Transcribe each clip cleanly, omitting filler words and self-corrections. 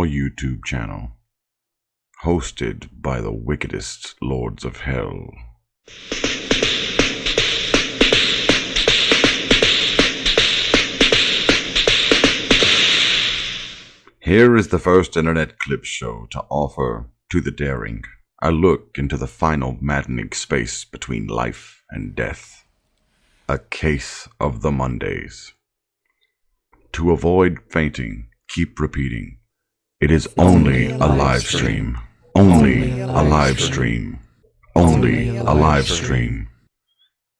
your YouTube channel, hosted by the wickedest lords of hell. Here is the first internet clip show to offer to the daring a look into the final maddening space between life and death. A case of the Mondays. To avoid fainting, keep repeating. It is only a live stream. Only a live stream. Only a live stream.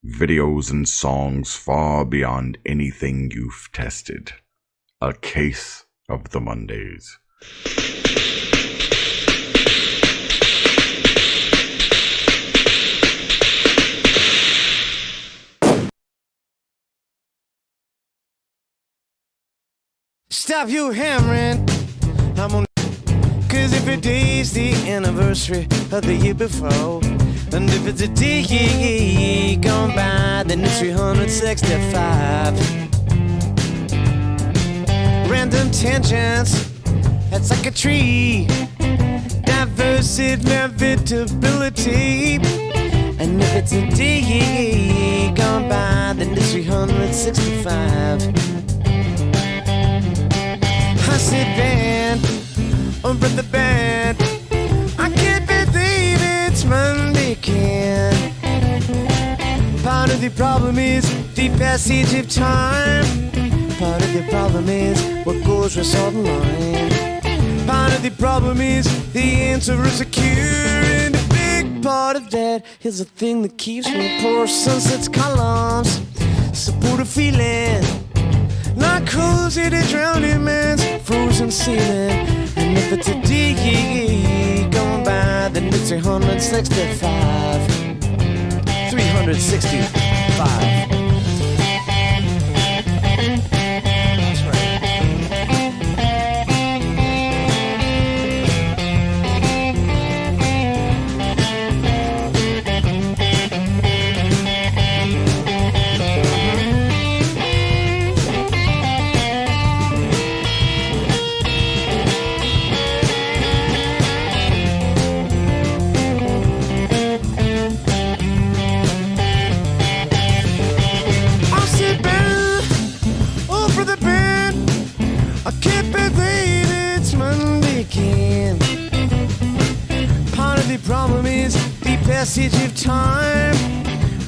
Videos and songs far beyond anything you've tested. A case of the Mondays. Stop you hammering, I'm on. Cause if it is the anniversary of the year before, and if it's a day gone by, then it's 365. Random tangents, that's like a tree. Diverse inevitability. And if it's a day gone by, then it's 365. I sit band over the bed. I can't believe it's Monday again. Part of the problem is the passage of time. Part of the problem is what goes with all the line. Part of the problem is the answer is a cure. And a big part of that is the thing that keeps me poor. Sunset's columns support a feeling like cozy to drowning man's frozen ceiling. And if it's a day gone by, then it's 365. 365. That's right. Problem is the passage of time.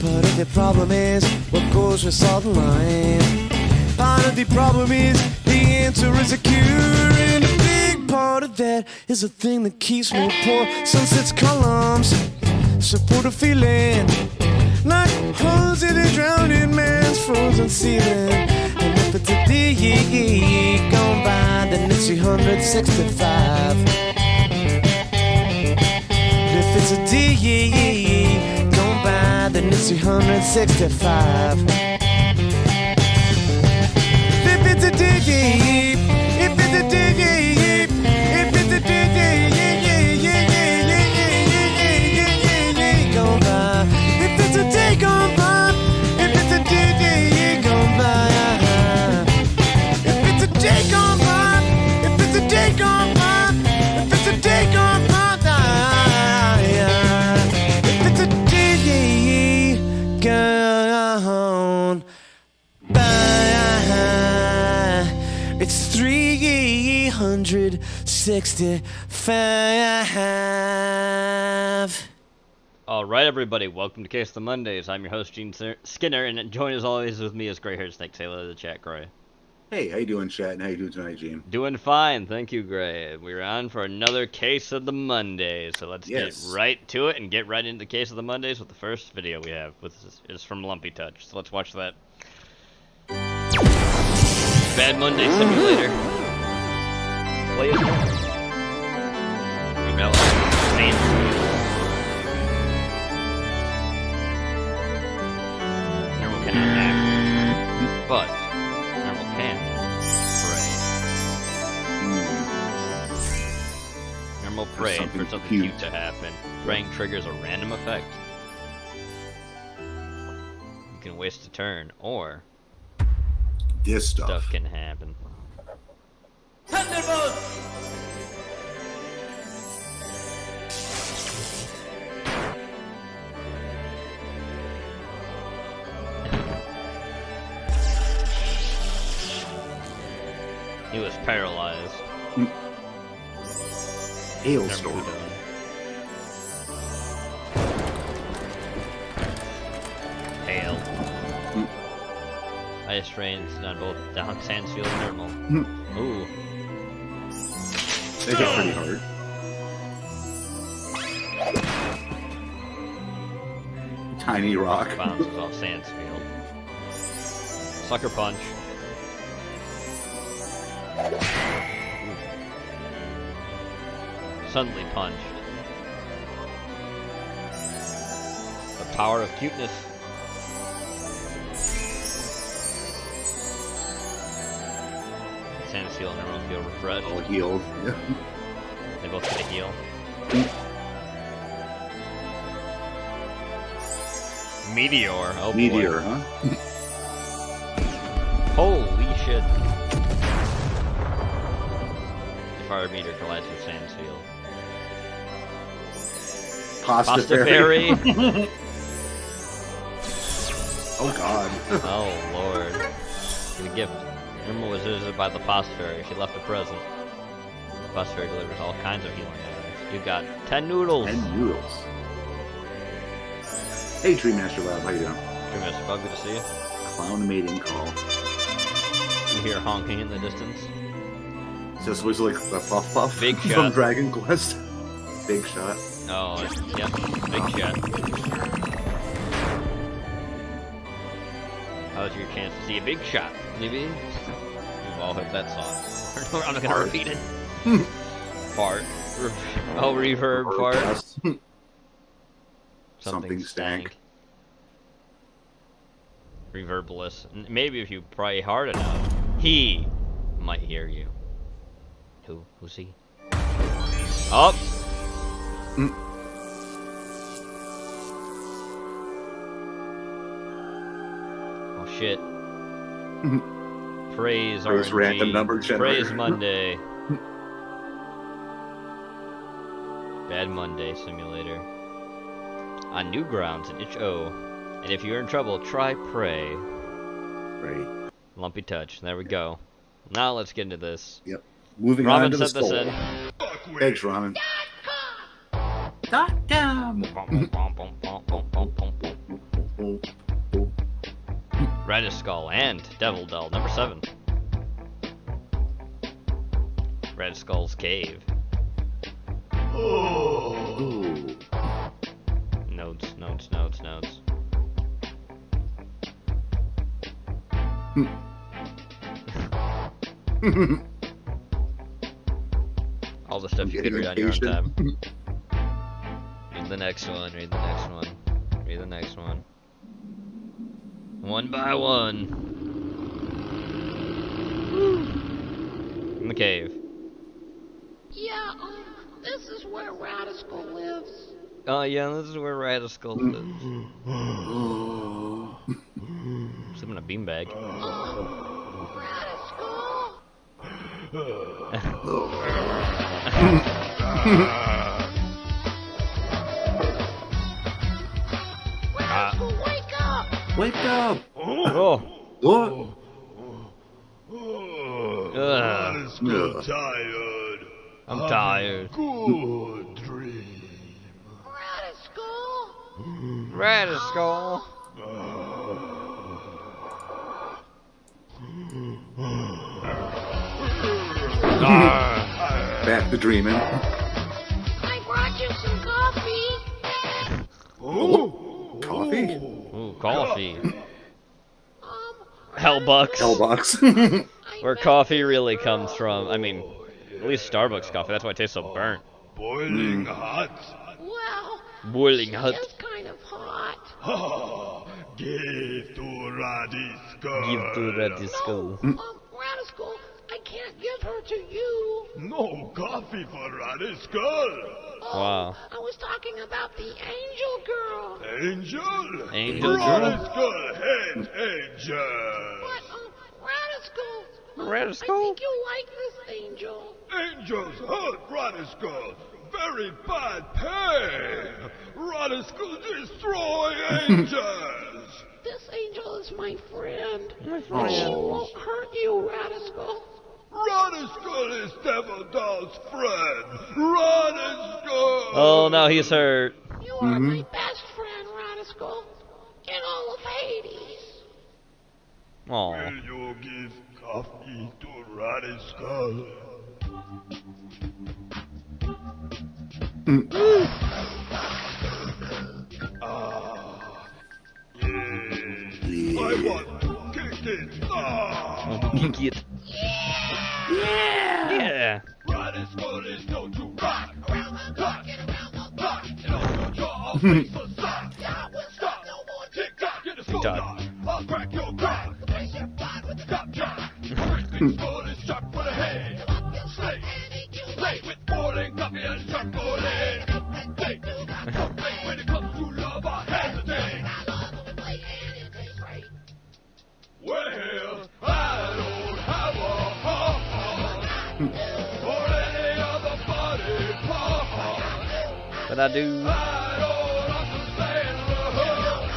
Part of the problem is what goes with salt and lime. Part of the problem is the answer is a cure. And a big part of that is the thing that keeps me poor. Sunset's columns support a feeling like holes in a drowning man's frozen ceiling. And if it's a day gone by, then it's 365. If it's a day gone by, then it's 365. If it's a day, if it's a day, if it's a day gone by, if it's a day gone by, if it's a day gone by, if it's a day gone by, if it's a day gone by, if it's a day gone by. Gone by. It's 365. All right, everybody, welcome to Case of the Mondays. I'm your host, Gene Skinner, and joined as always with me is Gray-haired Snake. Say hello to the chat, Gray. Hey, how you doing, chat? And how you doing tonight, Gene? Doing fine, thank you, Gray. We're on for another Case of the Mondays, so let's get right to it and get right into the Case of the Mondays with the first video we have. Is from Lumpy Touch, so let's watch that. Bad Monday Simulator. Play it. Normal cannot act, but normal can pray. Normal pray for something cute to happen. Praying triggers a random effect. You can waste a turn, or this stuff can happen. Thunderbolt! is paralyzed. Hailstorm. Hail. Ice rains on both down Sandsfield and Thermal. Ooh. They hit pretty hard. Tiny rock. Bounces off Sandsfield. Sucker punch. Suddenly punched. The power of cuteness. Sandsfield and everyone feel refreshed. All healed. They both get a heal. Meteor. Oh boy. Meteor, huh? Holy shit. The fire meteor collides with Sandsfield. Pasta Fairy. Oh god. Oh lord. The gift. Irma was visited by the Pasta Fairy. She left a present. The Pasta Fairy delivers all kinds of healing items. You got 10 noodles. 10 noodles. Hey, Tree Master Lab, how you doing? Tree Master Bug, good to see you. Clown mating call. You hear honking in the distance. This was like the Puff Puff Big from shot. Dragon Quest. Big shot. Oh, yep. Big shot. How's your chance to see a big shot, maybe? We've all heard that song. I'm not gonna repeat it. Fart. Oh, reverb fart. Blast. Something stank. Reverbless. Maybe if you pray hard enough, he might hear you. Who's he? Up. Oh shit. Praise RNG. random number generator. Praise Monday. Bad Monday Simulator. On Newgrounds in Itch O. And if you're in trouble, try pray. Right. Lumpy touch. There we go. Now let's get into this. Yep. Moving on Ramen to the set this skull. in. Thanks, Ramen. Reddish Skull and Devil Doll, number 7. Red Skull's Cave. Ooh. Notes. All the stuff you could read on your own time. Read the next one. One by one. In the cave. Yeah, this is where Radical lives. Oh yeah, this is where Radical lives. Sleep in a beanbag. Radical, wake up! Wake up! Oh. What? Ugh. Tired. I'm tired. Good dream. Radical. Back to dreaming. I brought you some coffee. Oh, coffee? Ooh, coffee. Hellbucks. Hellbox. Where coffee really comes from. I mean, at least Starbucks coffee. That's why it tastes so burnt. Boiling hot. Well, Boiling hot. just kind of hot. Give to Radical. Give to Radical. Radical, I can't give her to you. No coffee for Radical. Wow. I was talking about the angel girl. Angel? Angel girl? Radical hate angel. But, Radical, I Radical? think you like this angel. Angels hurt Radical. Very bad pay. Radical destroy angels. This angel is my friend. My She won't hurt you, Radical. Skull is Devil Doll's friend. Skull. Oh, now he's hurt. You are my best friend, Skull, in all of Hades. Aw. Will you give coffee to Skull? I want to kick it. Kick it. Yeah. Skull is known to rock around the clock. Rock and on your jaw, I'll face the sock. Stop, no more tick-tock. Get a skull knock. I'll crack your crock. Spaceship fly with the top jock. Skull is sharp for the head. Slate, slate with boiling coffee and chocolate. Slate, when it comes to love, I hesitate. Well, I don't have a heart or any other body part. But I do. I don't understand the hurt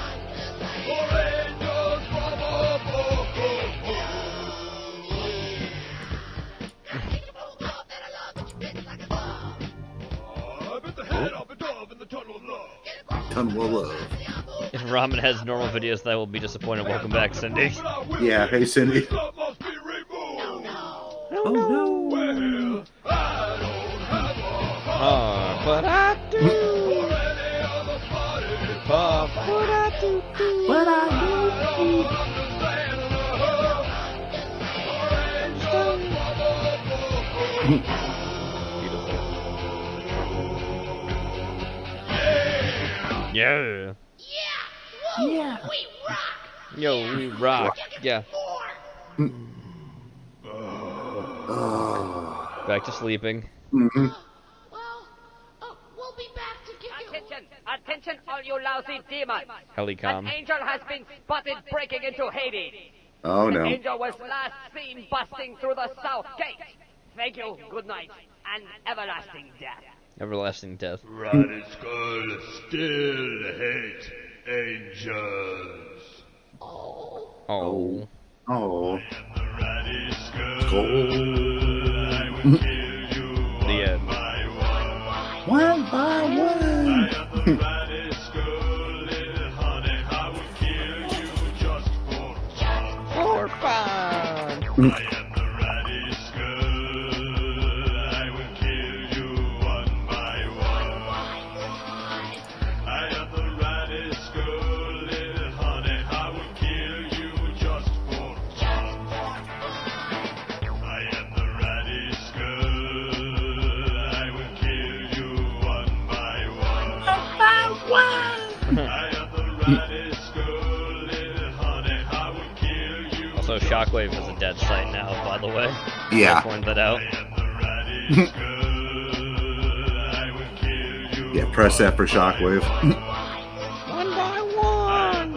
or angels from above. I bit the head off a dove in the tunnel of love. Tunnel of love. If Ramen has normal videos, that will be disappointed. Welcome back, Cindy. Yeah, hey Cindy. Love must be removed. Oh no. Well, I don't have a heart But I do. or any other body part. But I do. But I I don't understand the hurt or angels from above. Yeah. Yeah, we rock. Yo, we rock. Yeah. Back to sleeping. Well, we'll be back to get you. Attention, all you lousy demons! Helicom. An angel has been spotted breaking into Hades. Oh The no. angel was last seen busting through the south gate. Thank you, good night, and everlasting death. Everlasting death. Skull still hates angels. Oh. Oh. Skull, I will kill you The end. One by one. For fun. I am the ratty skull. I will kill you one by one. I am the ratty skull, little honey. I will kill you just for fun. I am the ratty skull. I will kill you one by one. I am the ratty skull, little honey. I will kill you. Also, Shockwave is a dead site now, by the way. Yeah. I point that out. Yeah, press F for shockwave. One by one.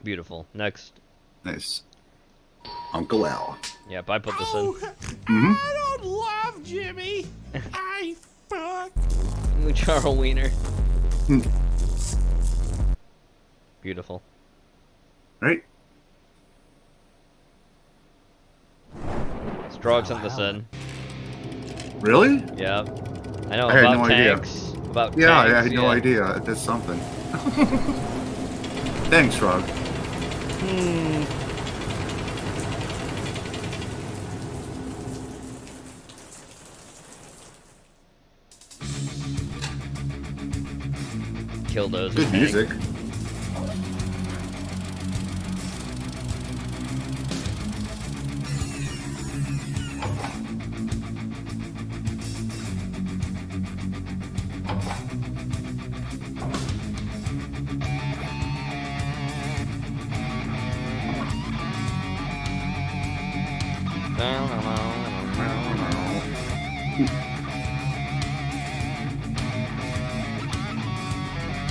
Beautiful. Next. Nice. Uncle Al. Yep, I put this in. I don't love Jimmy. I fuck. Charles Wiener. Beautiful. Right? Strog sent this in. Really? Yep. I know, I had about no idea. tanks. About Yeah, tanks, I had no idea. It did something. Thanks, Frog. Killdozer. Good tank. music.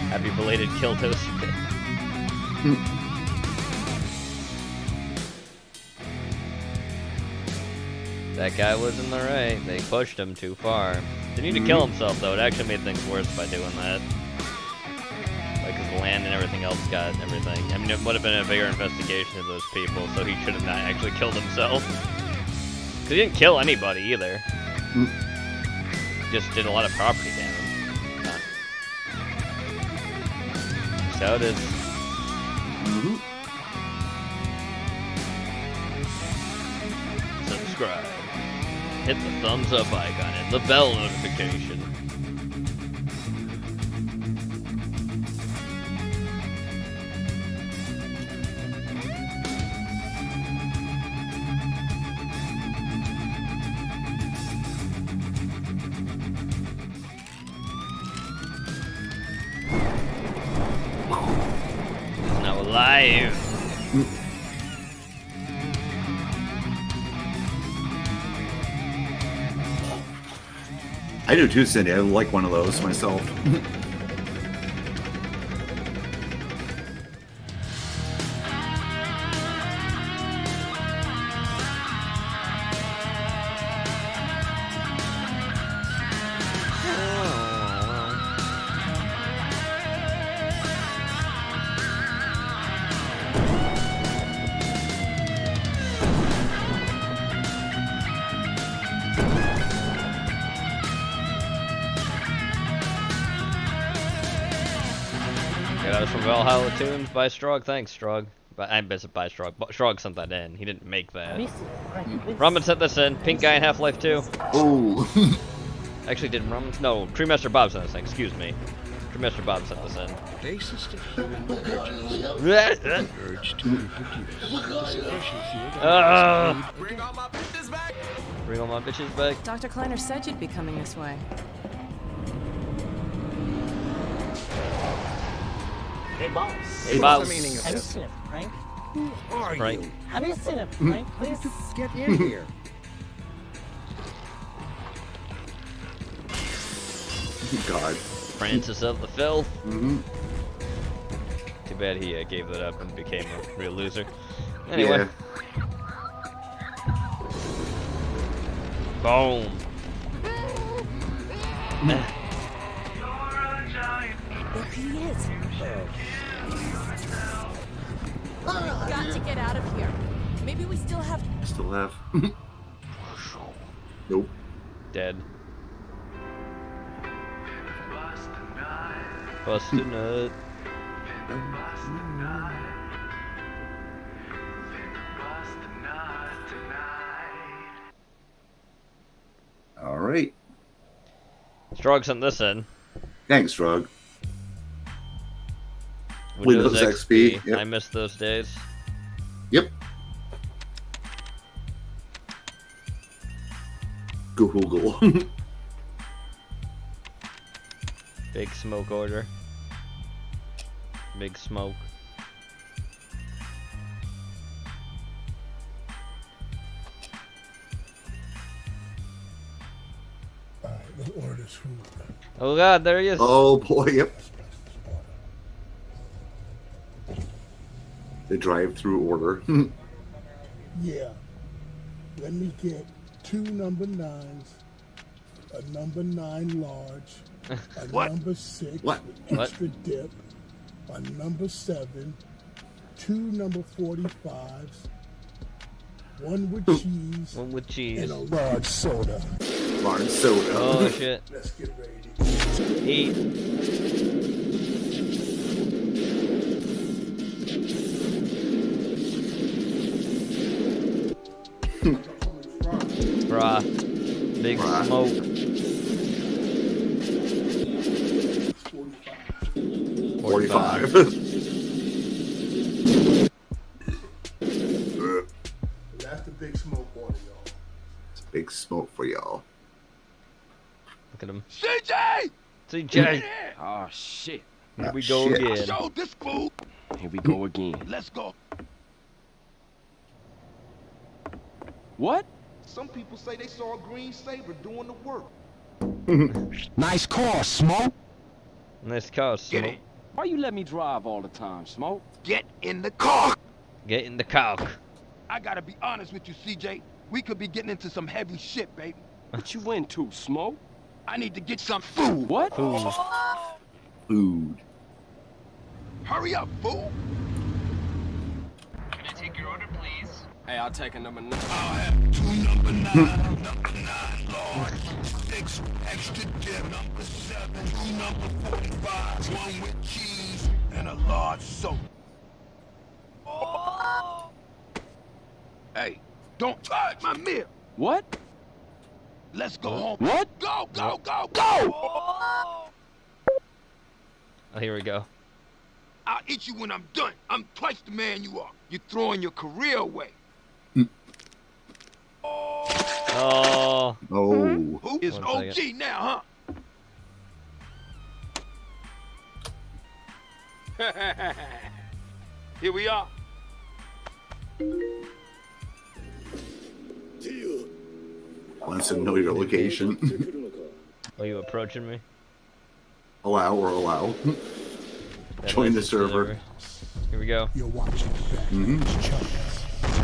Happy belated kill toast. That guy was in the right. They pushed him too far. Didn't need to kill himself though. It actually made things worse by doing that. Like his land and everything else got everything. I mean, it would have been a bigger investigation of those people, so he should have not actually killed himself. Cause he didn't kill anybody either. Just did a lot of property damage. That's how it is. Subscribe. Hit the thumbs up icon and the bell notification. He's now alive. I do too, Cindy. I like one of those myself. That was from Valhalla Tunes by Strog. Thanks, Strog. But I bet by Strog. Strog sent that in. He didn't make that. Ramen sent this in. Pink guy in Half-Life 2. Oh. Actually, did Ramen? No, Crewmaster Bob sent this in. Excuse me. Crewmaster Bob sent this in. Basis to human urges. Urge to reproduce. Bring all my bitches back. Bring all my bitches back. Dr. Kleiner said you'd be coming this way. Hey, boss. Hey, boss. Have you seen it, Frank? Who are Frank. you? Have you seen it, Frank? Please. Get in here. God. Francis of the Filth. Too bad he gave that up and became a real loser. Anyway. Boom. There he is. Got to get out of here. Maybe we still have. Still have. Nope. Dead. Bust a nut. All right. Strog sent this in. Thanks, Drug. Windows Windows XP, yep. I miss those days. Yep. Google. Big smoke order. Big smoke. We'll order this food. Oh god, there he is. Oh boy, yep. The drive-through order. Yeah. Let me get 2 number 9s, a number 9 large, a What? number 6 What? with extra dip, a number 7, 2 number 45s, 1 with cheese, One with cheese. and a large soda. Large soda. Oh shit. Let's get ready. Eat. Bruh. Big Bruh. smoke. 45. That's the big smoke order, y'all. It's big smoke for y'all. Look at him. CJ! CJ! Oh shit. Here we go shit. again. Show this fool. Here we go again. Let's go. What? Some people say they saw a green saber doing the work. Nice car, Smoke. Nice car, Get Smoke. in. Why you let me drive all the time, Smoke? Get in the car. Get in the cock. I gotta be honest with you, CJ. We could be getting into some heavy shit, baby. What you into, Smoke? I need to get some food. What? Food. Food. Hurry up, fool. Can I take your order, please? Hey, I'll take a number 9. I'll have 2 number 9, number 9 large, 6 extra dip, number 7, 2 number 45, 1 with cheese, and a large soda. Hey, don't touch my meal. What? Let's go home. What? Go, go, go, go! Oh, here we go. I'll eat you when I'm done. I'm twice the man you are. You're throwing your career away. Oh. Oh. Who is 1 OG second. now, huh? Here we are. Wants to know your location. Are you approaching me? Allow or allow. Join the server. Here we go. You're watching back.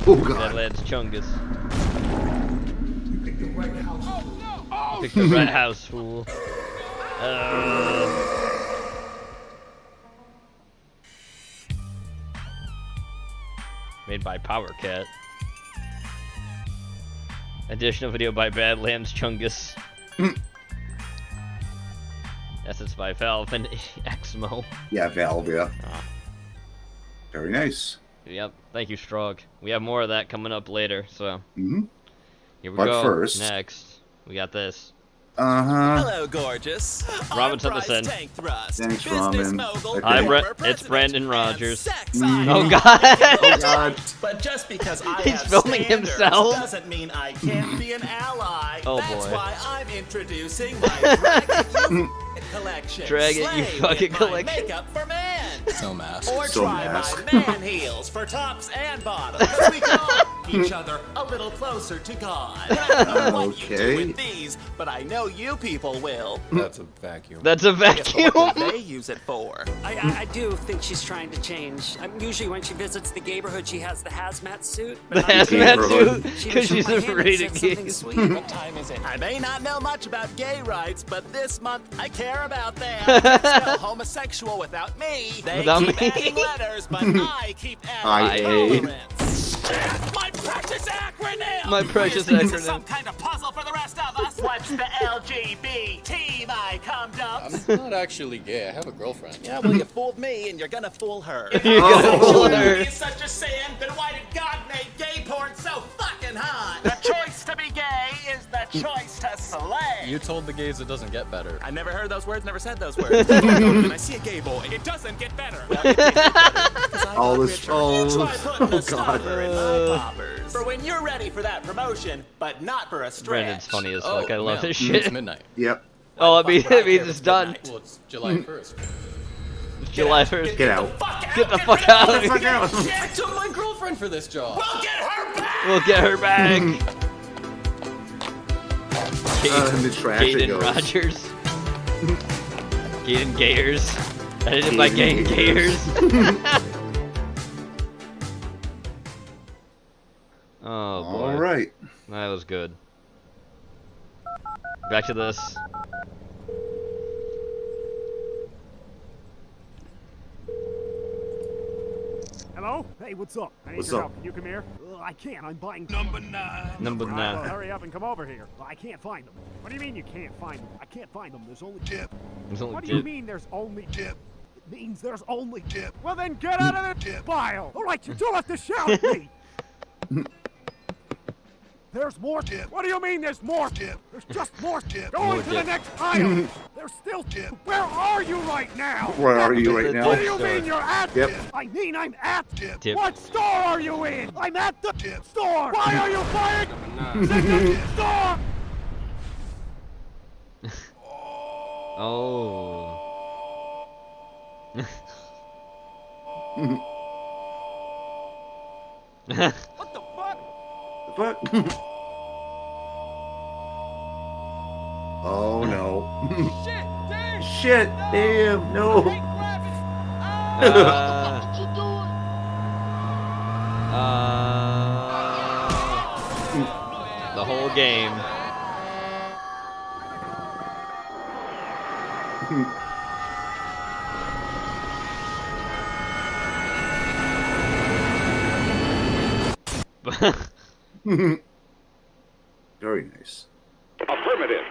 Oh god. Badlands Chungus. You picked the right house. Pick the red house, fool. Made by Power Cat. Additional video by Badlands Chungus. Assets by Valve and Exmo. Yeah, Valve, yeah. Oh. Very nice. Yep, thank you, Strog. We have more of that coming up later, so. Mm-hmm. Here we But go. first- Next, we got this. Uh-huh. Hello, gorgeous. Robin I'm Bryce Sutherland. Tank Thrust, Thanks, business Robin. mogul, Okay. Hi, former It's president, Brandon and Rogers. sex Oh, icon. God. Oh god. But just because I He's have filming standards himself. doesn't mean I can't be an ally. Oh, That's boy. why I'm introducing my Drag It You collection. Drag It You Slay Fucking with my collection. Makeup for men. So mask. Or So try mask. my man heels for tops and bottoms. 'Cause we can all each other a little closer to God. I don't know what you do Okay. with these, but I know you people will. That's a vacuum. That's a What vacuum. do they use it for? I do think she's trying to change. Usually when she visits the neighborhood, she has the hazmat suit. The But I'm- hazmat neighborhood. suit, she because was she's from my hand and afraid said of something gays. sweet. What time is it? I may not know much about gay rights, but this month I care about them. Spell homosexual without me. They Without keep me. adding letters, but I keep adding IA. tolerance. My precious acronym! My precious This is acronym. some kind of puzzle for the rest of us. What's the LGBT, my cum-dumps? I'm not actually gay. I have a girlfriend. Yeah, well, you fooled me, and you're gonna fool her. You're gonna fool If her. is such a sin, then why did God make gay porn so fucking hot? The choice to be gay is the choice to slay. You told the gays it doesn't get better. I never heard those words, never said those words. When I see a gay boy, it doesn't get better. Well, it did get better, 'cause I All got this- richer. oh, You try putting oh, a God. stopper in my poppers. For when you're ready for that promotion, but not for a stretch. Brandon's funny as fuck. I love man, this It's shit. midnight. Yep. Oh, it means Fuck, it means it's done. Well, it's July 1st. It's July 1st. Get out. Get the fuck out. Get the fuck out. I took my girlfriend for this job. We'll get her back! We'll get her back. In the trash it Gaten goes. Rogers. Gaten Gayers. Edited by Gaten Gaten Gayers. Oh boy. All right. That was good. Back to this. Hello? Hey, what's up? I need What's your up? help. Can you come here? I can't. I'm buying. Number 9. Number Well, 9. hurry up and come over here. I can't find them. What do you mean you can't find them? I can't find them. There's only Tip, There's only What do you two. mean there's only tip, It means there's only tip. Well then get out of the Tip. pile. All right, you don't have to shout at me. There's more. Tip. What do you mean there's more? Tip. There's just more. Tip. Going More to the tip. next aisle. There's still. Tip. Where are you right now? Where are you right now? What do you mean you're at? Yep. I mean I'm at. Tip. Tip. What store are you in? I'm at the Tip. store. Why are you buying Number 9. the store? Oh. What the fuck? Fuck. Oh no. Shit, damn, no. The whole game. Very nice. Affirmative.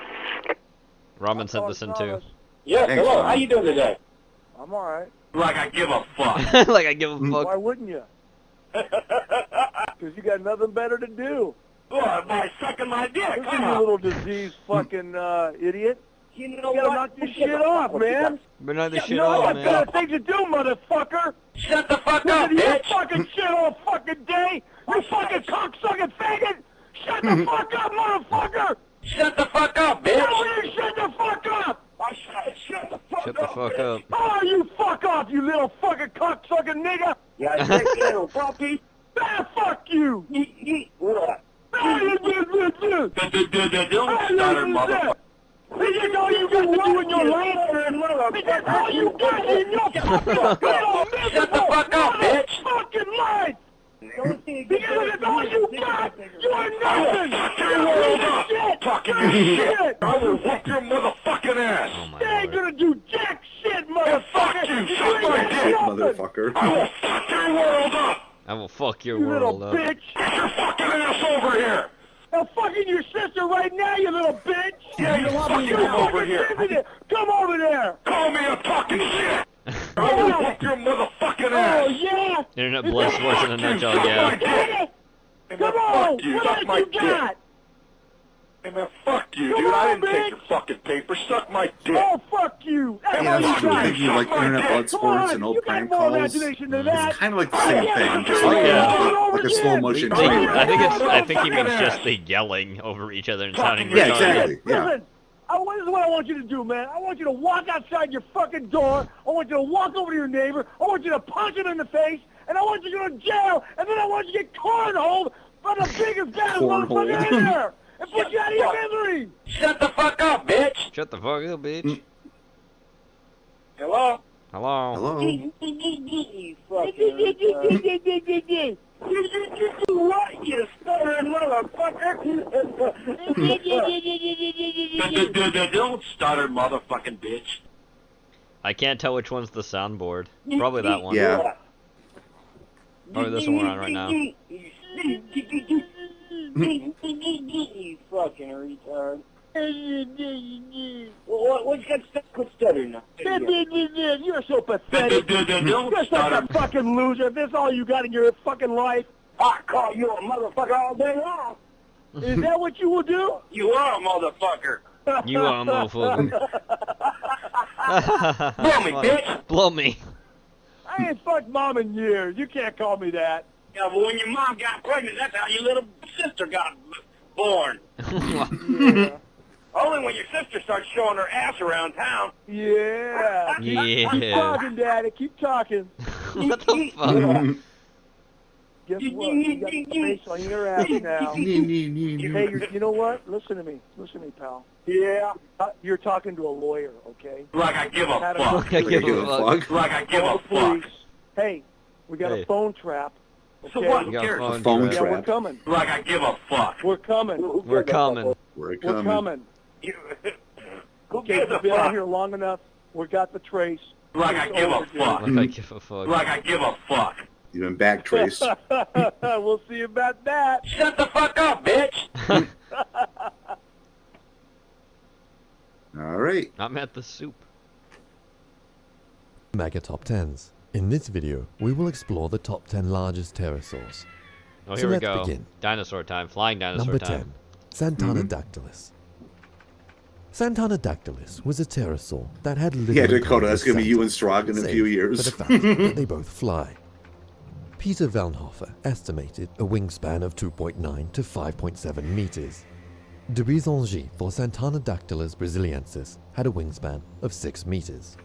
Ramen sent this in too. Yes, Thanks, hello. Ron. How you doing today? I'm alright. Like I give a fuck. Like I give a fuck. Why wouldn't you? Because you got nothing better to do. What, by sucking my dick? Listen, you little diseased fucking idiot. You know You gotta what? knock this shit off, man. But not this shit No, off, I man. got things to do, motherfucker. Shut the fuck Listen up, to you bitch. fucking shit all fucking day. You fucking cocksucking faggot. Shut the fuck up, motherfucker. Shut the fuck up, No, bitch. you shut the fuck up. I said shut the fuck Shut the up, fuck bitch. up. Oh, you fuck off, you little fucking cocksucking nigga. Yeah, I said little puppy. Ah, fuck you. What? Ah, you Don't stutter, motherfucker. This is all you got to do in your life. This is all you got in your fucking little Shut the fuck up, bitch. fucking life. Because it's all you got. You are nothing. Shit. Fucking shit. I will whoop your motherfucking ass. Oh my You ain't lord. gonna do jack shit, Fuck motherfucker. you, suck my ain't dick, Shit, nothing. motherfucker. I will fuck your world up. I will fuck your You little world up. bitch. Get your fucking ass over here. I'm fucking your sister right now, you little bitch. Yeah, you fucking come over here. Come over there. Call me a fucking shit. I will whoop your motherfucking Oh, ass. yeah. Internet blood sports in a nutshell, yeah. Come on. Fuck you, What suck else my you dick. got? Hey man, fuck you, Come dude. I on, didn't take bitch. your fucking paper. Suck my dick. Oh, fuck you. That's Yeah, all that's you true. got. Thinking of like internet blood sports and old you got prank more calls. imagination than that. It's kind of like the same thing, just Oh, like, yeah. like a slow motion I train think, wreck. I think he means just the yelling over each other and sounding Yeah, retarded. exactly. Yeah. Listen, this is what I want you to do, man. I want you to walk outside your fucking door. I want you to walk over to your neighbor. I want you to punch him in the face. And I want you to go to jail. And then I want you to get cornholed by the biggest, baddest motherfucker in there. And put you out of your misery. Shut the fuck up, bitch. Shut the fuck up, bitch. Hello? Hello. Hello? You fucking... What, you stuttering motherfucker? Don't stutter, motherfucking bitch. I can't tell which one's the soundboard. Probably that one. Yeah. Probably this one we're on right now. You fucking retard. What you got stuck with stuttering now? You're so pathetic. Don't You're such stutter. a fucking loser. This is all you got in your fucking life. I call you a motherfucker all day long. Is that what you will do? You are a motherfucker. You are a motherfucker. Blow me, bitch. Blow me. I ain't fucked mom in years. You can't call me that. Yeah, but when your mom got pregnant, that's how your little sister got born. Yeah. Only when your sister starts showing her ass around town. Yeah. Keep Yeah. talking, Daddy. Keep talking. What the fuck? Guess what? You got the face on your ass now. Hey, you know what? Listen to me. Listen to me, pal. Yeah. You're talking to a lawyer, okay? Like I give a Had fuck. I give a fuck. Like I give Call a the fuck. police. Hey, we got Hey. a phone trap. Okay? So what? You Who got cares? phone Phone trap. Yeah, we're trap. coming. Like I give a fuck. We're coming. We're coming. We're We're coming. coming. You, who Okay, gives a we've been out fuck? here long enough. We got the trace. Like I It's give a overdue. fuck. Like I give a fuck. Like I give a fuck. You've been back traced. We'll see about that. Shut the fuck up, bitch. All right. I'm at the soup. Mega Top 10s. In this video, we will explore the top 10 largest pterosaurs. Oh, So here we let's go. begin. Dinosaur time. Flying dinosaur Number time. 10. Santanodactylus. Santanodactylus was a pterosaur that had little Yeah, in Dakota, common that's with going to be you and Santa, Strog in a save few for years. the fact that they both fly. Peter Velnhofer estimated a wingspan of 2.9 to 5.7 meters. De Bisongy for Santanodactylus brasiliensis had a wingspan of 6 meters.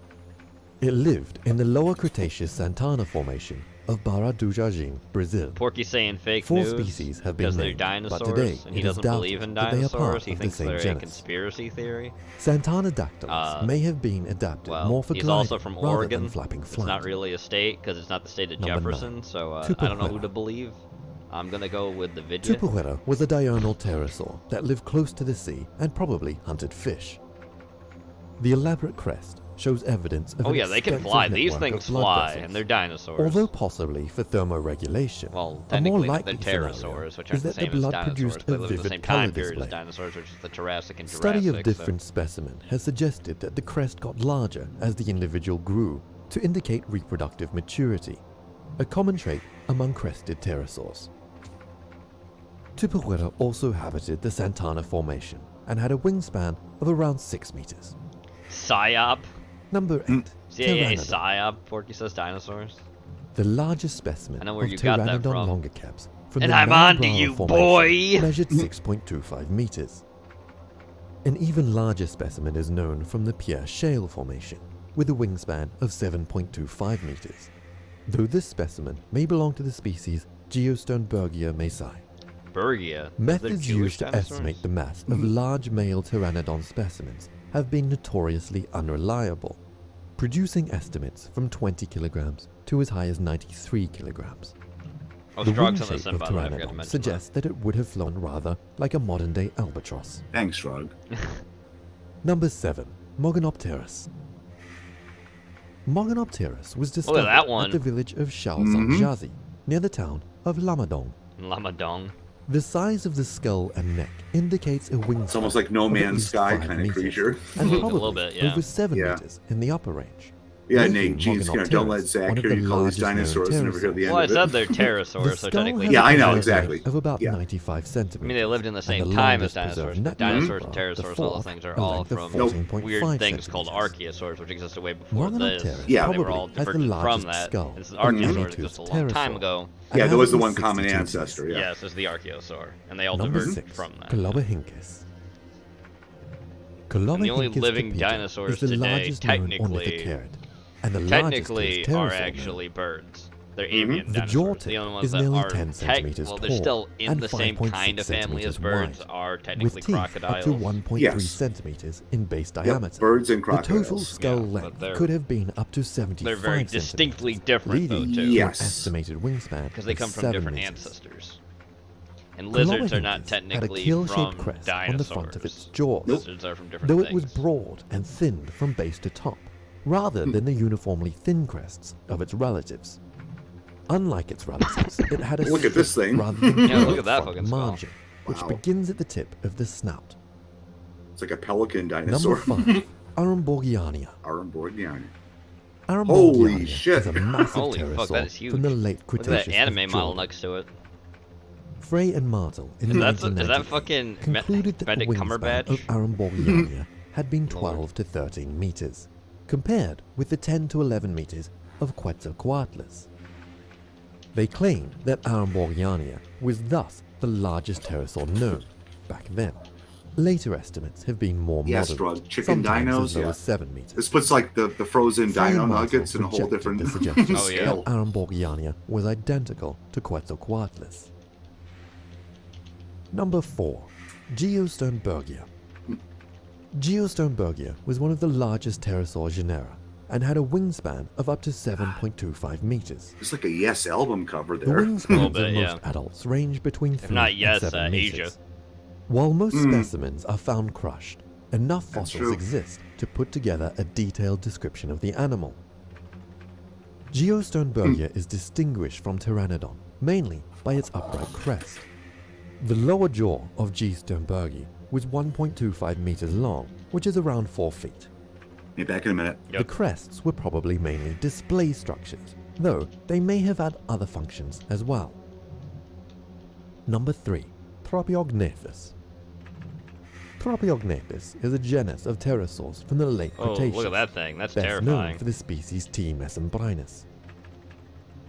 It lived in the lower Cretaceous Santana Formation of Barra do Jardim, Brazil. Porky's saying fake 4 news species have been because they're named, dinosaurs, but today and he it is doesn't believe doubted in that they are part dinosaurs. He of the thinks same they're a genus. conspiracy theory. Santana dactylus may have been adapted Well, more for he's gliding also from rather Oregon. than flapping It's flight. not really a state because it's not the state of Number Jefferson, 9. so I Tupuera. don't know who to believe. I'm gonna go with the vidya. Tupuera was a diurnal pterosaur that lived close to the sea and probably hunted fish. The elaborate crest shows evidence of Oh an yeah, they can extensive fly. These network things of blood fly, vessels. and they're dinosaurs. Although possibly for thermoregulation, Well, a more technically they're likely pterosaurs, scenario which aren't is the that the same as blood dinosaurs. produced They a live in the vivid same color time period as display. dinosaurs, which is the Jurassic and Study Jurassic. of different specimens has suggested that the crest got larger as the individual grew to indicate reproductive maturity, a common trait among crested pterosaurs. Tupuera also habited the Santana Formation and had a wingspan of around 6 meters. Psyop. Number 8. CAA Pteranodon. Psyop. Porky says dinosaurs. The largest specimen I know where of you got that Pteranodon from. longicaps from And the I'm on to Niobrara you, Formation boy! measured 6.25 meters. An even larger specimen is known from the Pierre Shale Formation, with a wingspan of 7.25 meters, though this specimen may belong to the species Geosternbergia masai. Bergia. Methods used to estimate the mass of large male pteranodon specimens have been notoriously unreliable, producing estimates from 20 kilograms to as high as 93 kilograms. Oh, The wing Strog's on the shape sim, of by the way, I forgot to pteranodon mention suggests that it would have flown rather like a modern-day albatross. Thanks, Strog. Number 7. Mogonopterus. Mogonopterus was Look at discovered that one. at the village of Chalzanjazi, near the town of Lamadong. Lamadong. The size of the skull and neck indicates a wingspan. It's almost like No of at Man's least Sky 5 kind of meters, creature. and A probably little bit, yeah. over 7 Yeah. meters in the upper range. Yeah, making Nate, geez, don't let Mogonopterus Zach one of hear the you call these largest known dinosaurs and never hear the end Well, I of it. said they're The pterosaurs, so skull technically. has Yeah, I a know, diameter exactly. of about Yeah. 95 I centimeters. mean, they lived in the same and the time as longest preserved dinosaurs. neck Dinosaurs bone, and the pterosaurs, all fourth, those things are a all length of from 14.5 weird things called centimeters. archaeosaurs, which existed way before Mogonopterus this. Yeah. They were probably all has the divergent from largest that. skull This is of any archaeosaur two-toothed just a long time pterosaur. ago. and Yeah, there was the having one common 62 ancestor, yeah. Yes, it's the archaeosaur, and they all Number diverged 6. from that. Coloborhynchus. And the only Coloborhynchus living capita dinosaurs is the today, largest known technically, ornithocarid, and the technically largest are pterosaur known. actually birds. They're avian The jaw dinosaurs. The tip only ones is that nearly are 10 centimeters well, tall they're still in and the same 5.6 kind of family as centimeters birds wide, are with technically teeth up crocodiles. to 1.3 Yes. centimeters in base Yep, diameter. birds and The total crocodiles. skull Yeah, but length they're- could have been up to 75 They're very distinctly different, though, leading too. to Yes. an estimated wingspan Because they of come from 7 different meters. ancestors. And lizards are not Coloborhynchus had a technically keel-shaped from crest dinosaurs. on the front of its jaws, Lizards are from different though things. it was broad and thinned from base to top, rather than the uniformly thin crests of its relatives. Unlike its relatives, it had a Look at this straight thing. rather than Yeah, look curved at that front fucking skull. margin, which Wow. begins at the tip of the snout. It's like a pelican Number dinosaur. 5. Aremborgiania. Aremborgiana. Aremborgiania Holy shit. is a massive Holy fuck, pterosaur that is huge. from the late Look at Cretaceous that anime of model Jordan. next to it. Frey and Martel in Is that 1998 fucking concluded that the Benedict wingspan Cumberbatch? of Aremborgiania had been 12 to 13 meters, compared with the 10 to 11 meters of Quetzalcoatlus. They claim that Aremborgiania was thus the largest pterosaur known back then. Later estimates have been more Yes, moderate, Strug. Chicken sometimes dinos, as low yeah. as 7 meters. This puts like the frozen Frey dino and Martel nuggets in a whole projected different the suggestion Oh, yeah. scale. that Aremborgiania was identical to Quetzalcoatlus. Number 4. Geosternbergia. Geosternbergia was one of the largest pterosaur genera and had a wingspan of up to 7.25 meters. It's like a Yes album cover The there. wingspans bit, of yeah. most adults range between 3 not and Yes, 7 meters. Asia. While most specimens are found crushed, enough That's fossils true. exist to put together a detailed description of the animal. Geosternbergia is distinguished from Pteranodon mainly by its upright crest. The lower jaw of G. sternbergi was 1.25 meters long, which is around 4 feet. Be back in a minute. The crests were probably mainly display structures, though they may have had other functions as well. Number 3. Thropiognathes. Thropiognathes is a genus of pterosaurs from the late Oh, Cretaceous. look at that thing. That's best terrifying. known for the species T. mesembrinus.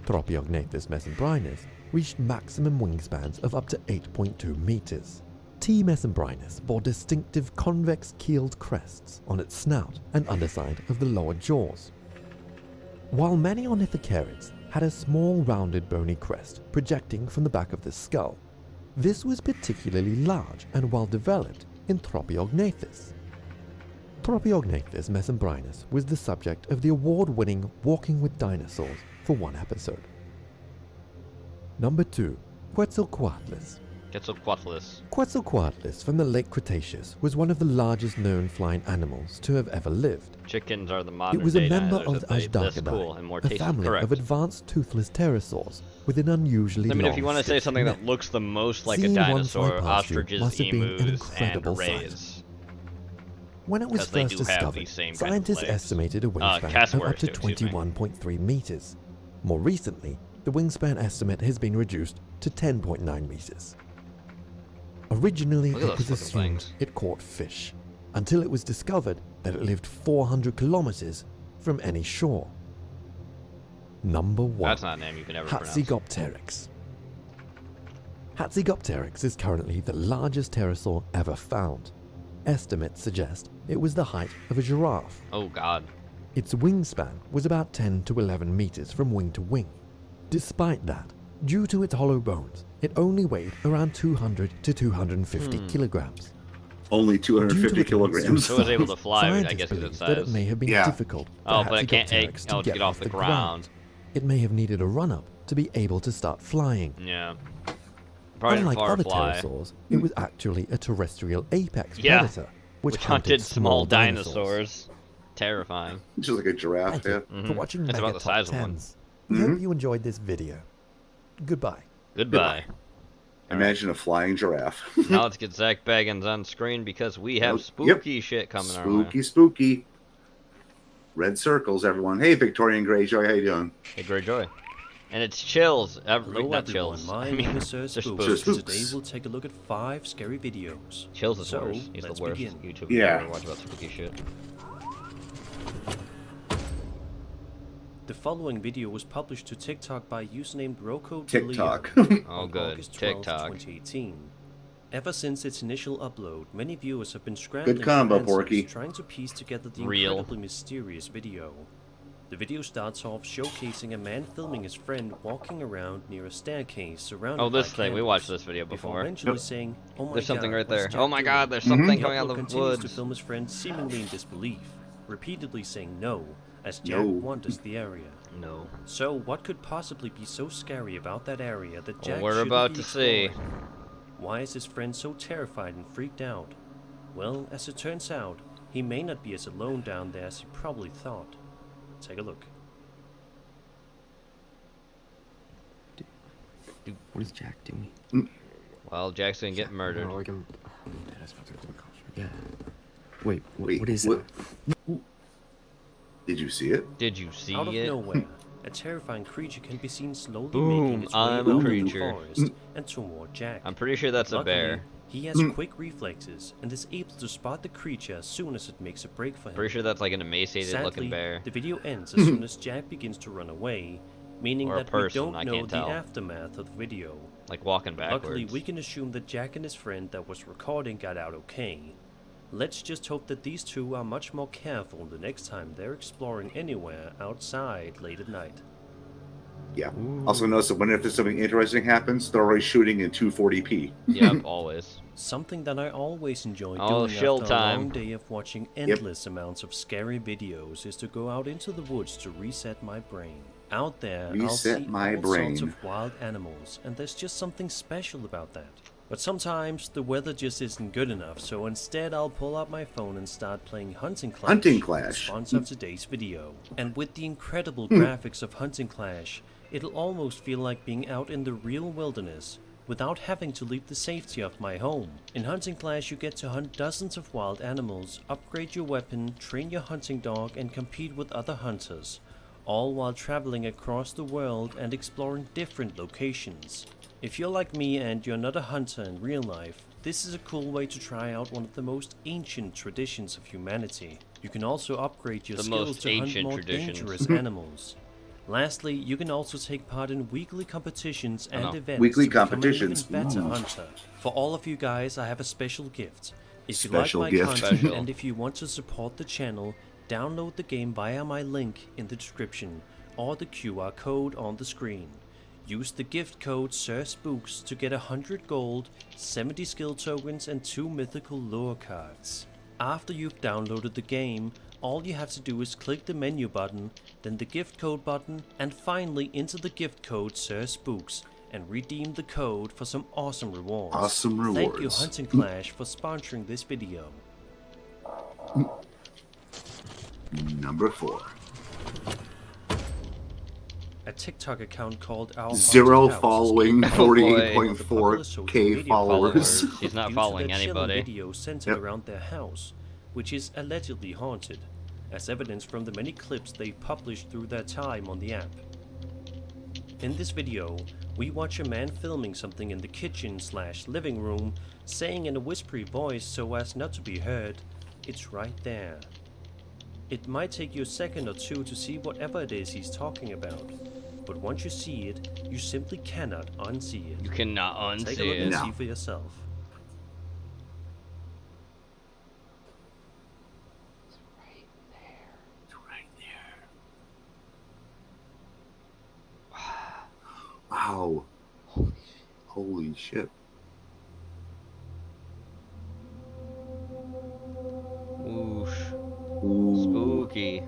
Thropiognathes mesembrinus reached maximum wingspans of up to 8.2 meters. T. mesembrinus bore distinctive convex-keeled crests on its snout and underside of the lower jaws. While many ornithocarids had a small rounded bony crest projecting from the back of the skull. This was particularly large and well developed in Tropiognathus. Tropiognathus mesembrinus was the subject of the award-winning Walking with Dinosaurs for one episode. Number 2. Quetzalcoatlus. Quetzalcoatlus. Quetzalcoatlus from the late Cretaceous was one of the largest known flying animals to have ever lived. Chickens are the modern It was a day member dinosaurs of that they- this Ashdarkadai, cool and more a tasty. family Correct. of advanced toothless pterosaurs with an unusually I mean, long if you want to say stiff something neck. that looks the most like a Seeing one dinosaur, fly past you ostriches, must have been an emus, and incredible sight. rays. When it was 'Cause they first do have discovered, these same kind of scientists legs. estimated a wingspan of up cassowaries to do, excuse me. 21.3 meters. More recently, the wingspan estimate has been reduced to 10.9 meters. Originally, Look at it those was fucking assumed things. it caught fish, until it was discovered that it lived 400 kilometers from any shore. Number 1. That's not a name you can ever pronounce. Hatzegopteryx. Hatzegopteryx is currently the largest pterosaur ever found. Estimates suggest it was the height of a giraffe. Oh god. Its wingspan was about 10 to 11 meters from wing to wing. Despite that, due to its hollow bones, it only weighed around 200 to 250 kilograms. Only Due to 250 its kilograms. So it was able to fly, I scientists guess, 'cause believe it's that it size. may have been Yeah. difficult for Oh, but it can't- Hatzegopteryx to get off the ground. It may have needed a run-up to be able to start flying. Yeah. Probably Unlike far other fly. pterosaurs, it was actually a terrestrial apex Yeah. predator, which hunted small dinosaurs. Terrifying. Just like a giraffe, Thank you yeah. for watching It's Mega about the Top size of one. 10s. We hope you enjoyed this video. Goodbye. Goodbye. Imagine a flying giraffe. Now let's get Zach Baggins on screen because we have Yep. spooky shit coming our way. Spooky, spooky. Red circles, everyone. Hey, Victorian Greyjoy, how you doing? Hey, Greyjoy. And it's chills. Hello Not everyone, chills. my I mean, name is Sir they're Spooks. spooks. Today we'll take a look at 5 scary videos. Chills is so, worse. He's let's the worst begin. YouTuber Yeah. to ever watch about spooky shit. The following video was published to TikTok by username Rocco TikTok. Oh, on good. August 12, TikTok. 2018. Ever since its initial upload, many viewers have been scrambling Good combo, for answers, Porky. trying to piece together the Real. incredibly mysterious video. The video starts off showcasing a man filming his friend walking around near a staircase surrounded Oh, this by thing. We candles, watched this video before before. eventually saying, "Oh my There's something God, right what's there. Jack Oh my god, doing?" there's something The coming out upload of the continues to woods. film his friend seemingly in disbelief, repeatedly saying no, as Jack No. wanders the area. No. So, what could possibly be so scary about that area that Jack we're shouldn't about be to see. exploring? Why is his friend so terrified and freaked out? Well, as it turns out, he may not be as alone down there as he probably thought. Take a look. What is Jack doing? Well, Jack's gonna get murdered. Yeah. Wait, Wait, what is what? that? Did you see it? Did you see Out of it? nowhere, a terrifying creature can be seen slowly Boom, making its way I'm out a of the creature. forest and toward Jack. I'm pretty sure that's a Luckily, bear. he has quick reflexes and is able to spot the creature as soon as it makes a break for him. Pretty sure that's like an emaciated Sadly, looking bear. the video ends as soon as Jack begins to run away, meaning Or a that person, we don't I know can't the tell. aftermath of the video. Like walking backwards. Luckily, we can assume that Jack and his friend that was recording got out okay. Let's just hope that these two are much more careful the next time they're exploring anywhere outside late at night. Yeah. Also notice that whenever something interesting happens, they're always shooting in 240p. Yep, always. Something that I always enjoy Oh, doing shill after a long time. day of watching endless amounts of scary videos is to go out into the woods to reset my brain. Out there, I'll Reset see my all brain. sorts of wild animals, and there's just something special about that. But sometimes the weather just isn't good enough, so instead I'll pull out my phone and start playing Hunting Clash. Hunting Clash. The sponsor of today's video. And with the incredible graphics of Hunting Clash, it'll almost feel like being out in the real wilderness without having to leave the safety of my home. In Hunting Clash, you get to hunt dozens of wild animals, upgrade your weapon, train your hunting dog, and compete with other hunters, all while traveling across the world and exploring different locations. If you're like me and you're not a hunter in real life, this is a cool way to try out one of the most ancient traditions of humanity. You can also upgrade your The skills most to hunt ancient more traditions. dangerous animals. Lastly, you can also take part in weekly competitions and events Weekly to become an competitions. even better Ooh. hunter. For all of you guys, I have a special gift. If Special you like my gift. content Special. and if you want to support the channel, download the game via my link in the description. or the QR code on the screen. Use the gift code SIRSPOOKS to get 100 gold, 70 skill tokens and 2 mythical lure cards. After you've downloaded the game, all you have to do is click the menu button, then the gift code button, and finally enter the gift code SIRSPOOKS and redeem the code for some awesome rewards. Awesome rewards. Thank you Hunting Clash for sponsoring this video. Number 4. A TikTok account called Our Zero Haunted House following, is 48.4k followers. He's not due to following their chilling anybody. Videos centered around their house, which is allegedly haunted, as evidenced from the many clips they published through their time on the app. In this video, we watch a man filming something in the kitchen/living room, saying in a whispery voice so as not to be heard, "It's right there." It might take you a second or two to see whatever it is he's talking about, but once you see it, you simply cannot unsee it. You cannot unsee Take a look and it. see for yourself. Wow. Holy shit. Oosh. Ooh. Spooky.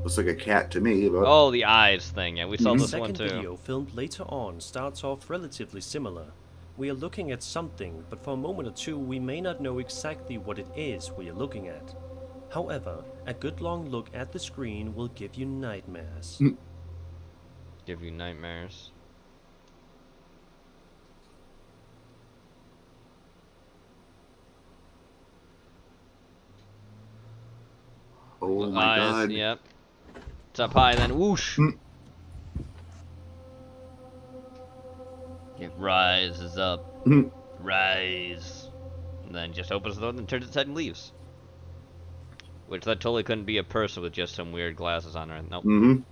Looks like a cat to me, but Oh, the eyes thing. Yeah, we saw The this one second too. video, filmed later on, starts off relatively similar. We are looking at something, but for a moment or two we may not know exactly what it is we are looking at. However, a good long look at the screen will give you nightmares. Give you nightmares. oh my Eyes, god. yep. It's up high, then whoosh. It rises up. Rise. And then just opens the door and turns its head and leaves. Which that totally couldn't be a person with just some weird glasses on, right? Nope.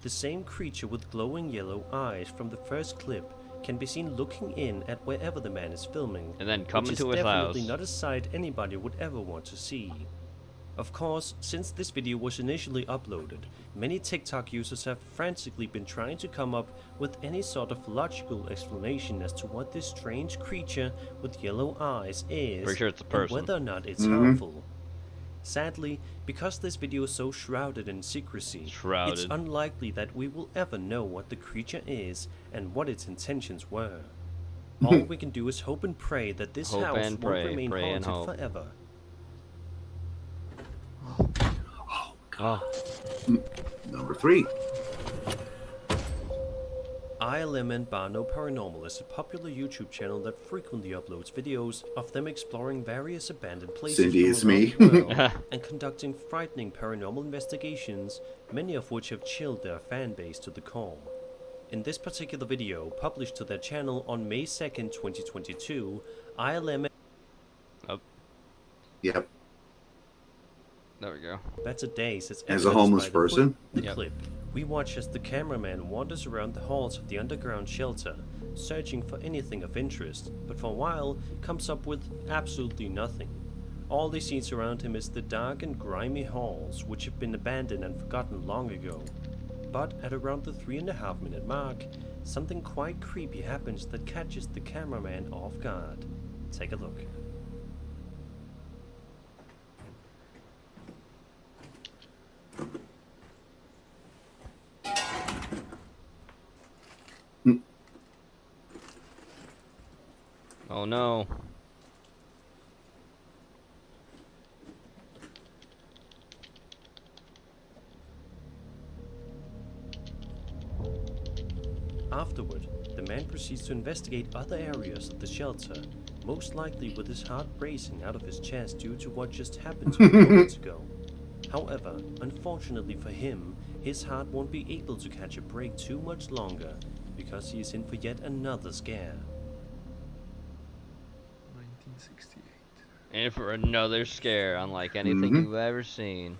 The same creature with glowing yellow eyes from the first clip can be seen looking in at wherever the man is filming, And then come which into is his definitely house. not a sight anybody would ever want to see. Of course, since this video was initially uploaded, many TikTok users have frantically been trying to come up with any sort of logical explanation as to what this strange creature with yellow eyes is, Pretty sure it's a and person. whether or not it's harmful. Sadly, because this video is so shrouded in secrecy, it's Shrouded. unlikely that we will ever know what the creature is and what its intentions were. All we can do is hope and pray that this Hope house and won't pray, remain pray and haunted hope. forever. Oh. Number 3. ILM and Barno Paranormal is a popular YouTube channel that frequently uploads videos of them exploring various abandoned places Cindy, from it's around me. the world and conducting frightening paranormal investigations, many of which have chilled their fan base to the core. In this particular video, published to their channel on May 2nd, 2022, ILM Yep. There we go. better days As as a evidenced homeless by person? The clip. We watch as the cameraman wanders around the halls of the underground shelter, searching for anything of interest, but for a while comes up with absolutely nothing. All he sees around him is the dark and grimy halls, which have been abandoned and forgotten long ago. But at around the 3.5 minute mark, something quite creepy happens that catches the cameraman off guard. Take a look. Oh no. Afterward, the man proceeds to investigate other areas of the shelter, most likely with his heart racing out of his chest due to what just happened to him moments ago. However, unfortunately for him, his heart won't be able to catch a break too much longer, because he is in for yet another scare. 1968. And for another scare, unlike anything you've ever seen.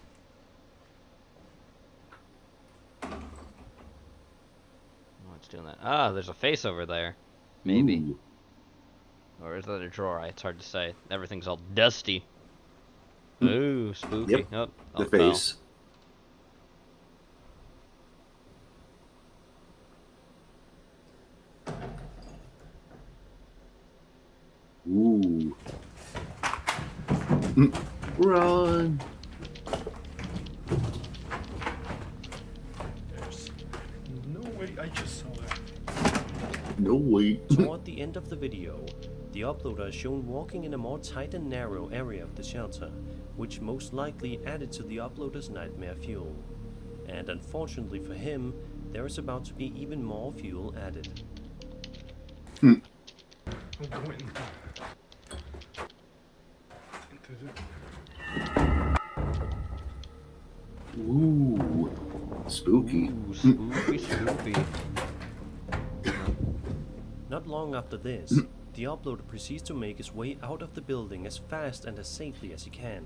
What's doing that? Ah, there's a face over there. Maybe. Ooh. Or is that a drawer? It's hard to say. Everything's all dusty. Ooh, spooky. Yep. Oh, The oh, fell. face. Run. There's no way I just saw that. No way. Toward the end of the video, the uploader is shown walking in a more tight and narrow area of the shelter, which most likely added to the uploader's nightmare fuel. And unfortunately for him, there is about to be even more fuel added. I'm going Ooh, spooky. Ooh, spooky, spooky. Not long after this, the uploader proceeds to make his way out of the building as fast and as safely as he can,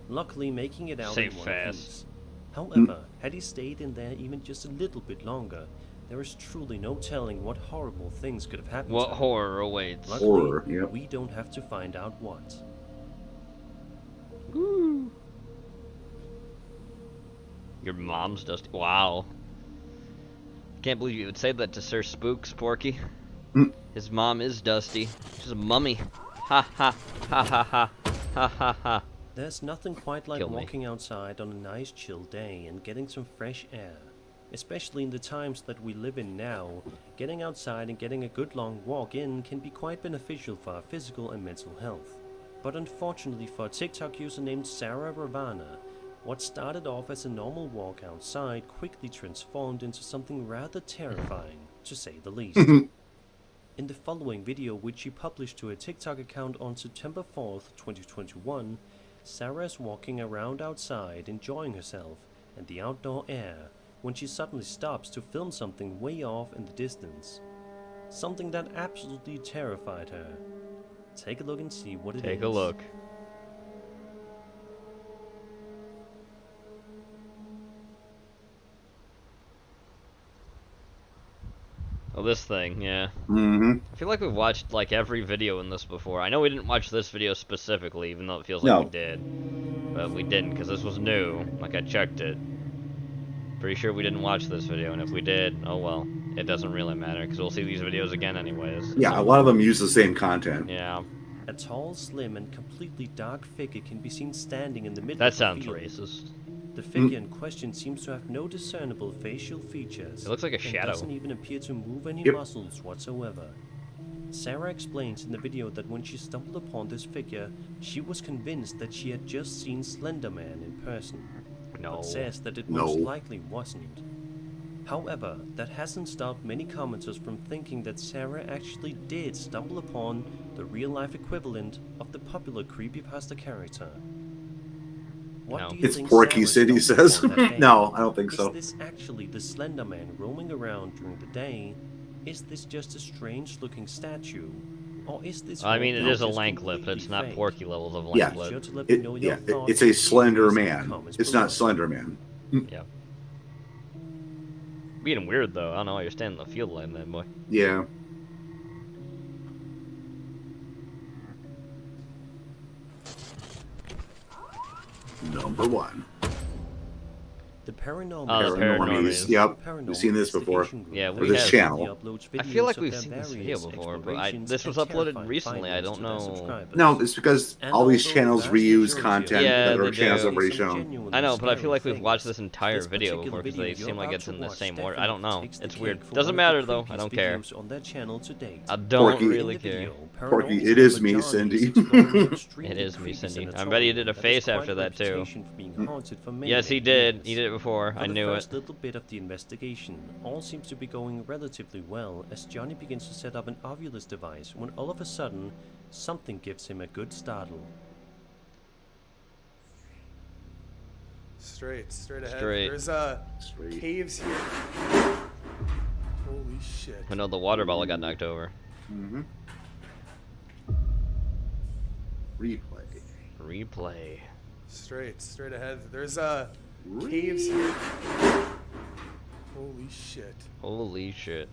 luckily making it out in one piece. However, had he stayed in there even just a little bit longer, there is truly no telling what horrible things could have happened What to him. horror awaits? Luckily, we don't have to find out what. Woo. Your mom's dusty. Wow. Can't believe you would say that to Sir Spooks, Porky. His mom is dusty. She's a mummy. Ha ha ha ha ha ha ha ha. There's nothing quite like Kill me. walking outside on a nice chill day and getting some fresh air. Especially in the times that we live in now, getting outside and getting a good long walk in can be quite beneficial for our physical and mental health. But unfortunately for a TikTok user named Sarah Ravana, what started off as a normal walk outside quickly transformed into something rather terrifying, to say the least. In the following video, which she published to her TikTok account on September 4th, 2021, Sarah is walking around outside enjoying herself and the outdoor air when she suddenly stops to film something way off in the distance. Something that absolutely terrified her. Take a look and see what it is. Take a look. Oh, this thing, yeah. Mm-hmm. I feel like we've watched like every video in this before. I know we didn't watch this video specifically, even though it feels like we did. But we didn't, because this was new. Like, I checked it. Pretty sure we didn't watch this video, and if we did, oh well. It doesn't really matter, because we'll see these videos again anyways. Yeah, a lot of them use the same content. Yeah. A tall, slim, and completely dark figure can be seen standing in the middle That of the sounds field. racist. The figure in question seems to have no discernible facial features. It looks like a and shadow. doesn't even appear to move any Yep. muscles whatsoever. Sarah explains in the video that when she stumbled upon this figure, she was convinced that she had just seen Slender Man in person. No. But says that it No. most likely wasn't. However, that hasn't stopped many commenters from thinking that Sarah actually did stumble upon the real-life equivalent of the popular creepypasta character. What do you It's think Porky Sarah City stumbled says. upon that day? No, I don't think so. Is this actually the Slender Man roaming around during the day? Is this just a strange-looking statue? Or is this I mean, it whole is a just lank lip. completely It's not fake? Porky levels of Yeah. lank lip. Sure to let me know your thoughts It's a and Slender feelings in the Man. comments It's below. not Slender Man. Yeah. Being weird though. I don't know why you're standing in the field like that, boy. Yeah. Number one. The paranormal. Oh, the Paranormies. Yep. Paranormal We've seen this before. investigation group. Yeah, Or we this have. channel. I feel like we've seen this video before, but this was uploaded recently. I don't know. No, it's because all these channels reuse content Yeah, that they other channels do. have already shown. I know, but I feel like we've watched this entire video before because they seem like it's in the same order. I don't know. It's weird. Doesn't matter though. I don't care. On their channel to date. I don't Porky. really care. Porky, it is me, Cindy. It is me, Cindy. I bet he did a face after that too. Yes, he did. He did it before. I knew it. First little bit of the investigation, all seems to be going relatively well as Johnny begins to set up an Ovilus device when all of a sudden, something gives him a good startle. Straight ahead. Straight. There's caves here. Holy shit. I know the water bottle got knocked over. Mm-hmm. Replay. Straight ahead. There's caves here. Holy shit. Holy shit.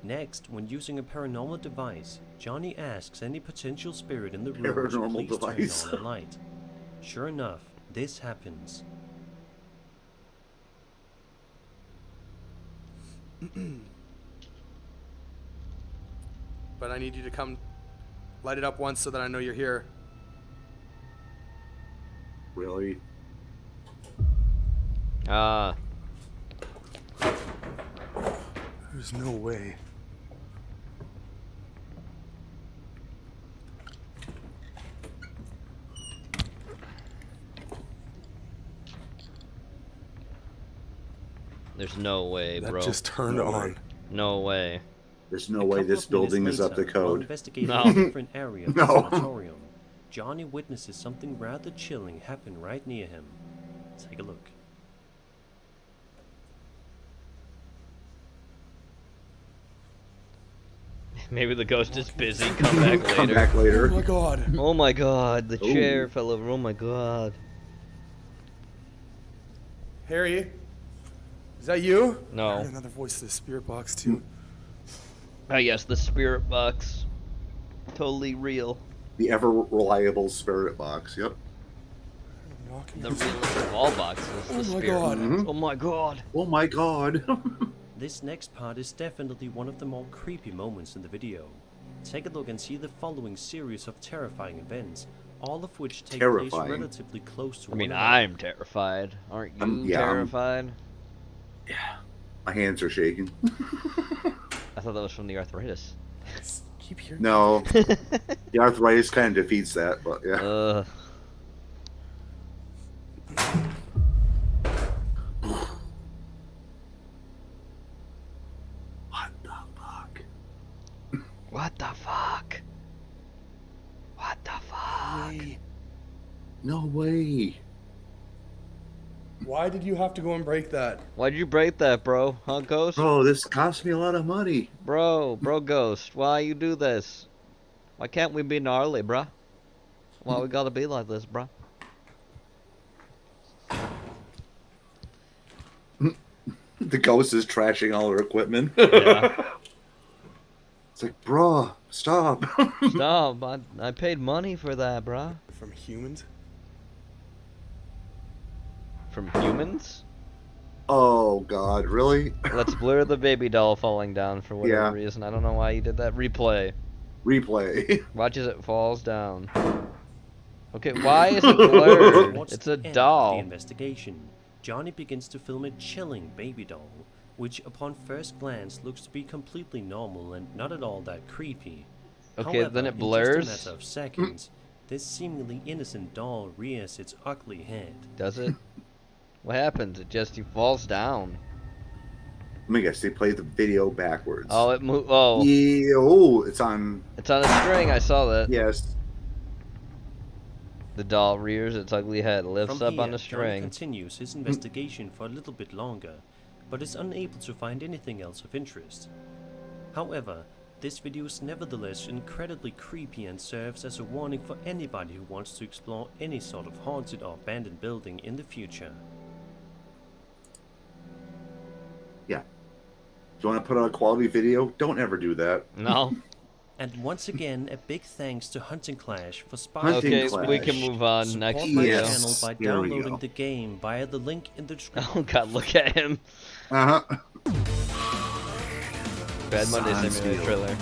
Next, when using a paranormal device, Johnny asks any potential spirit in the room to Paranormal please device. turn on a light. Sure enough, this happens. But I need you to come Light it up once so that I know you're here. Really? Ah. There's no way. There's no way, That bro. just turned No on. way. No way. There's no way this building is up to While code. investigating No. a different area of the No. sanatorium, Johnny witnesses something rather chilling happen right near him. Take a look. Maybe the ghost is busy. Come back later. Come back later. Oh my god. Oh my god, the Ooh. chair fell over. Oh my god. Harry? Is that you? I No. heard another voice in the spirit box too. Ah, yes, the spirit box. Totally real. The ever reliable spirit box. Yep. The realest of all boxes. Oh the my spirit god. box. Oh my god. Oh my god. This next part is definitely one of the more creepy moments in the video. Take a look and see the following series of terrifying events, all of which take place Terrifying. relatively close to I mean, one another. I'm terrified. Aren't you yeah, I'm- terrified? My hands are shaking. I thought that was from the arthritis. Keep hearing. No. The arthritis kind of defeats that, but yeah. What the fuck? What the fuck? What the fuck? No way. Why did you have to go and break that? Why'd you break that, bro? Huh, Ghost? Bro, this cost me a lot of money. Bro, Ghost, why you do this? Why can't we be gnarly, bruh? Why we gotta be like this, bruh? The ghost is trashing all her equipment. Yeah. It's like, bro, stop. Stop, I paid money for that, bruh. From humans? From humans? Oh god, really? Let's blur the baby doll falling down for whatever Yeah. reason. I don't know why you did that. Replay. Replay. Watch as it falls down. Okay, why is it blurred? Towards It's the a end of doll. The investigation, Johnny begins to film a chilling baby doll, which upon first glance looks to be completely normal and not at all that creepy. Okay, However, then it in blurs. just a matter of seconds, this seemingly innocent doll rears its ugly head. Does it? What happens? He falls down. Let me guess, they played the video backwards. Oh, it moved. Oh. Yeah, oh, it's on. It's on a string. I saw that. Yes. The doll rears its ugly head, lifts From up here, on the Johnny string. continues his investigation for a little bit longer, but is unable to find anything else of interest. However, this video is nevertheless incredibly creepy and serves as a warning for anybody who wants to explore any sort of haunted or abandoned building in the future. Yeah. If you want to put out a quality video, don't ever do that. No. And once again, a big thanks to Hunting Clash for Hunting Okay, Clash. we can move on. Support Next my video. channel by There we downloading go. the game via the link in the description. Oh god, look at him. Uh huh. Bad Monday Sign Simulator steal. trailer.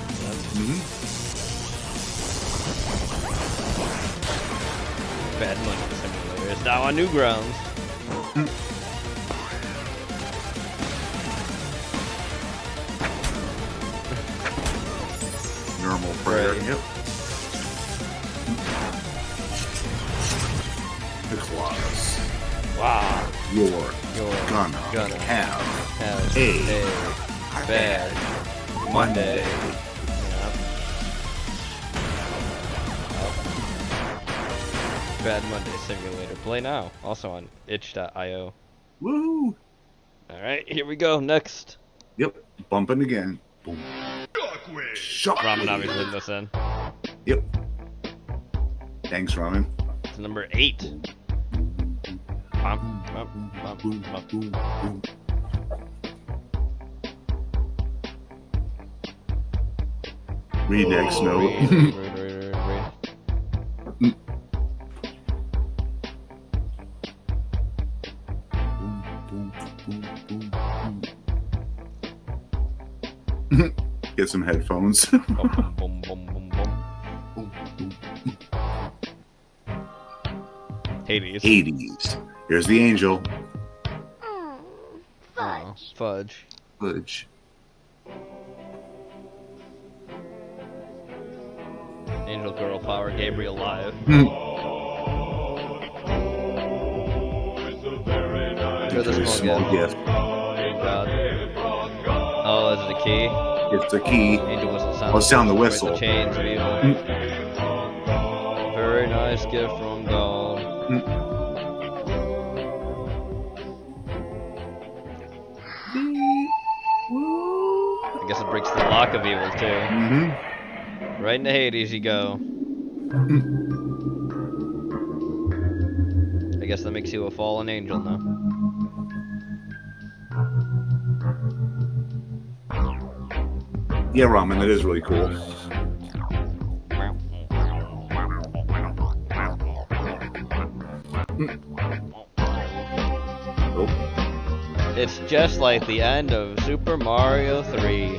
Bad Monday Simulator is now on Newgrounds. Normal prayer. Right. Yep. The claws. Wow. You're Gonna have a bad Monday. Bad Monday Simulator. Play now. Also on itch.io. Woo! Alright, here we go. Next. Yep. Bumping again. Boom. Shockwave. Ramen obviously leave this in. Yep. Thanks, Ramen. It's number 8. Bum, bum, bum, Boom, bum. boom, boom. Read next note. Read. Get some headphones. Bum, bum, bum, bum, bum. Hades. Hades. Here's the angel. Oh, fudge. Fudge. Angel girl power, Gabriel live. Here's a small gift. Thank God. Oh, is it a key? It's a key. Angel whistle sound. Oh, sound the Break whistle. The chains of evil. Very nice gift from God. I guess it breaks the lock of evil too. Right into Hades you go. I guess that makes you a fallen angel now. Yeah, Ramen, that is really cool. It's just like the end of Super Mario 3.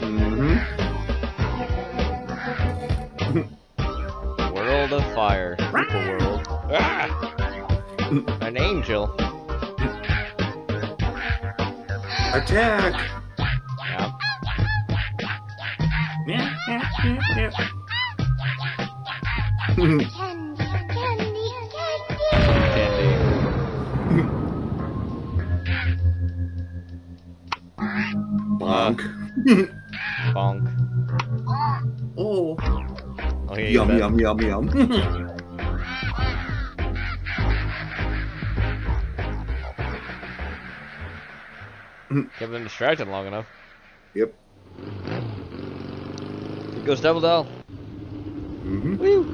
World of Fire. Super World. Ah! An angel. Attack! Bonk. Bonk. Oh. Okay, Yum, yum, yum, yum. Kept them distracted long enough. Yep. Here goes Devil Doll. Woo!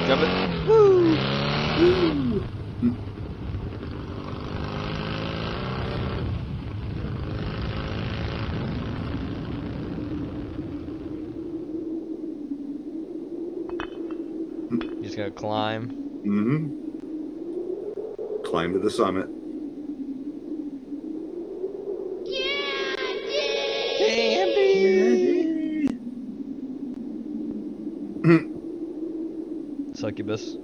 Jump it. Woo! Woo! You just gotta climb. Climb to the summit. Succubus.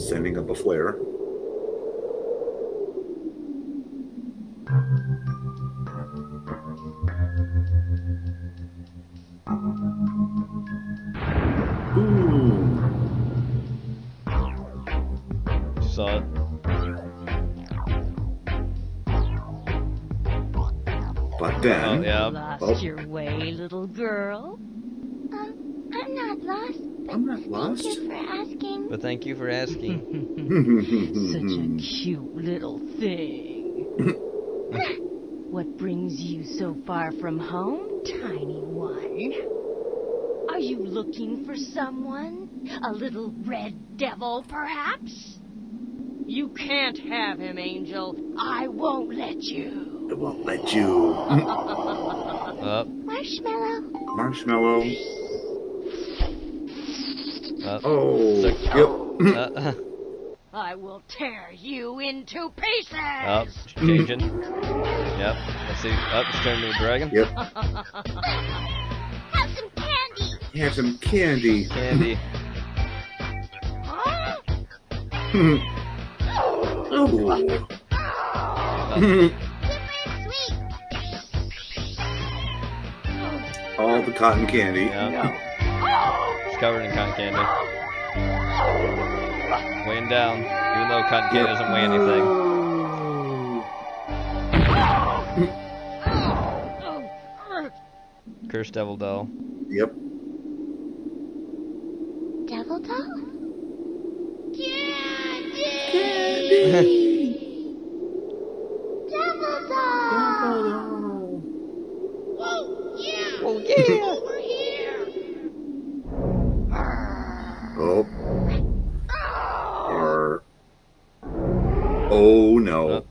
Sending up a flare. Saw it. But then... Lost your way, little girl? I'm not lost. I'm not lost. Thank you for asking. But thank you for asking. Such a cute little thing. What brings you so far from home, tiny one? Are you looking for someone? A little red devil, perhaps? You can't have him, Angel. I won't let you. I won't let you. Marshmallow. Marshmallow. Oh. Yep. I will tear you into pieces. Up, changing. Yep. Let's see. Up, it's turned into a dragon. Yep. Have some candy. Have some candy. Candy. Oh. All the cotton candy. Yep. It's covered in cotton candy. Weighing down, even though cotton candy doesn't weigh anything. Cursed Devil Doll. Yep. Devil doll? Devil doll! Whoa, yeah! Oh, yeah! Over here! Oh. Oh no.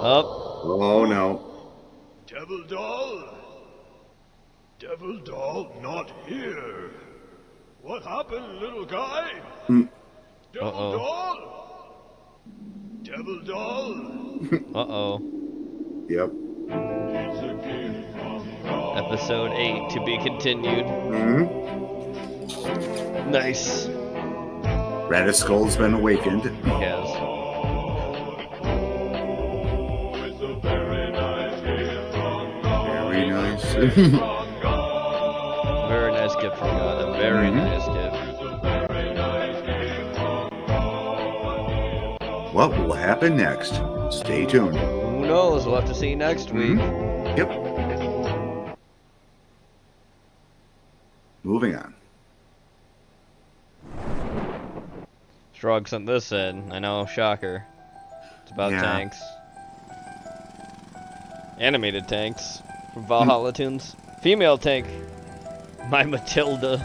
Up. Oh no. Devil doll? Devil doll not here. What happened, little guy? Devil doll? Devil doll? Uh-oh. Yep. Episode 8 to be continued. Nice. Radiskull's been awakened. He has. Very nice. Very nice gift from God. A very nice gift. What will happen next? Stay tuned. Who knows? We'll have to see next week. Yep. Moving on. Strog sent this in. I know, shocker. It's about tanks. Animated tanks from Valhalla Tunes. Female tank. My Matilda.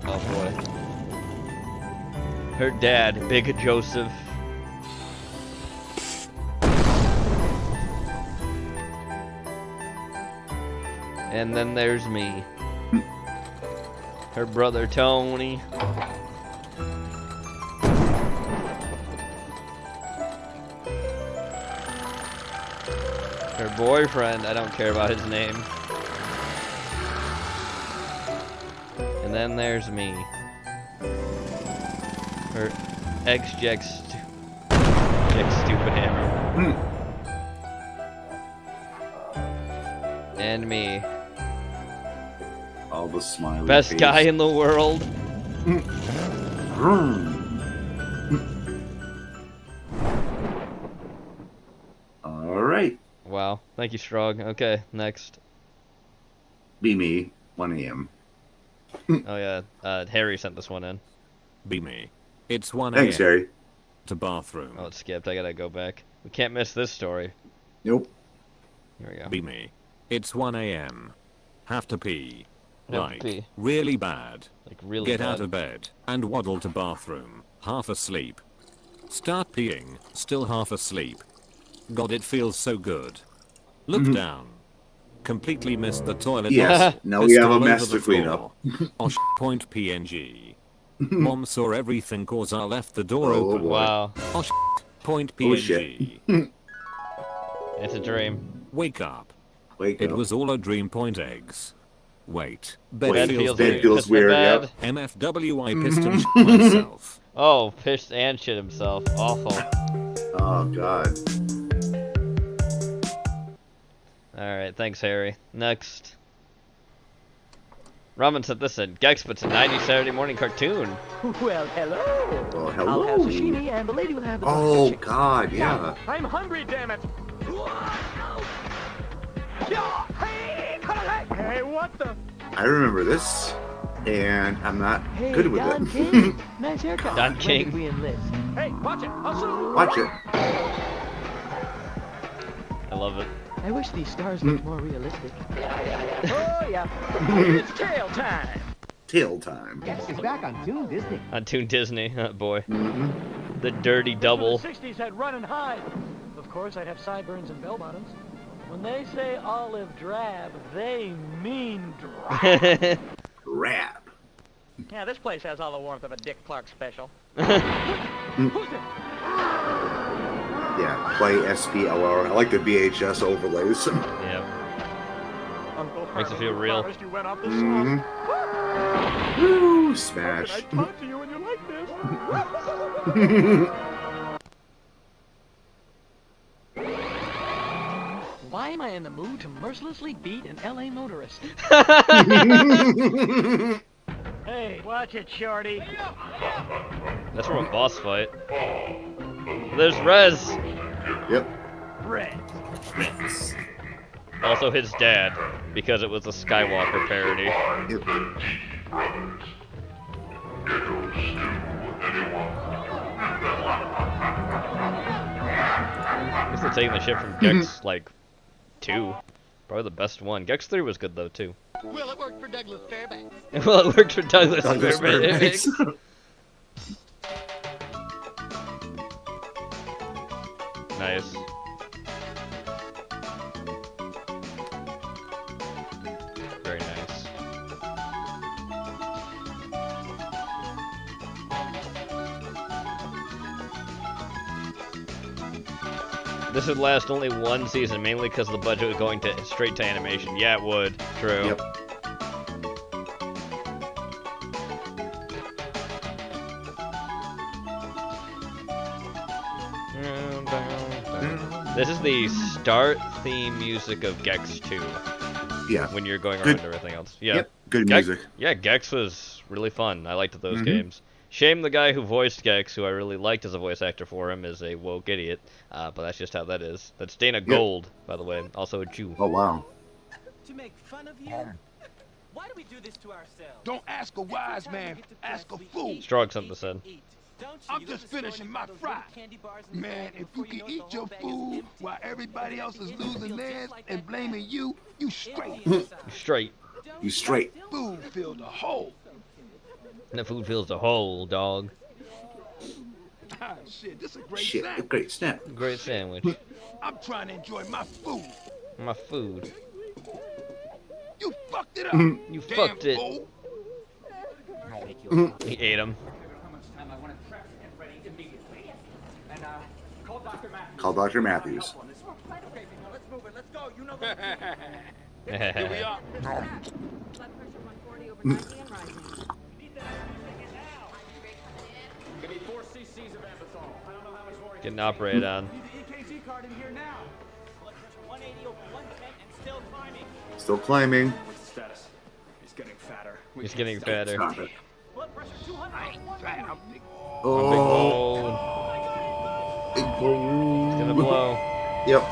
Oh boy. Her dad, Big Joseph. And then there's me. Her brother Tony. Her boyfriend, I don't care about his name. And then there's me. Her ex-Jack Stupid Hammer. And me. All the smiley Best face. guy in the world. All right. Wow. Thank you, Strog. Okay, next. Be me. 1 a.m. Oh yeah, Harry sent this one in. Be me. It's 1 a.m. Thanks, Harry. To bathroom. Oh, it skipped. I gotta go back. We can't miss this story. Nope. Here we go. Be me. It's 1 a.m. Have to pee. Have to Like, pee. really bad. Like, really Get bad. out of bed and waddle to bathroom. Half asleep. Start peeing. Still half asleep. God, it feels so good. Look down. Completely missed the toilet. Yes. Now we have a mess to clean up. Osh point PNG. Mom saw everything cause I left the door open. boy. Wow. Osh point Oh, shit. PNG. It's a dream. Wake up. Wake It up. was all a dream. Point eggs. Wait. Bed Bed feels feels weird. weird. Pissed Yep. bad. MFW, I pissed and shit myself. Oh, pissed and shit himself. Awful. Oh, God. Alright, thanks, Harry. Next. Ramen sent this in. Gex puts a 90 Saturday morning cartoon. Well, hello. Oh, I'll have hello. sashimi and the lady will have the Oh, chicken. God, yeah. I'm hungry, damn it. Hey, what the? I remember this, and I'm not Hey, good with Don it. King. Nice haircut. Don When King. did we enlist? Hey, watch it. I'll shoot. Watch it. I love it. I wish these stars looked more realistic. Oh, yeah. It's tail time. Tail time. Yes, it's back on Toon Disney. On Toon Disney. Oh, boy. Mm-hmm. The dirty double. The 60s had run and hide. Of course, I'd have sideburns and bell bottoms. When they say olive drab, they mean drab. Rap. Yeah, this place has all the warmth of a Dick Clark special. Yeah, play SPLR. I like the VHS overlays. Yep. Makes it feel real. You went off the Mhm. Woo, smash. I talk to you when you're like this. Why am I in the mood to mercilessly beat an LA motorist? Hey, watch it, shorty. That's from a boss fight. There's Rez. Yep. Red. Also his dad, because it was a Skywalker parody. Yep. I guess they're taking the ship from Gex, like, 2. Probably the best one. Gex 3 was good though too. Well, it worked for Douglas Fairbanks. Well, it worked for Douglas Fairbanks. Fairbanks. Nice. Very nice. This would last only one season, mainly because the budget was going straight to animation. Yeah, it would. True. Yep. This is the start theme music of Gex 2. Yeah. When you're going Good. around everything else. Yeah. Yep. Good Gex, music. Yeah, Gex was really fun. I liked those games. Shame the guy who voiced Gex, who I really liked as a voice actor for him, is a woke idiot. But that's just how that is. That's Dana Gold, by the way, also a Jew. Oh, wow. To make fun of you? Why do we do this to ourselves? Don't ask a wise man, ask a fool. Strong something said. I'm just finishing my fry. Man, if you can eat your food while everybody else is losing theirs and blaming you, you straight. Straight. You straight. Food filled a hole. The food fills the hole, dog. Ah, shit, this is a great Shit, snack. great snap. Great sandwich. I'm trying to enjoy my food. My food. You fucked it up. You damn fucked it. fool. He ate him. Call Dr. Matthews. Here we are. Getting operated on. Still climbing. Status. He's getting fatter. He's getting fatter. Stop it. Oh. Big bone. It's gonna blow. Yep.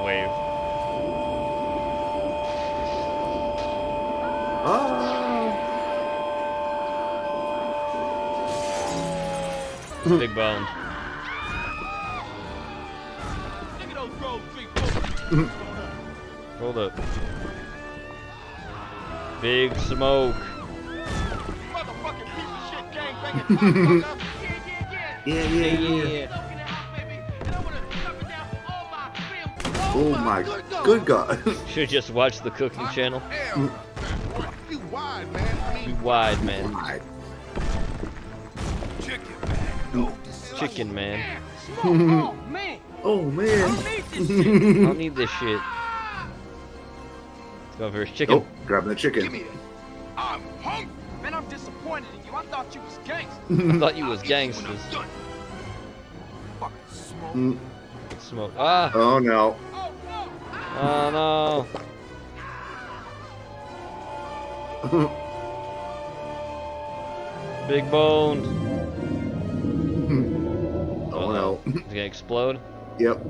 Wave. Big bone. Hold up. Big smoke. Yeah. Oh my good God. Should just watch the cooking channel. You wide, man. I mean, Be wide, man. Wide. Chicken, man. oh, man. Oh man. I don't need this shit. Let's go for his chicken. Oh, grabbing the chicken. Give me that. I'm hungry. Man, I'm disappointed in you. I thought you was gangster. I thought you was gangsters. Fucking smoke. Big smoke. Ah! Oh no. Oh no! Big bone. Oh no. It's gonna explode. Yep.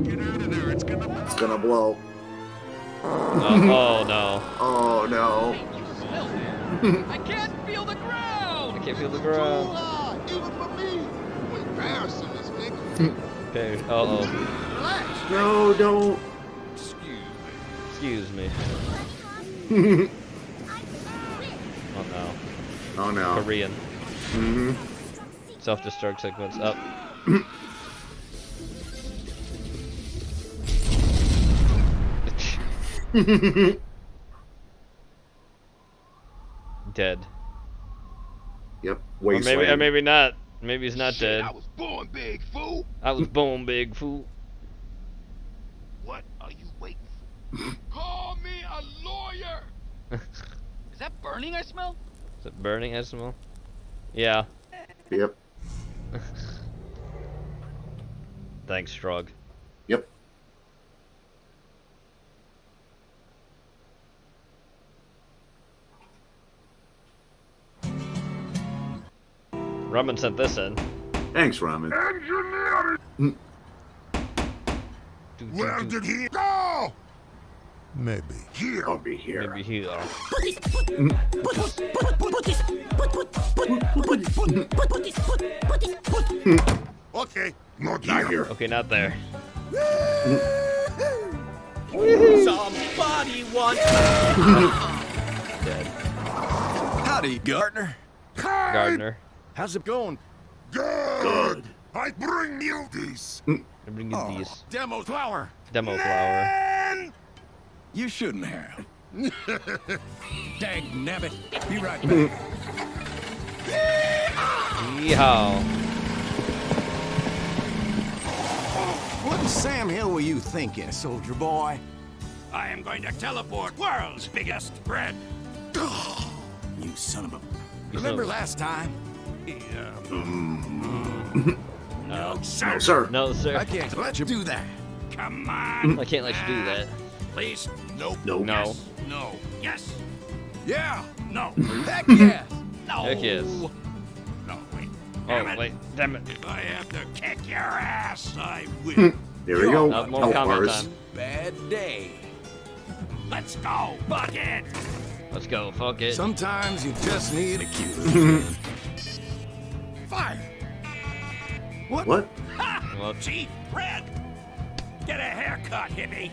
Get out of there. It's gonna blow. Oh no. Oh no. I can't feel the ground. I can't feel the ground. Even for me. We're embarrassing this nigga. Okay. Uh-oh. Relax. No, don't. Excuse me. Oh no. Oh no. Korean. Mm-hmm. Self-destruct sequence up. Dead. Yep. Or Wasteland. maybe not. Maybe he's not dead. I was born big, fool. I was born big fool. What are you waiting for? Call me a lawyer. Is that burning I smell? Is it burning I smell? Yeah. Yep. Thanks, Strog. Yep. Ramen sent this in. Thanks, Ramen. Engineering. Where did he go? Maybe. Here. I'll be here. Maybe here. Okay. Not here. Okay, not there. Somebody wants Dead. Howdy, Gardner. Gardner. How's it going? Good. I bring you this. I bring you these. Demo flower. Demo flower. You shouldn't have. Dang nabbit. Be right back. Yeehaw. What in Sam Hill were you thinking, soldier boy? I am going to teleport world's biggest bread. You son of a... Remember last time? No, sir. No, sir. No, sir. I can't let you do that. Come on. I can't let you do that. Please. Nope. Nope. No. Yes. No. Yes. Yeah. No. Heck yes. No. Heck yes. No, wait. Oh, wait. Damn it. If I have to kick your ass, I will. There we go. More comment time. Bad day. Let's go, Bucket. Let's go. Fuck it. Sometimes you just need a cue. Fire. What? Ha! What? Cheap red. Get a haircut, hippie.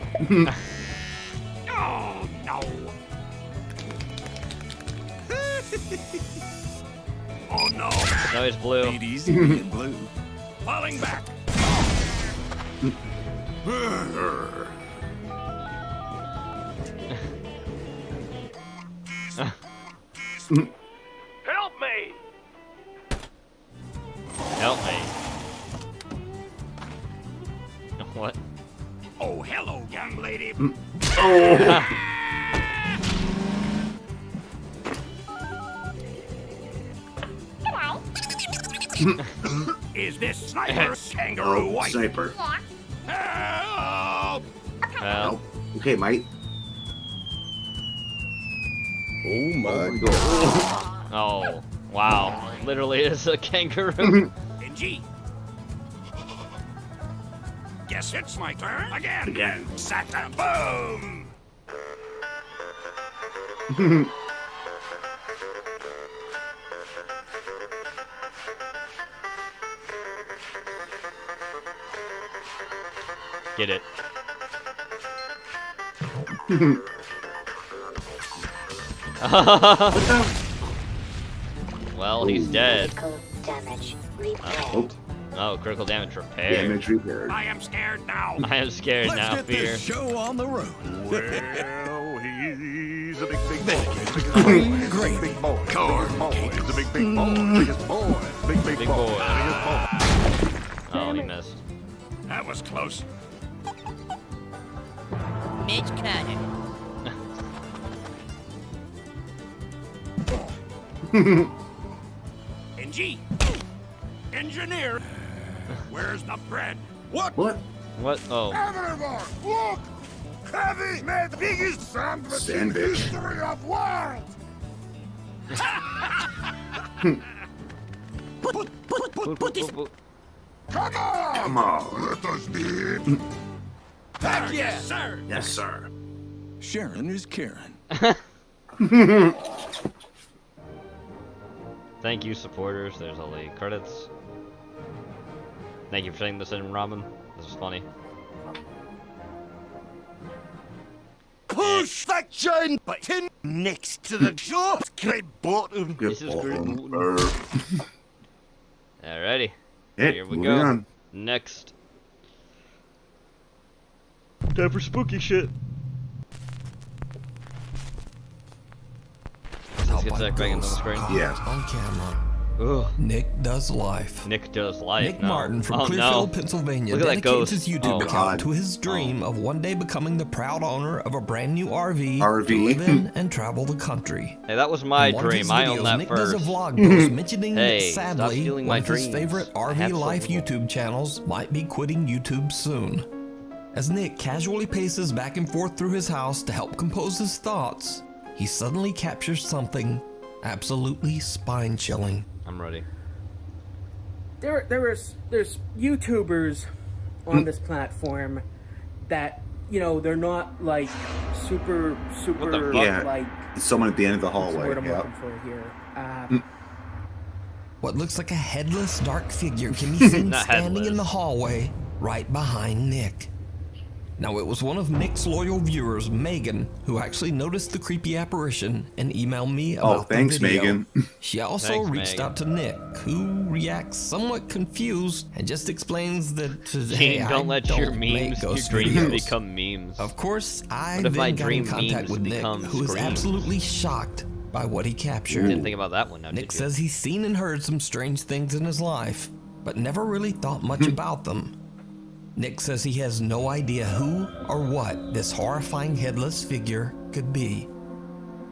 Oh no. Oh no. No, it's blue. Ain't easy being blue. Falling back. Help me! Help me. What? Oh, hello, young lady. Oh. Is this sniper kangaroo white? Sniper. Help! Well, Okay, mate. Oh my god. oh, wow. Literally is a kangaroo. NG. Guess it's my turn again. Satan, boom! Get it. Well, he's dead. Oh, critical damage repaired. Damage repaired. I am scared now. I am scared now, Let's get fear. this show on the road. Well, he's a big boy. Great. Big boy. Corn. He's a big boy. Biggest boy. Big Big boy. boy. Biggest boy. Oh, he missed. That was close. Mitch Carter. NG. Engineer. Where's the bread? What? What? What? Oh. Everyone, look! Heavy made the biggest sandwich in Sandwich. history of world. Put this. Come on! Come on. Let us be. Heck yes, sir. Yes, sir. Sharon is Karen. Thank you, supporters. There's all the credits. Thank you for sending this in, Ramen. This is funny. Push that giant button next to the short great bottom. This is great. Alrighty. Hey, Here we moving go. on. Next. Time for spooky shit. Let's get Zach back on the screen. Yes. On camera. Ugh. Nick Does Life. Nick Does Life. Nick no. Martin from Oh, Clearfield, no. Pennsylvania Look at that dedicates ghost. his YouTube Oh, account God. to his dream of one day becoming the proud owner of a brand new RV, RV. to live in and travel the country. Hey, that was my In one of his dream. I own videos, that Nick first. does a vlog post mentioning Hey, that stop sadly, stealing one my of his dreams. favorite I RV have life several. YouTube channels might be quitting YouTube soon. As Nick casually paces back and forth through his house to help compose his thoughts, he suddenly captures something absolutely spine-chilling. I'm ready. There's YouTubers on this platform that, you know, they're not like super Yeah. like Someone at the end of the what's the hallway. word I'm Yeah. looking for here. What looks like a headless, dark figure can be seen Not standing in headless. the hallway right behind Nick. Now, it was one of Nick's loyal viewers, Megan, who actually noticed the creepy apparition and emailed me about thanks, the video. Megan. She also Thanks, reached Megan. out to Nick, who reacts somewhat confused and just explains that, hey, Don't I let don't your make memes, your ghost dreams videos. become memes. Of course, I What if my then got in dream contact memes with Nick, become who is screams? absolutely shocked by what he captured. Didn't think about that one now, Nick did you? says he's seen and heard some strange things in his life, but never really thought much about them. Nick says he has no idea who or what this horrifying headless figure could be.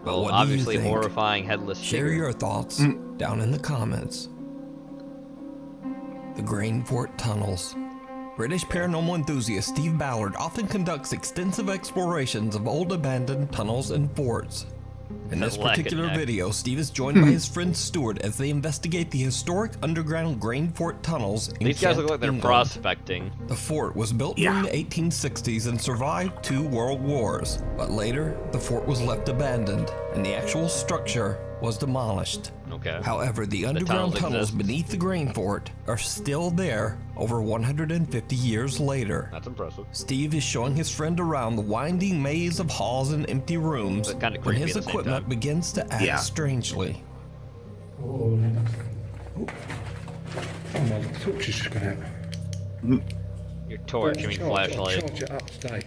But Well, what obviously do you think? horrifying headless Share figure. your thoughts down in the comments. The Grain Fort Tunnels. British paranormal enthusiast Steve Ballard often conducts extensive explorations of old abandoned tunnels and forts. In this Lack of particular neck. video, Steve is joined by his friend Stuart as they investigate the historic underground Grain Fort tunnels in These guys Kent, look like they're England. prospecting. The fort was built during the 1860s and survived 2 world wars, but later the fort was left abandoned and the actual structure was demolished. Okay. However, the underground tunnels exist. beneath the grain fort are still there over 150 years later. That's impressive. Steve is showing his friend around the winding maze of halls and empty rooms But kinda when creepy his at the same equipment time. begins to act strangely. Oh, my torch has just gone out. Your torch, you mean flashlight. Charge it up today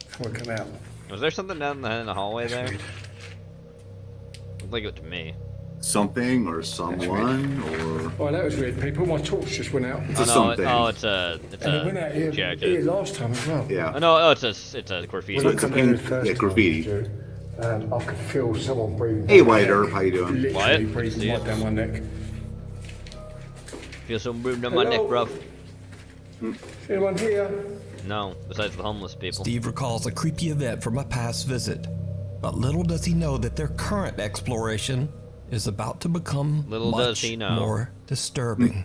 before I come out. Was there something down in the hallway there? Looked like it to me. Something or someone or. Oh, that was weird, people. My torch just went out. It's a Oh, no, something. it's a And it went out here, jacket. last time as well. Yeah. Oh, no, it's a graffiti. So it's a pink, graffiti. I could feel someone breathing. Hey, down my White neck. Earp, how you doing? Literally What? breathing See right it? down my neck. Feel some breathing on my neck, bruv. Anyone here? No, besides the homeless people. Steve recalls a creepy event from a past visit, but little does he know that their current exploration is about to become Little much does he know. more disturbing.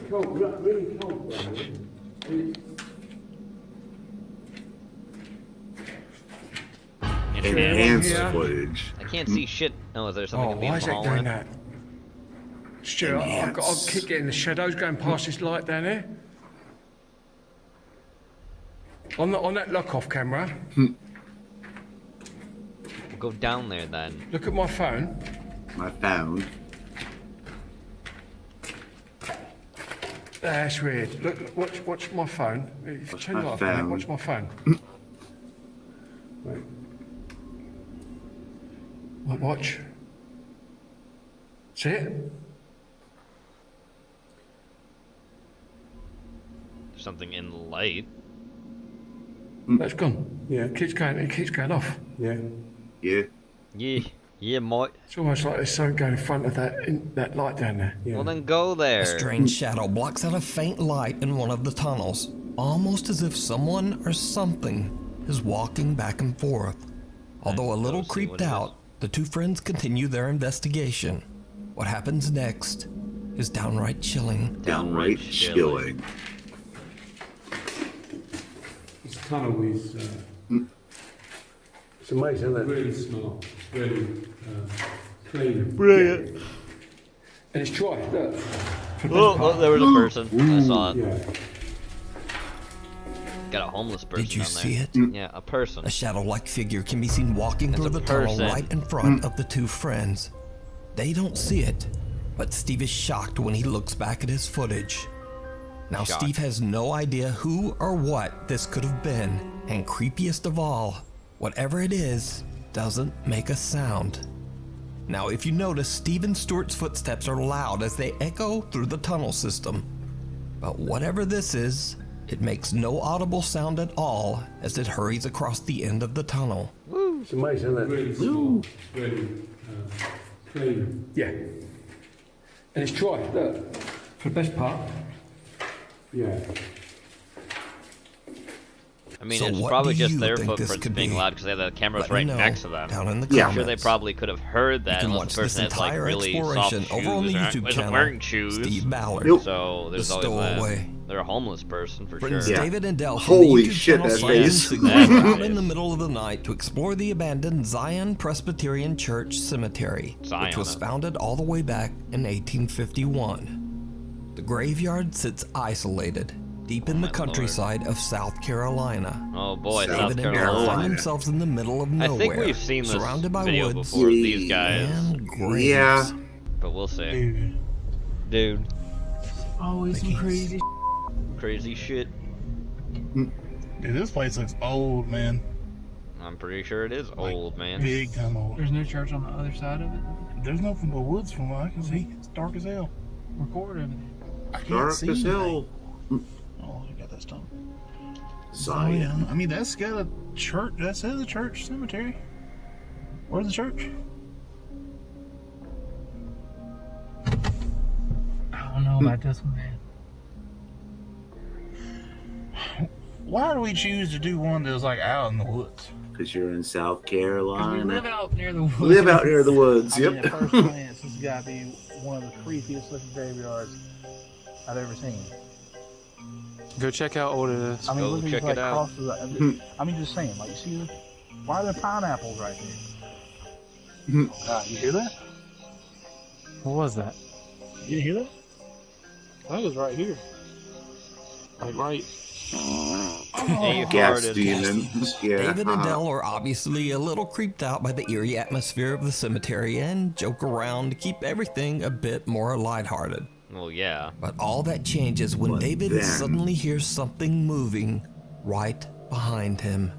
Cold, really cold. Enhanced Yeah. footage. I can't see shit. Oh, is there something Oh, gonna be why in is the that doing hallway? that? Stuart, I'll keep getting the shadows going past this light down there. On that lock-off camera, Go down there then. look at my phone. I found. That's weird. Look, watch my phone. If you turn the light off, found. watch my phone. Wait. Watch. See it? There's something in the light. That's gone. Yeah. It keeps going off. Yeah. Yeah. Yeah, mate. It's almost like there's something going in front of that light down there. Yeah. Well, then go there. A strange shadow blocks out a faint light in one of the tunnels, almost as if someone or something is walking back and forth. Although a little creeped out, the two friends continue their investigation. What happens next is downright chilling. Downright chilling. This tunnel is. It's amazing, isn't it? Really smart. Really clean. Brilliant. And it's dry. Look. Oh, there was a person. I saw it. Yeah. Got a homeless person Did you down there. see it? Yeah, a person. A shadow-like figure can be seen walking It's through a the tunnel person. right in front of the two friends. They don't see it, but Steve is shocked when he looks back at his footage. Now, Shocked. Steve has no idea who or what this could have been, and creepiest of all, whatever it is, doesn't make a sound. Now, if you notice, Steve and Stuart's footsteps are loud as they echo through the tunnel system. But whatever this is, it makes no audible sound at all as it hurries across the end of the tunnel. It's amazing, isn't it? Really smart. Really clean. Yeah. And it's dry. Look. For the best part. Yeah. I mean, So it's what probably do just you their think this footprints could being be? loud because they have the cameras Let me right know next to them. down in the I'm sure they comments. probably could have heard that You can unless watch the person this has like entire really exploration soft over on the shoes or YouTube isn't channel, wearing shoes. Steve Ballard. So there's The always that. Stowaway. They're a homeless person for Friends sure. David and Del from Holy the YouTube shit, channel that Zion face. Signals were out That in the face. middle of the night to explore the abandoned Zion Presbyterian Church Cemetery, which was Zion. founded all the way back in 1851. The graveyard sits isolated, deep in the countryside of South Carolina. Oh boy, South David and Del Carolina. find themselves in the middle of I nowhere, think we've seen this surrounded by video woods before of these guys. and graves. Yeah. But we'll see. Dude. Always some crazy. Crazy shit. Dude, this place looks old, man. I'm pretty sure it is old, man. Big time old. There's no church on the other side of it. There's nothing but woods from what I can see. It's dark as hell. Record everything. I can't Dark see as anything. hell. Oh, you got that stump. Zion. I mean, that's got a church. That says a church cemetery. Where's the church? I don't know about this one, man. Why do we choose to do one that was like out in the woods? Because you're in South 'Cause Carolina. we live out near the woods. Live out near the woods, I mean, yep. at first glance, this has got to be one of the creepiest looking graveyards I've ever seen. Go check out what it is. I mean, Go look at check these, like, it out. crosses. I mean, just saying, like, you see, why are there pineapples right here? You hear that? What was that? You didn't hear that? I think it was right here. Like, right. Gas demon. Yeah. David and Del are obviously a little creeped out by the eerie atmosphere of the cemetery and joke around to keep everything a bit more lighthearted. Well, yeah. But all that changes when David then- suddenly hears something moving right behind him.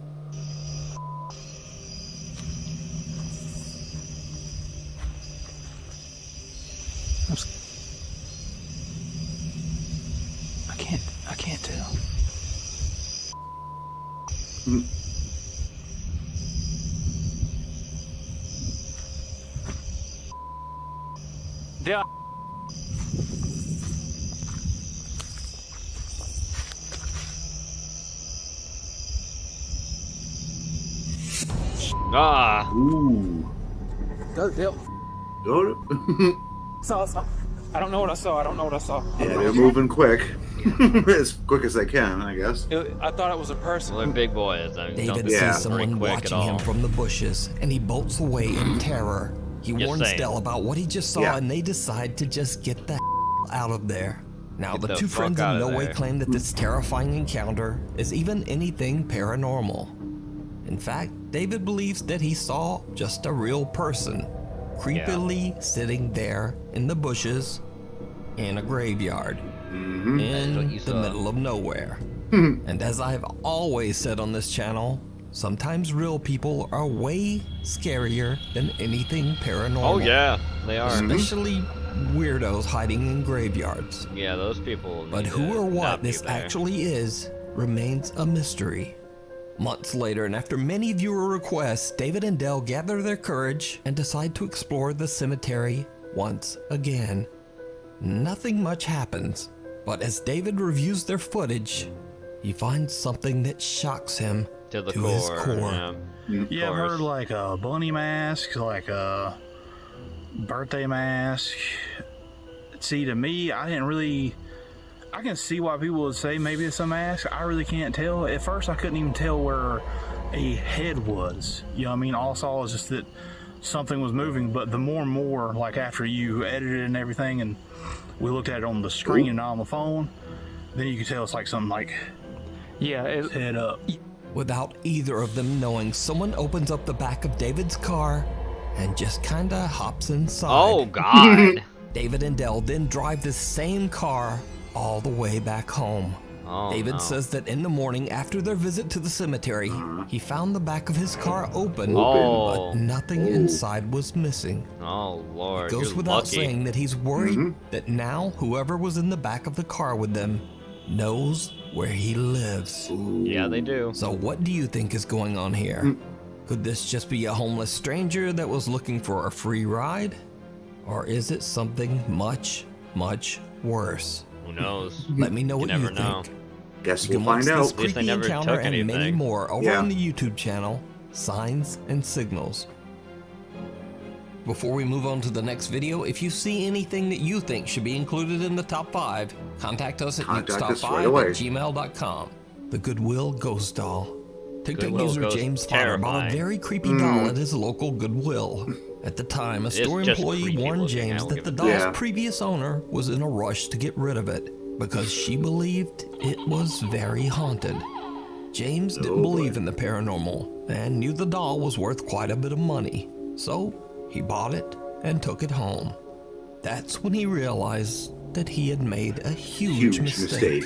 I can't tell. Yeah. Ah. Ooh. Go, Bill. Go to- Saw. I don't know what I saw. Yeah, they're moving quick. As quick as they can, I guess. I thought it was a person. Well, they're big boys. I mean, David don't sees think someone very quick at watching him all. from the bushes, and he bolts away in terror. He Just warns saying. Del about what he just saw, Yeah. and they decide to just get the out of there. Now, Get the the two fuck friends out in of no way there. claim that this terrifying encounter is even anything paranormal. In fact, David believes that he saw just a real person, creepily sitting there in the bushes in a graveyard Mm-hmm. That's what in you the saw. middle of nowhere. And as I've always said on this channel, sometimes real people are way scarier than anything paranormal. Oh yeah, they are. Especially weirdos hiding in graveyards. Yeah, those people. But need who to or not what be this there. actually is remains a mystery. Months later, and after many viewer requests, David and Del gather their courage and decide to explore the cemetery once again. Nothing much happens, but as David reviews their footage, he finds something that shocks him to the his core. core. Yeah. You ever heard like a bunny mask, like a birthday mask? See, to me, I can see why people would say maybe it's a mask. I really can't tell. At first, I couldn't even tell where a head was. You know what I mean? All I saw was just that something was moving, but the more and more, like after you edited it and everything, and we looked at it on the screen and not on the phone, then you could tell it's like something like, head up. Without either of them knowing, someone opens up the back of David's car and just kinda hops inside. Oh, God. David and Del then drive this same car all the way back home. Oh, David no. says that in the morning after their visit to the cemetery, he found the back of his car open, Oh. but nothing inside was missing. Oh Lord, It goes you're without lucky. saying that he's worried that now whoever was in the back of the car with them knows where he lives. Yeah, they do. So what do you think is going on here? Could this just be a homeless stranger that was looking for a free ride? Or is it something much, much worse? Who knows? Let me know You what never you know. think. Guess You we'll can watch find this out. At least they creepy never encounter took and many anything. more over Yeah. on the YouTube channel, Signs and Signals. Before we move on to the next video, if you see anything that you think should be included in the top 5, contact us at nukestop5@gmail.com. The Goodwill Ghost Doll. TikTok Goodwill user Ghost, James Potter bought a terrifying. very creepy doll at his local Goodwill. At the time, a It's store just employee creepy warned looking, I James will that give the it doll's that. previous owner was in a rush to get rid of it because she believed it was very haunted. James didn't believe in the paranormal and knew the doll was worth quite a bit of money, so he bought it and took it home. That's when he realized that he had made a huge mistake.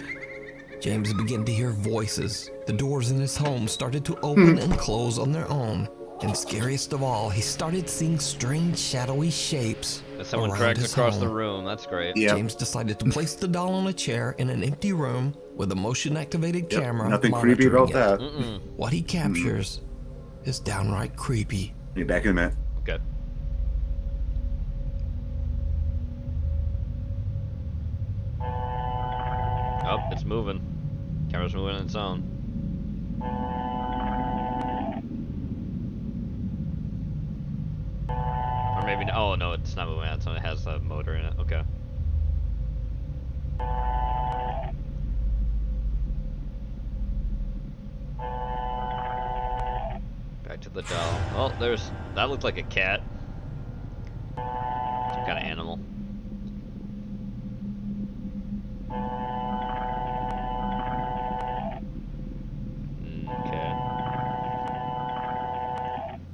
James began to hear voices. The doors in his home started to open and close on their own. And scariest of all, he started seeing strange shadowy shapes Someone around dragged his across home. the room. That's great. James decided to place the doll on a chair in an empty room with a motion-activated camera Nothing creepy about monitoring that. it. What he captures is downright creepy. Be back in a minute. Okay. Oh, it's moving. Camera's moving on its own. Or maybe, oh no, it's not moving on its own. It has a motor in it. Okay. Back to the doll. Oh, that looked like a cat. Some kind of animal.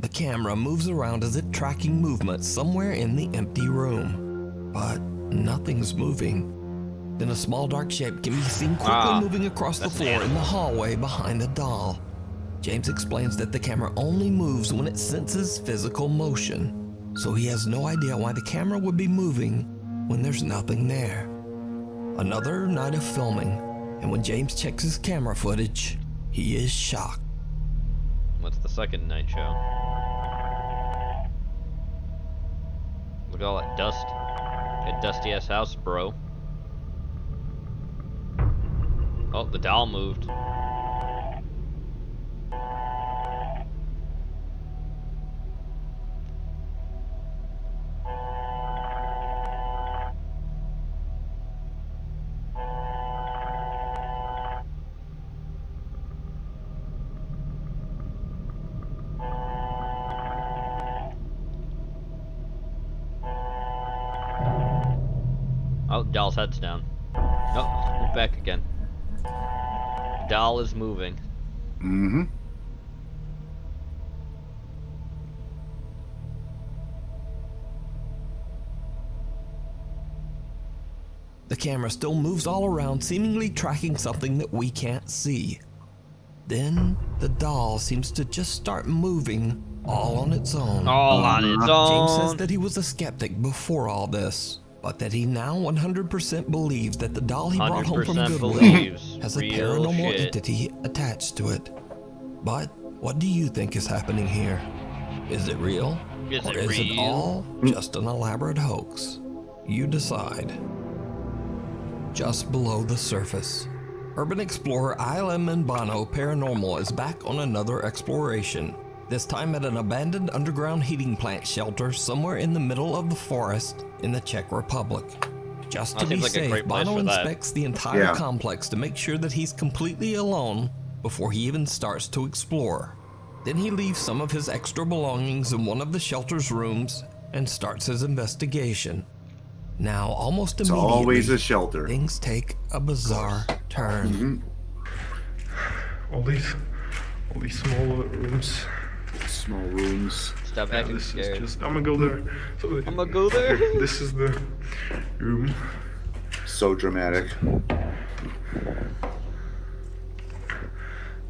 The camera moves around as if tracking movement somewhere in the empty room. But nothing's moving. Then a small dark shape can be seen quickly moving across the floor in the hallway behind the doll. James explains that the camera only moves when it senses physical motion, so he has no idea why the camera would be moving when there's nothing there. Another night of filming, and when James checks his camera footage, he is shocked. What's the second night show? Look at all that dust. That dusty ass house, bro. Oh, the doll moved. Oh, doll's head's down. Oh, move back again. Doll is moving. Mm-hmm. The camera still moves all around, seemingly tracking something that we can't see. Then the doll seems to just start moving all on its own. All on its own. James says that he was a skeptic before all this, but that he now 100% believes that the doll he brought home from 100% Goodwill believes. has a Real paranormal shit. entity attached to it. But what do you think is happening here? Is it real? Is or it is it real? all just an elaborate hoax? You decide. Just below the surface, urban explorer Ilem Mbano Paranormal is back on another exploration, this time at an abandoned underground heating plant shelter somewhere in the middle of the forest in the Czech Republic. Just to That be seems like a safe, great place Bono for that. inspects the entire Yeah. complex to make sure that he's completely alone before he even starts to explore. Then he leaves some of his extra belongings in one of the shelter's rooms and starts his investigation. Now, almost It's immediately, always a shelter. things take a bizarre turn. All these smaller rooms. Small rooms. Stop Yeah, acting this scared. is just. I'm gonna go there. So, I'm gonna go there. This is the room. So dramatic.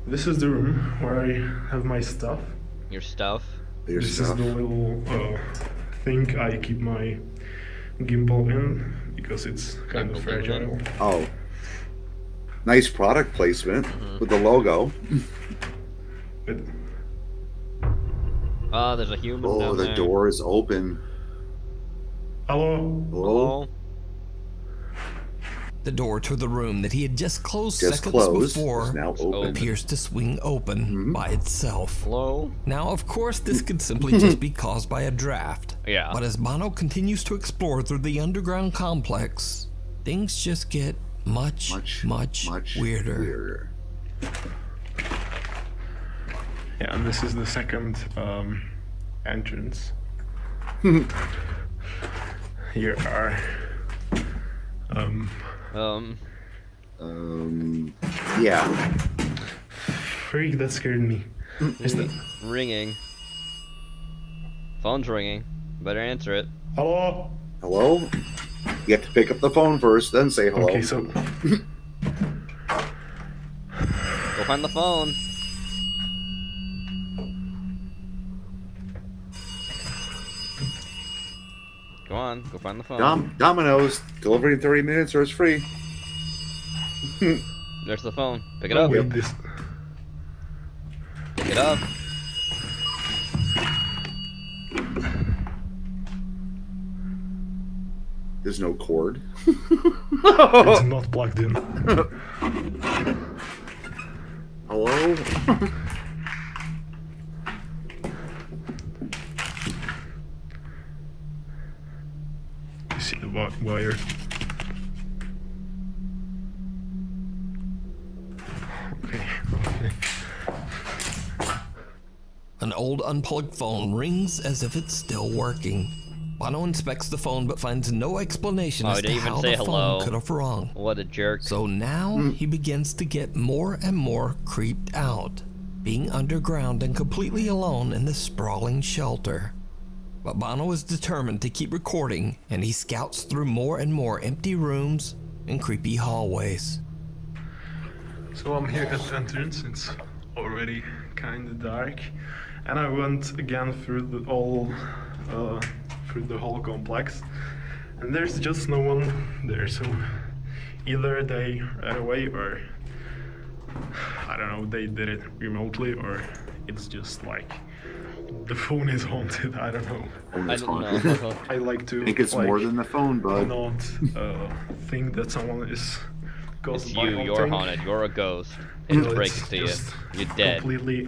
This is the room where I have my stuff. Your stuff. This is the little thing I keep my gimbal in because it's kind of fragile. Oh. Nice product placement with the logo. Ah, there's a human Oh, down the there. door is open. Hello. Hello. The door to the room that he had just closed Just seconds closed, before is now open. appears to swing open by itself. Hello? Now, of course, this could simply just be caused by a draft. Yeah. But as Bono continues to explore through the underground complex, things just get much weirder. Yeah, and this is the second entrance. Here are yeah. Freak, that scared me. Is that ringing? Phone's ringing. Better answer it. hello? Hello? You have to pick up the phone first, then say hello. Okay, so Go find the phone. Go on, go find the phone. Domino's, delivery in 30 minutes or it's free. There's the phone. Pick it up. wait, this. Pick it up. There's no cord. It's not plugged in. Hello? You see the wire. Okay. An old unplugged phone rings as if it's still working. Bono inspects the phone but finds no explanation as to how the phone could have rung. What a jerk. So now he begins to get more and more creeped out, being underground and completely alone in this sprawling shelter. But Bono is determined to keep recording, and he scouts through more and more empty rooms and creepy hallways. So I'm here at the entrance. It's already kind of dark, and I went again through the whole complex, and there's just no one there. So either they ran away, or I don't know, they did it remotely, or it's just like the phone is haunted. I don't know. I don't know. I like to think it's more than the phone, bud. Not think that someone is caused It's by you. You're haunting. haunted. You're a ghost. It No, breaks it's to you. just You're dead. Completely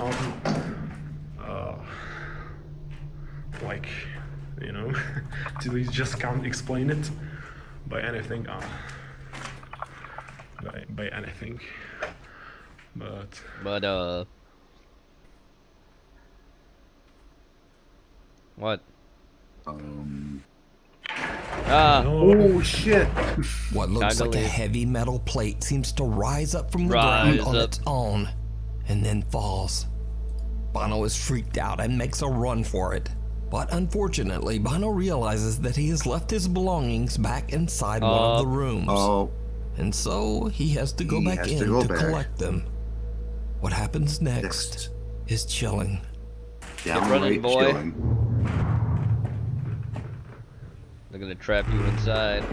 like, you know, you just can't explain it by anything. By anything. But what? Oh shit! What looks like a heavy metal plate seems to rise up from the ground on its own, and then falls. Bono is freaked out and makes a run for it. But unfortunately, Bono realizes that he has left his belongings back inside one of the rooms. And so he has to go back in to collect them. What happens next is chilling. Get running, boy. They're gonna trap you inside.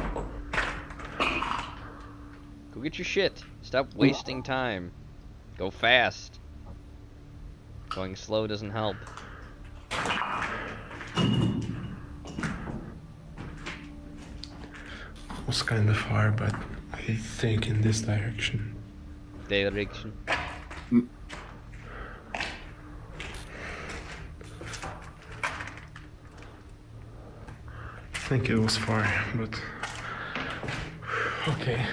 Go get your shit. Stop wasting time. Go fast. Going slow doesn't help. it was kind of far, but I think in this direction. Direction. I think it was far, but okay.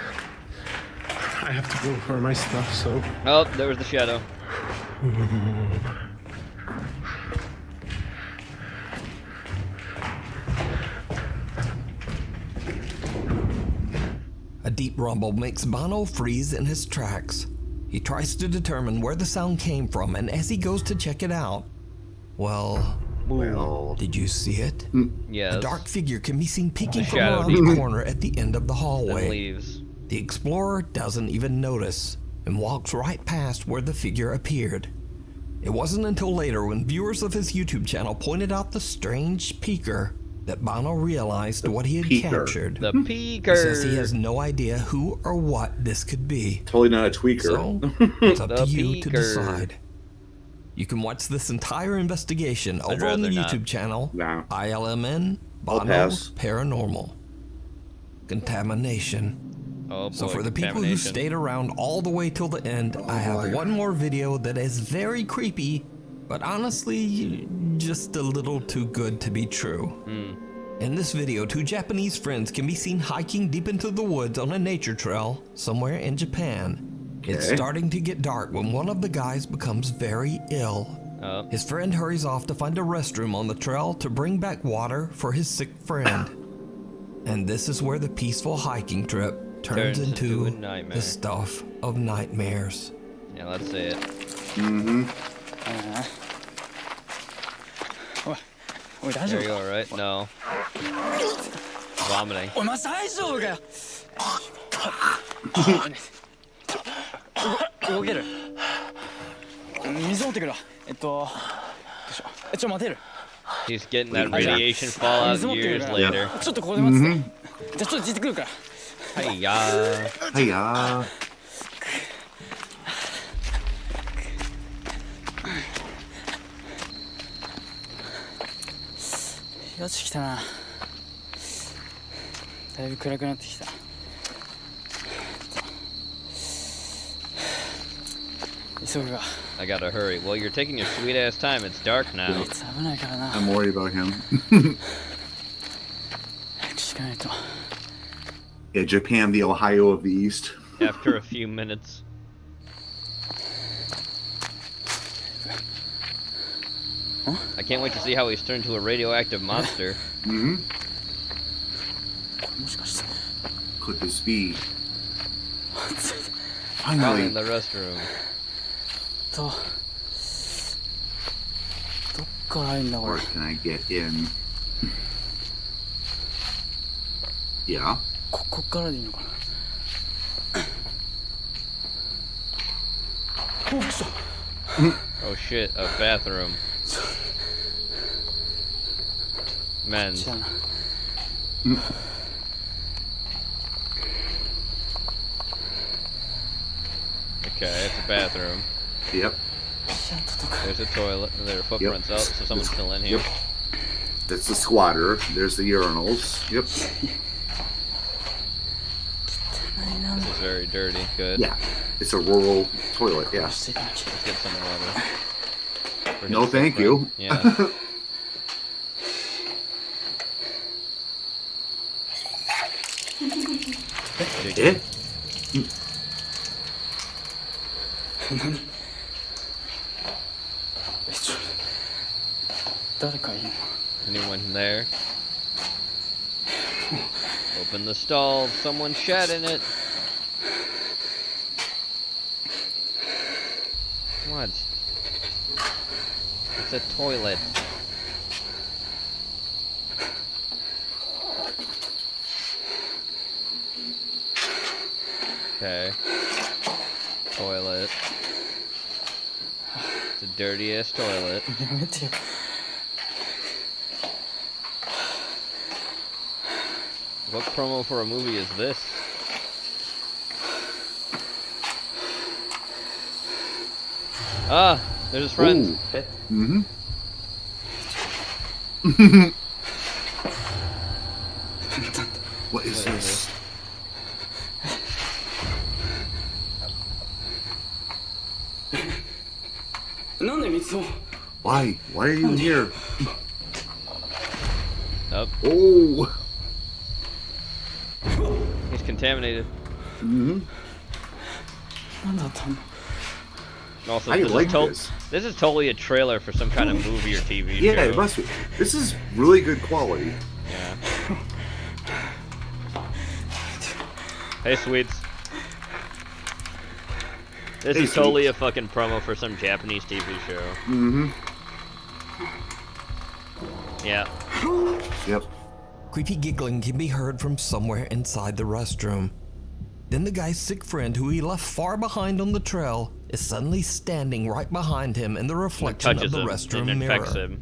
I have to go for my stuff, so. Oh, there was the shadow. A deep rumble makes Bono freeze in his tracks. He tries to determine where the sound came from, and as he goes to check it out, well, did you see it? Yes. A dark figure can be seen peeking from shadow around the corner at the end of the hallway. Then leaves. The explorer doesn't even notice and walks right past where the figure appeared. It wasn't until later, when viewers of his YouTube channel pointed out the strange peeker, that Bono realized what he had captured. The peeker. He says he has no idea who or what this could be. Totally not a tweaker. So, it's up The to you to peeker. decide. You can watch this entire investigation over on the rather YouTube not. channel, ILMN I'll Bono pass. Paranormal. Contamination. Oh boy, So for the people who contamination. stayed around all the way till the end, I have one more video that is very creepy, but honestly, just a little too good to be true. In this video, 2 Japanese friends can be seen hiking deep into the woods on a nature trail somewhere in Japan. It's Okay. starting to get dark when one of the guys becomes very ill. His friend hurries off to find a restroom on the trail to bring back water for his sick friend. And this is where the peaceful hiking trip turns into a nightmare. the stuff of nightmares. Yeah, let's say it. There you go, right? No. Vomiting. お前大丈夫かよ動ける水持ってくるわどうしようちょ待てる He's getting that radiation fallout 水持ってくる years から later. ちょっとここで待っててじゃあちょっとじってくるからはいやー。はいやよし来たなだいぶ暗くなってきた I gotta hurry. Well, you're taking your sweet ass time. It's dark now. I'm worried about him. Yeah, Japan, the Ohio of the East. After a few minutes. I can't wait to see how he's turned to a radioactive monster. Could this be? Probably Finally. in the restroom. どっから入んだこれ Where can I get in? Yeah. こっからでいいのかな Oh shit, a bathroom. Men's. Okay, it's a bathroom. Yep. There's a toilet. There are footprints out, so someone's still in here. Yep. That's the squatter. There's the urinals. Yep. This is very dirty. Good. Yeah. It's a rural toilet. Yeah. Let's get some water. For No, his thank footprint. you. Yeah. Eh? Anyone there? Open the stall. Someone shat in it. What? It's a toilet. Okay. Toilet. It's a dirty ass toilet. What promo for a movie is this? Ah, there's his friends. Mm-hmm. What is this? Why? Why are you here? Up. Oh. He's contaminated. Mm-hmm. Also, I this, like is this is totally a trailer for some kind of movie or TV show. Yeah, it must be. This is really good quality. Yeah. Hey, sweets. This Hey, is totally a fucking promo for some Japanese TV show. Mm-hmm. Yeah. Yep. Creepy giggling can be heard from somewhere inside the restroom. Then the guy's sick friend, who he left far behind on the trail, is suddenly standing right behind him in the reflection of touches the him restroom and mirror. infects him.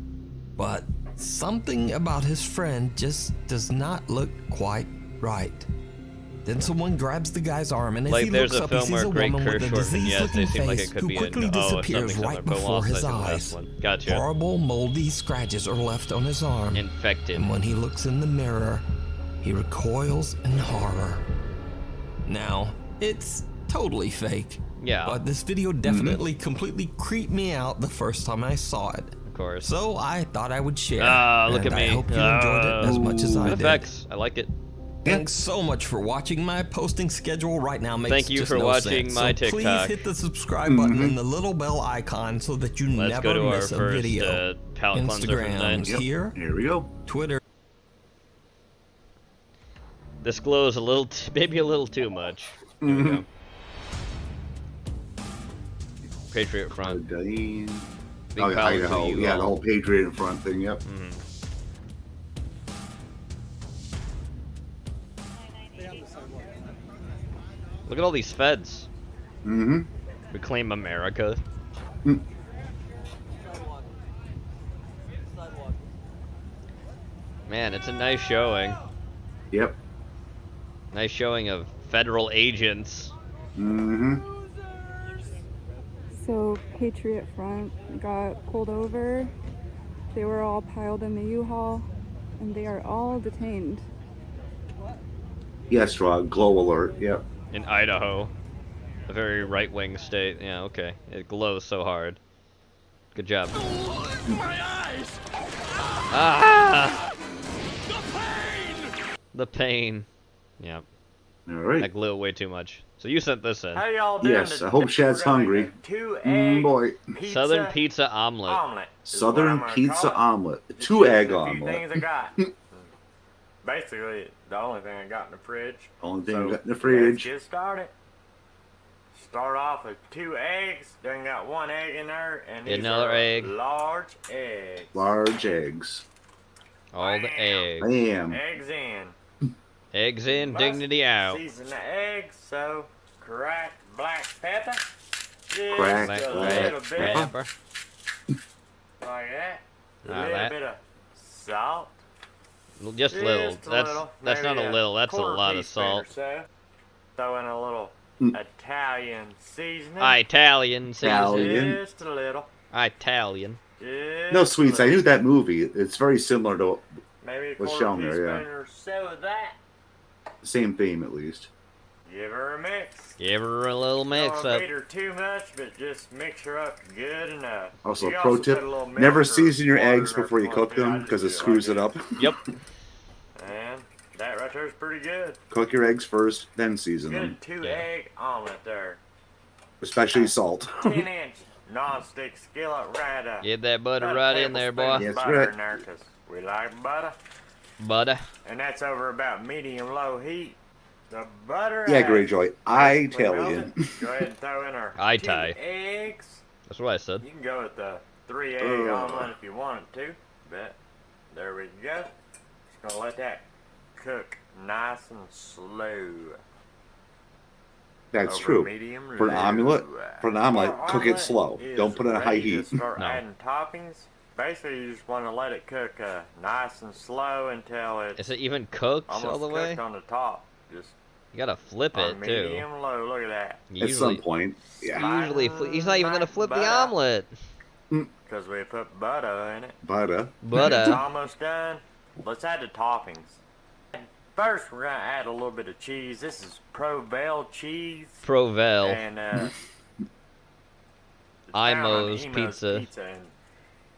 But something about his friend just does not look quite right. Then someone grabs the guy's arm, and as Like, he there's looks a up, he film sees where a great woman with a curse words, and yes, they diseased-looking seem like face it could who be quickly if disappears something right similar, but we'll before also his do the last eyes. one. Gotcha. Horrible, moldy scratches are left on his arm. Infected. And when he looks in the mirror, he recoils in horror. Now, it's totally fake. Yeah. But this video definitely completely creeped me out the first time I saw it. Of course. So I thought I would share. Look and at me. I hope you enjoyed it as much as I Good did. effects. I like it. Thanks so much for watching. My posting schedule right now makes Thank you just for no watching sense. my so TikTok. Please hit the subscribe button and the little bell icon so that you Let's never go to our miss a first video. palate cleanser for the night. Instagram's here. Here we go. Twitter. This glows a little, maybe a little too much. Here we go. Patriot front. Big Big Idaho. you Yeah, the all. whole Patriot in front thing. Yep. Look at all these feds. Mm-hmm. Reclaim America. Man, it's a nice showing. Yep. Nice showing of federal agents. Mm-hmm. So Patriot Front got pulled over. They were all piled in the U-Haul, and they are all detained. Yes, Rod. Glow alert. Yep. In Idaho. A very right-wing state. Yeah, okay. It glows so hard. Good job. My eyes! Ah! The pain. Yep. All right. I glue way too much. So you sent this in. How y'all doing? Yes, I hope Shad's hungry. Boy. Southern pizza omelet. Southern pizza omelet. 2-egg Things omelet. I got. Basically, the only thing I got in the fridge. Only thing So, we got in the fridge. Let's get started. Start off with 2 eggs. Then got 1 egg in there, and these Another are egg. large eggs. Large eggs. All the eggs. Bam. Eggs in. Eggs in, dignity out. Season the eggs, so cracked black pepper. Just Cracked a black little bit. Pepper. Like that. A Like little that. bit of salt. Just little. Just a That's little. that's not Maybe a little. That's a quarter lot of teaspoon or salt. so. Throw in a little Italian seasoning. Italian seasoning. Italian. Just a little. Italian. Just No, a sweets. I little. knew that movie. It's very similar to Maybe a what's quarter shown teaspoon there. Yeah. or so of that. Same theme, at least. Give her a mix. Give her a little mix Don't up. beat her too much, but just mix her up good enough. Also, You pro put tip: a little milk never or season your water eggs in there before if you want cook to. I them just because do it it screws like it up. Yep. And that right there is pretty good. Cook your eggs first, then season them. Good 2-egg omelet there. Especially salt. 10-inch non-stick skillet right up. Get that butter About a right in there, boy. tablespoon of That's butter right. in there 'cause we like butter. Butter. And that's over about medium-low heat. The butter. Yeah, adds- Greyjoy. Italian. Go ahead and throw in our Itai. 2 eggs. That's what I said. You can go with the 3-egg Ugh. omelet if you wanted to, but there we go. Just gonna let that cook nice and slow. That's Over true. medium For an low. omelet, cook it Omelet slow. is Don't put it on high ready to heat. Start No. adding toppings. Basically, you just want to let it cook nice and slow until it's Is it even cooked almost all the way? cooked on the top. Just You gotta flip on it too. medium low. Look at that. At some point. Yeah. Usually, he's not even gonna flip the Butter. omelet. Because we put butter in it. Butter. It's Butter. almost done. Let's add the toppings. First, we're gonna add a little bit of cheese. This is Provel cheese. Provel. And it's found on Imo's Imo's pizza. and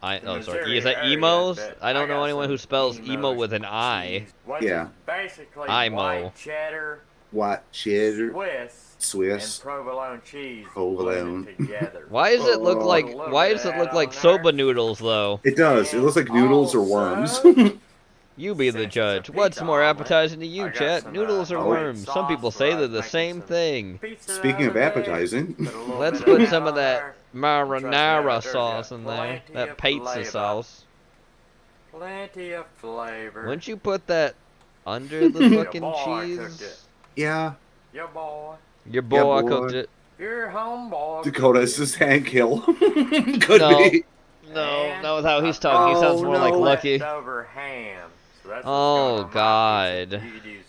Oh, sorry. Missouri Is that area, Emos? but I don't got know anyone some who spells Imo's emo with an I. cheese, which Yeah. is basically Imo. white cheddar, White cheddar. Swiss, Swiss. and provolone cheese Provolone. blended together. Why does it look Oh. like? Why does it look like soba noodles though? It does. It looks like noodles or worms. You be the judge. What's more appetizing to you, chat? Noodles or oh, worms? Some people say they're the same thing. Speaking of appetizing, Let's put some of that marinara sauce in there. That pizza sauce. Plenty of flavor. Wouldn't you put that under the fucking boy cooked cheese? it. yeah. Your boy. Your boy boy. cooked it. Your homeboy. Dakota says Hank Hill. Could No. be. No, not with how he's talking. He sounds more like Lucky. Leftover ham. So that's what's Oh going on my God. pizza. You could use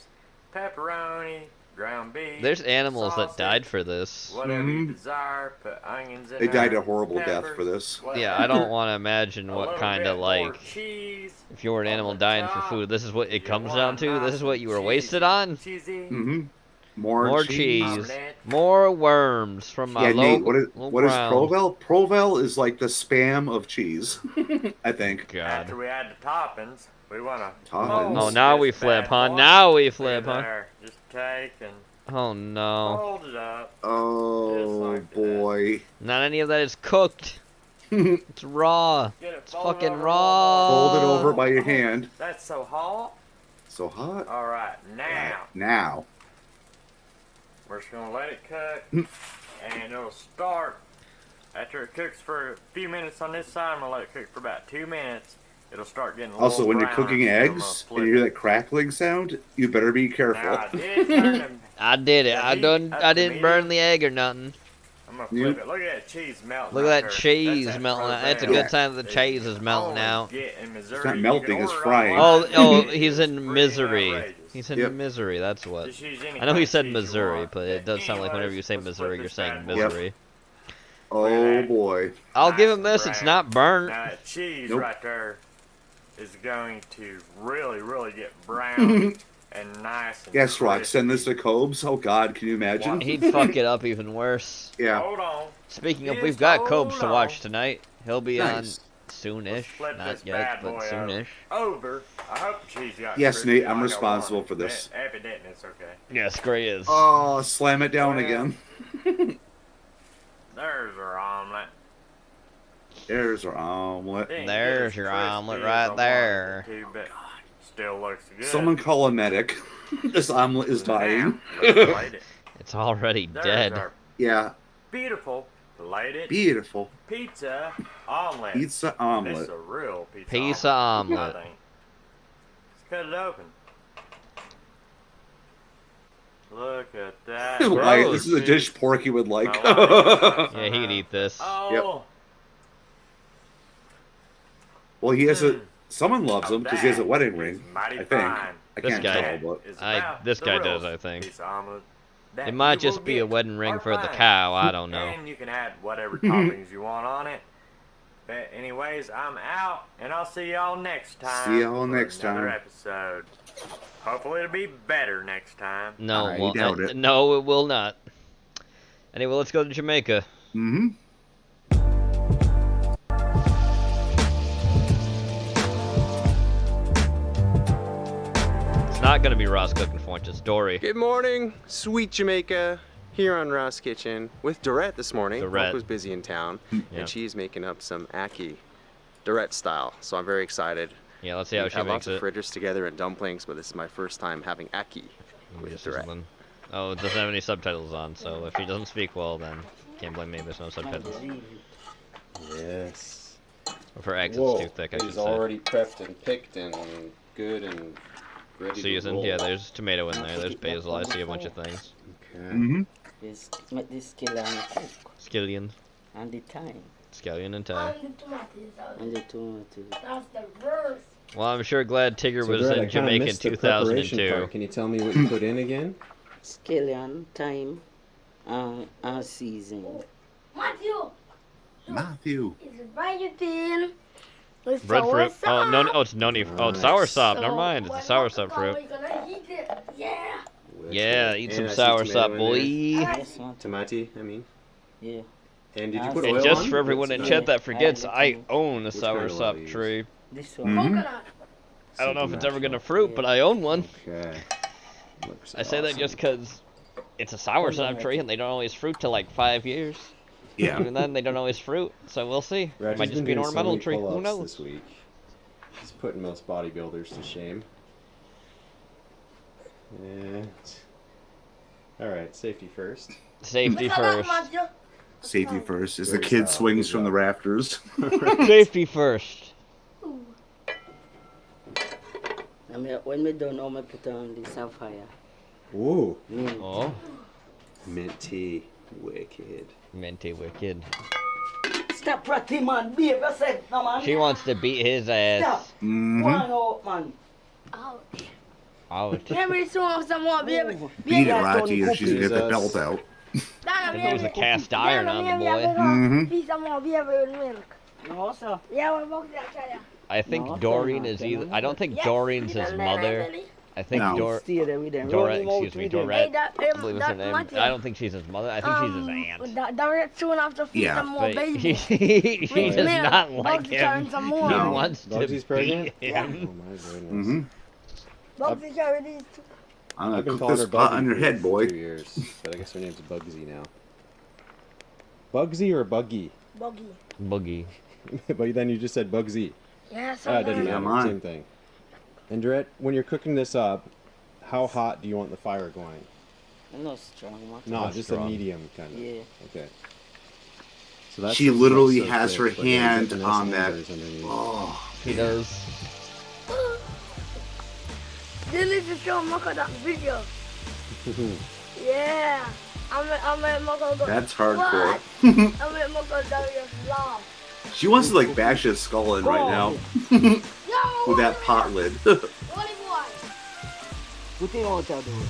pepperoni, ground beef. There's animals that sausage, died for this. Whatever you desire. Put onions in They there. died a horrible death peppers, for this. Yeah, I don't want to imagine a what little kind bit of more like. cheese. If you were an animal dying for food, this is what it comes down to. This is what you were cheesy, wasted on. Cheesy. Mm-hmm. More cheese. More worms from my Yeah, Nate, local what is ground. Provel? Provel is like the spam of cheese, I think. God. After we add the toppings, we want to Toppings. Oh, now we flip, huh? Now we flip, huh? Just take and Oh no. hold it up. Oh boy. Not any of that is cooked. It's raw. It's fucking raw. Fold it over by your hand. That's so hot. So hot. All right, Now. we're just gonna let it cook, and it'll start after it cooks for a few minutes on this side. I'm gonna let it cook for about 2 minutes. It'll start getting a little Also, when you're browner, cooking so I'm eggs gonna and you hear that crackling sound, you better be careful. Now, I did turn them. I did it. I up didn't to burn the egg or nothing. I'm gonna flip it. Look at that cheese melting. Look at out that there. cheese That's that melting out. That's a Provel. good sign that the cheese is melting out. Get in Missouri, It's not you melting, can it's order frying. Oh, he's in misery. outrageous. He's in Yep. misery, that's what. Just use any I know he kind of said cheese you Missouri, want. but it does sound like whenever Anyways, you say let's Missouri, flip you're this saying bad boy. misery. Oh boy. I'll give Nice him this, and it's brown. not burnt. Now that cheese Nope. right there is going to really get brown and nice and Yes, Rock, crispy. send this to Cobes. Oh God, can you imagine? He'd fuck it up even worse. Yeah. Hold on. Speaking of, Just we've got hold Cobes to on. watch tonight. He'll be Nice. on soonish. Flip Not this yet, bad but boy soonish. over. I hope the cheese got Yes, crispy Nate, I'm like I responsible wanted. for this. If it didn't, it's okay. Yes, Gray is. Oh, slam it down Well. again. There's our omelet. There's our omelet. Didn't There's get as your crispy omelet as right I wanted there. it to, but still looks good. Someone call a medic. This omelet is dying. Let's plate it. It's already There's dead. our Yeah, beautiful plated beautiful. pizza omelet. Pizza This omelet. is a real pizza, Pizza omelet. omelet. I think. Let's cut it open. Look at that. Why, this is a dish Porky would like. Yeah, he'd eat this. Oh, Well, he has a. Someone loves him because he has a wedding ring. mighty I think. fine. I This can't guy- tell, but It's I about this the guy real does, I think. pizza omelet that It might you will just be a get wedding ring or for the find. cow. I don't know. And you can add whatever toppings you want on it. But anyways, I'm out, and I'll see y'all next time. See y'all for next another time. episode. Hopefully it'll be better next time. No, I well, doubt it. no, it will not. Anyway, let's go to Jamaica. Mm-hmm. It's not gonna be Ross cooking for once. It's Dory. Good morning, sweet Jamaica. Here on Ross Kitchen with Dorette this morning. Dorette. Hope was busy in town, Yeah. and she's making up some ackee, Dorette style. So I'm very excited. Yeah, let's see how We've she had makes lots of it. fritters together and dumplings, but this is my first time having ackee with Just Dorette. something. Oh, it doesn't have any subtitles on, so if she doesn't speak well, then can't blame me. There's no subtitles. Yes. If her accent's Whoa, too thick, I it should is say. already prepped and picked and good and ready to Seasoned. roll. Yeah, there's tomato in there. There's basil. I see a bunch of things. Okay. Mm-hmm. Is make this scallion cook Scallion. and the time Scallion and thyme. and the tomatoes. That's the worst. Well, I'm sure glad Tigger So was Dorette, I in kinda Jamaica in missed the preparation 2002. part. Can you tell me what you put in again? Scallion, thyme, and seasoning. Matthew, it's biotin. With Breadfruit. sour Oh, no, oh, it's noni. Oh, it's sour sop. Never mind. It's a sour sop fruit. We're gonna eat it. Yeah. Yeah, eat And some I see sour tomato sop, in boy. Yes, Tomati, I mean. Yeah. And did you put oil And just on? for everyone in What's chat that the- forgets, I own a Which sour kind of sop oil do you tree. This one. Coconut. I don't know if Something it's ever gonna natural. fruit, but I own one. Okay. Looks I say that awesome. just because it's a sour sop tree and they don't always fruit till like 5 years. Yeah. Even then, they don't always fruit, so we'll see. Roger's Might just been be an doing so ornamental many tree. Who pull-ups knows? This week. He's putting most bodybuilders to shame. And all right, safety first. Safety first. Safety first as the Very kid solid, swings good from the job. rafters. Safety first. I mean, when we done, I put on the sapphire. Ooh. Oh. Mint tea. Wicked. Minty wicked. Stop ratting, man. Behave yourself, no, man. She wants to beat his ass. Stop. Mm-hmm. Go on out, man. Ouch. Ouch. Let me show some more, baby. Beat it, Rocky, or she's gonna get the belt out. I think it was a cast iron on the boy. Mhm. Beat some more, baby, with milk. No, sir. Yeah, we'll box that, tell ya. I think No, Doreen no, is no, either. no. I don't think Yes, Doreen's little his lady, mother, lady. I think No. Stay there with them. Dora, Roll him out excuse me, with them. Dorette. that- I believe is her that name. Matthew. I don't think she's his mother. I think she's his aunt. That soon after feed Yeah. them more But babies. he With does milk. not like Bugsy him. carrying some more. He No. wants to Bugsy's pregnant? beat Oh him. my goodness. Mm-hmm. Bugsy carrying these two. I'm I've gonna been cook calling this her pot Buggy on your for head, boy. 2 years, but I guess her name's Bugsy now. Bugsy or Buggy? Buggy. Boogie. But then you just said Bugsy. Yeah, Ah, it doesn't something. matter. mine. Same thing. And Dorette, when you're cooking this up, how hot do you want the fire going? No strong, man. No, Not just strong. a medium kind of. Yeah. Okay. So that's She literally that's so has her quick, but then hand getting on nice that. embers underneath. Oh, He does. You need to show Maka that video. Yeah. I'm at Maka go. that's hardcore. What? I'm at Maka just laugh. She wants to like bash his skull in right now Yo, with that pot lid. what do you want? What thing all y'all doing?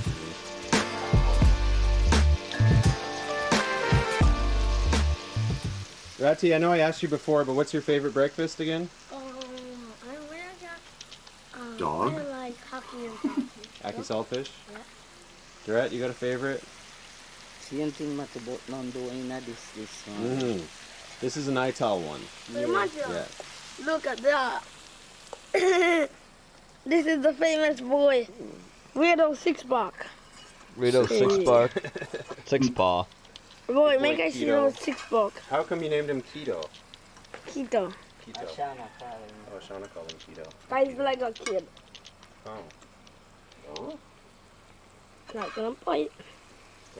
Ratty, I know I asked you before, but what's your favorite breakfast again? I really got. Dog? I like hockey and coffee. Aki saltfish? Yeah. Dorette, you got a favorite? Same thing, Matt, about none doing this one. Mm. This is an Ital one. Hey, Matthew, Yeah. look at that. This is the famous boy, Weirdo Six-Pack. Rito six paw. Boy, Boy, make I see Keto. those Six-Pack. How come you named him Keto? Keto. Keto. Ashana call him. Oh, Shauna called him Keto. Guys like a kid. Oh. Not gonna bite.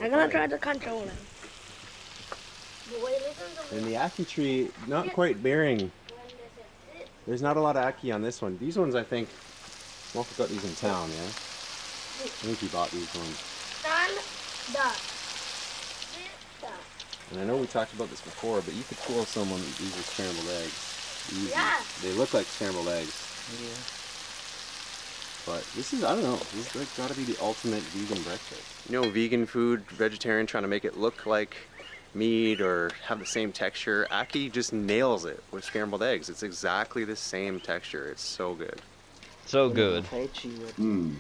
I'm gonna try to control him. Boy, listen to And the Aki tree, not quite bearing. There's not a lot of Aki on this one. These ones, I think, Malcolm got these in town, yeah? I think he bought these ones. Stand that. And I know we talked about this before, but you could fool someone that these are scrambled eggs. Easy. Yeah. They look like scrambled eggs. Yeah. But this is, I don't know, this is like gotta be the ultimate vegan breakfast. You know, vegan food, vegetarian, trying to make it look like meat or have the same texture. Aki just nails it with scrambled eggs. It's exactly the same texture. It's so good. So good. Mm.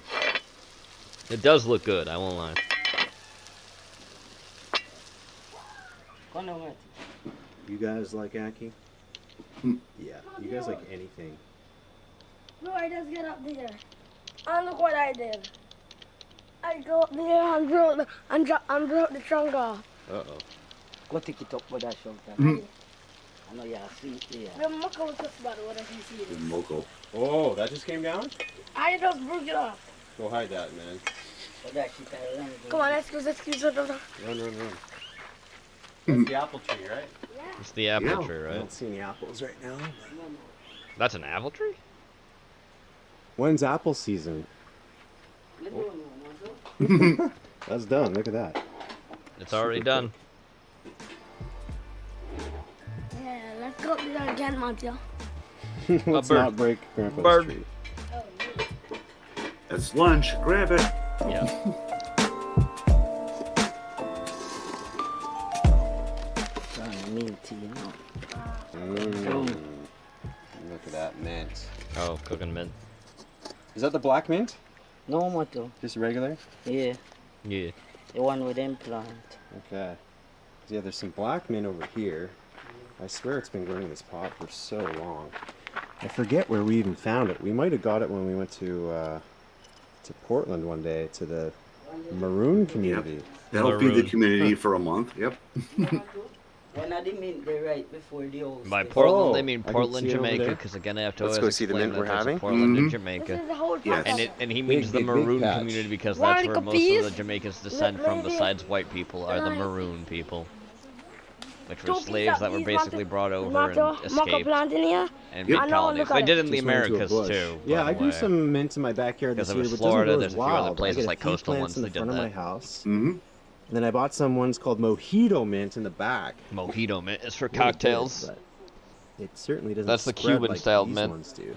It does look good, I won't lie. You guys like Aki? Yeah, you guys like anything. No, I just get up there. And look what I did. I go up there and broke the trunk off. Uh-oh. Go take it up with that shoulder. Mm. I know you're asleep there. The mucker was just about what I can see. The Moco. Oh, that just came down? I just broke it off. Go hide that, man. Come on, excuse. Run. That's the apple tree, right? It's the apple Yeah. tree, I right? don't see any apples right now. That's an apple tree? When's apple season? That's done. Look at that. It's already done. Yeah, let's go up there again, Matthew. Let's bird. not break Grandpa's Bird. tree. It's lunch. Grab it. Yeah. Minty, you know. Look at that mint. Oh, cooking mint. Is that the black mint? No, Mato. Just regular? Yeah. Yeah. The one with implant. Okay. Yeah, there's some black mint over here. I swear it's been growing in this pot for so long. I forget where we even found it. We might have got it when we went to Portland one day to the maroon community. That'll feed the community for a month. Yep. When I didn't mean they right before the old. By Portland, Oh, they mean I can Portland, see it over Jamaica, there. because again, I have to Let's always go see the explain mint that we're there's a having. Portland in Mhm. Jamaica. This is the whole Yes. And he means the big maroon patch. community because Want that's a where most piece? of the Jamaicans descend from, Maybe. besides white people, are the Right. maroon people. Which Two were piece slaves that were these basically Matthew- brought over and Matthew, Mocha escaped plant in here. and Yep. made I know, colonies. look at They it. did in the Just went into a Americas bush. too. Yeah, by I the grew way. some mint in my backyard Because this it year, was but Florida, it doesn't there's a grow few as other wild. places I get like a few coastal plants ones in that the did front of that. my house. Mm-hmm. And then I bought some ones called mojito mint in the back. Mojito mint is for Really good, cocktails. but it certainly doesn't That's the spread Cuban like style these mint. ones do.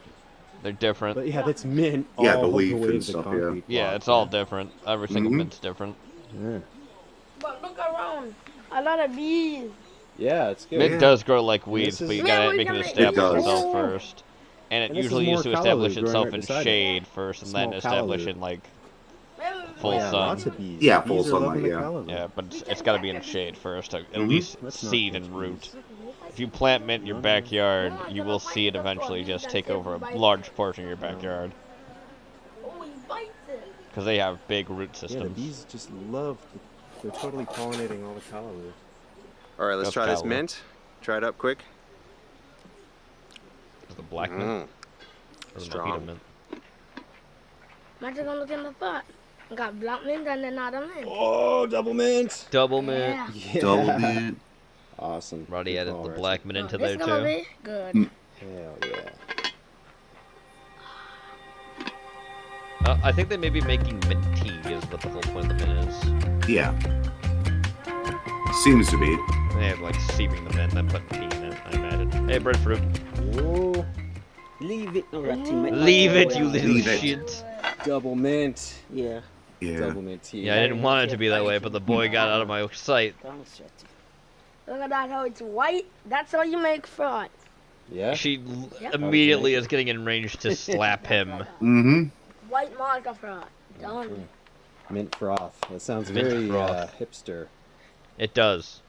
They're different. But yeah, that's mint Yeah, all the the leaf way and to the stuff, yeah. concrete Yeah, block, it's all different. Every single Mhm. mint's different. Yeah. But look around. A lot of bees. Yeah, it's good. Mint Yeah. does grow like weeds, This but you is- Yeah, gotta we make it can establish It does. itself first. And it And this is usually more used to callaloo establish growing itself right in beside it. shade first, and then Small establish callaloo. in like Oh, full yeah, sun. lots of bees. Yeah, Bees full are sunlight, loving the yeah. callaloo. Yeah, but it's got to be in shade first to at Mhm. least Let's not seed catch and root. bees. If you plant mint in your backyard, you will see it eventually just take over a large portion of your backyard. Because they have big root Yeah, the systems. bees just love, they're totally pollinating all the callaloo. All right, let's That's try this callaloo. mint. Try it up quick. The black mint? Or the Strong. mojito mint? Imagine gonna look in the pot. Got black mint and another mint. Oh, double mint! Double mint. Yeah. Double mint. Awesome. Roddy Good added call, the Archie. black mint into This there gonna too. be good. Hell yeah. I think they may be making mint tea is what the whole point of the mint is. Yeah. Seems to be. They have like sieving the mint and then putting tea in it, I imagine. Hey, breadfruit. Whoa. Leave it, no ratty. Leave it, you little Leave it. shit. Double mint. Yeah. Yeah. Double mint tea. Yeah, I didn't want it to be that way, but the boy got out of my sight. Thanks, ratty. Look at that, how it's white. That's how you make fraud. Yeah? She Yeah. immediately is getting in range to slap him. Mm-hmm. White marker fraud. Done. Mint froth. That sounds Mint very froth. hipster. It does.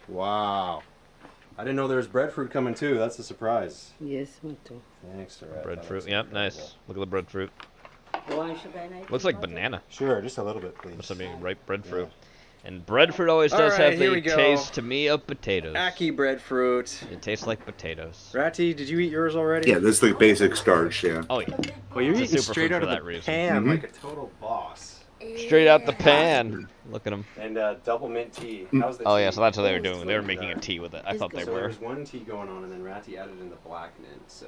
Wow. I didn't know there was breadfruit coming too. That's a surprise. Yes, me too. Thanks, Dorette. Breadfruit, yep, nice. Look at the breadfruit. Why should I not? Looks like banana. Sure, just a little bit, please. Must be ripe breadfruit. And breadfruit always does Alright, have here the we go. taste to me of potatoes. Aki breadfruit. It tastes like potatoes. Ratty, did you eat yours already? Yeah, this is the basic starch, yeah. Oh yeah. Well, you're It's a eating superfood straight out for of that the reason. pan Mhm. like a total boss. Straight out the pan. Look at them. And double mint tea. How's the Oh tea? yeah, so that's what they were doing. They were making a tea with it. I thought they So were. there was one tea going on, and then Ratty added in the black mint. So,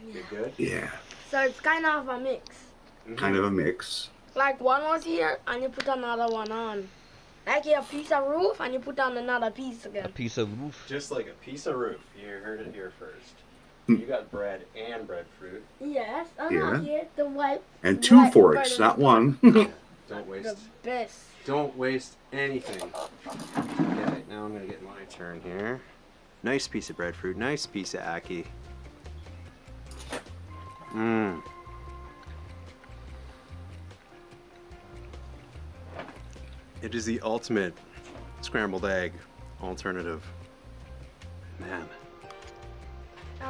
you good? Yeah. So it's kind of a mix. Kind of a mix. Like one was here and you put another one on. Like you have a piece of roof and you put on another piece A again. piece of roof. Just like a piece of roof. You heard it here first. Hmm. You got bread and breadfruit. Yes, and Yeah. here the white. And two white forks, bread not is one. Don't The waste. best. Don't waste anything. Okay, now I'm gonna get my turn here. Nice piece of breadfruit. Nice piece of ackee. Mmm. It is the ultimate scrambled egg alternative. Man.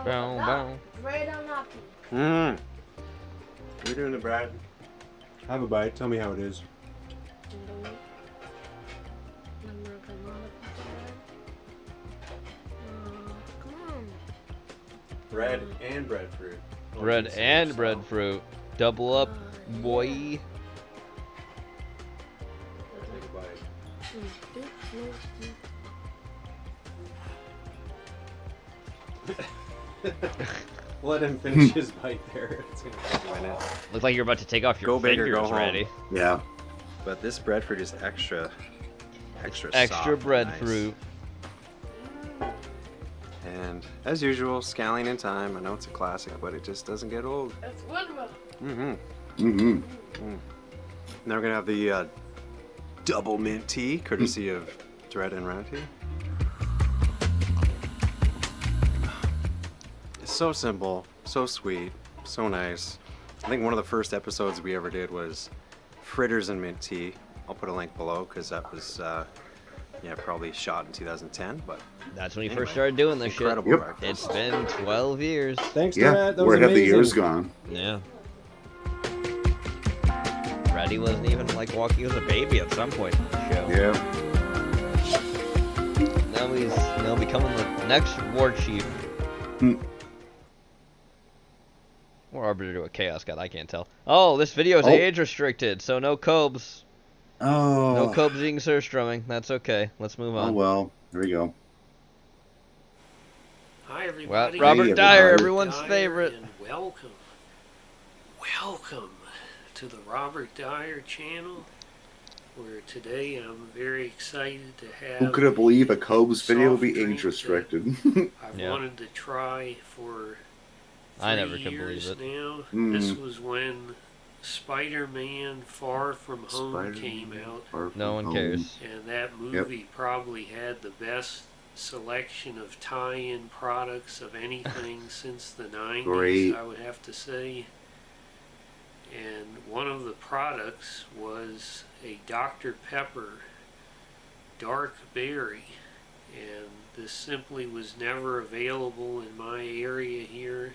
Bow, bow. Bread and nothing. Mmm. We're doing the bread. Have a bite. Tell me how it is. Bread and breadfruit. Bread and breadfruit. Double up, boy. Take a bite. Let him finish his bite there. It's gonna take a minute. Looks like you're about to take off your Go big or fingers, go home. Ratty. Yeah. But this breadfruit is extra soft Extra and breadfruit. nice. And as usual, scaling in time. I know it's a classic, but it just doesn't get old. It's wonderful. Mm-hmm. Mm-hmm. Now we're gonna have the double mint tea, courtesy of Dread and Ratty. It's so simple, so sweet, so nice. I think one of the first episodes we ever did was fritters and mint tea. I'll put a link below because that was, yeah, probably shot in 2010. But That's when you anyway, first started doing this shit. incredible Yep. breakfast. It's been 12 years. Thanks, Yeah. Dread. That Where was have the amazing. years gone? Yeah. Ratty wasn't even like walking. He was a baby at some point in the show. Yeah. Now he's becoming the next war chief. Hmm. Or arbiter to a chaos god, I can't tell. Oh, this video is Oh. age restricted, so no Cobes. Oh. No Cobes eating surstrumming. That's okay. Let's move on. Oh well. Here we go. Hi, Well, everybody. Robert Hey, Dyer, everybody. everyone's favorite. And welcome. Welcome to the Robert Dyer channel, where today I'm very excited to have Who could have believed a Cobes video would be soft drink age restricted? I've Yeah. wanted to try for I never 3 could believe years it. now. Mm. This was when Spider-Man Far From Home Spider-Man came out, Far From No one Home. cares. and that movie probably had the best selection of tie-in products of anything since the 90s, Great. I would have to say. And one of the products was a Dr. Pepper dark berry, and this simply was never available in my area here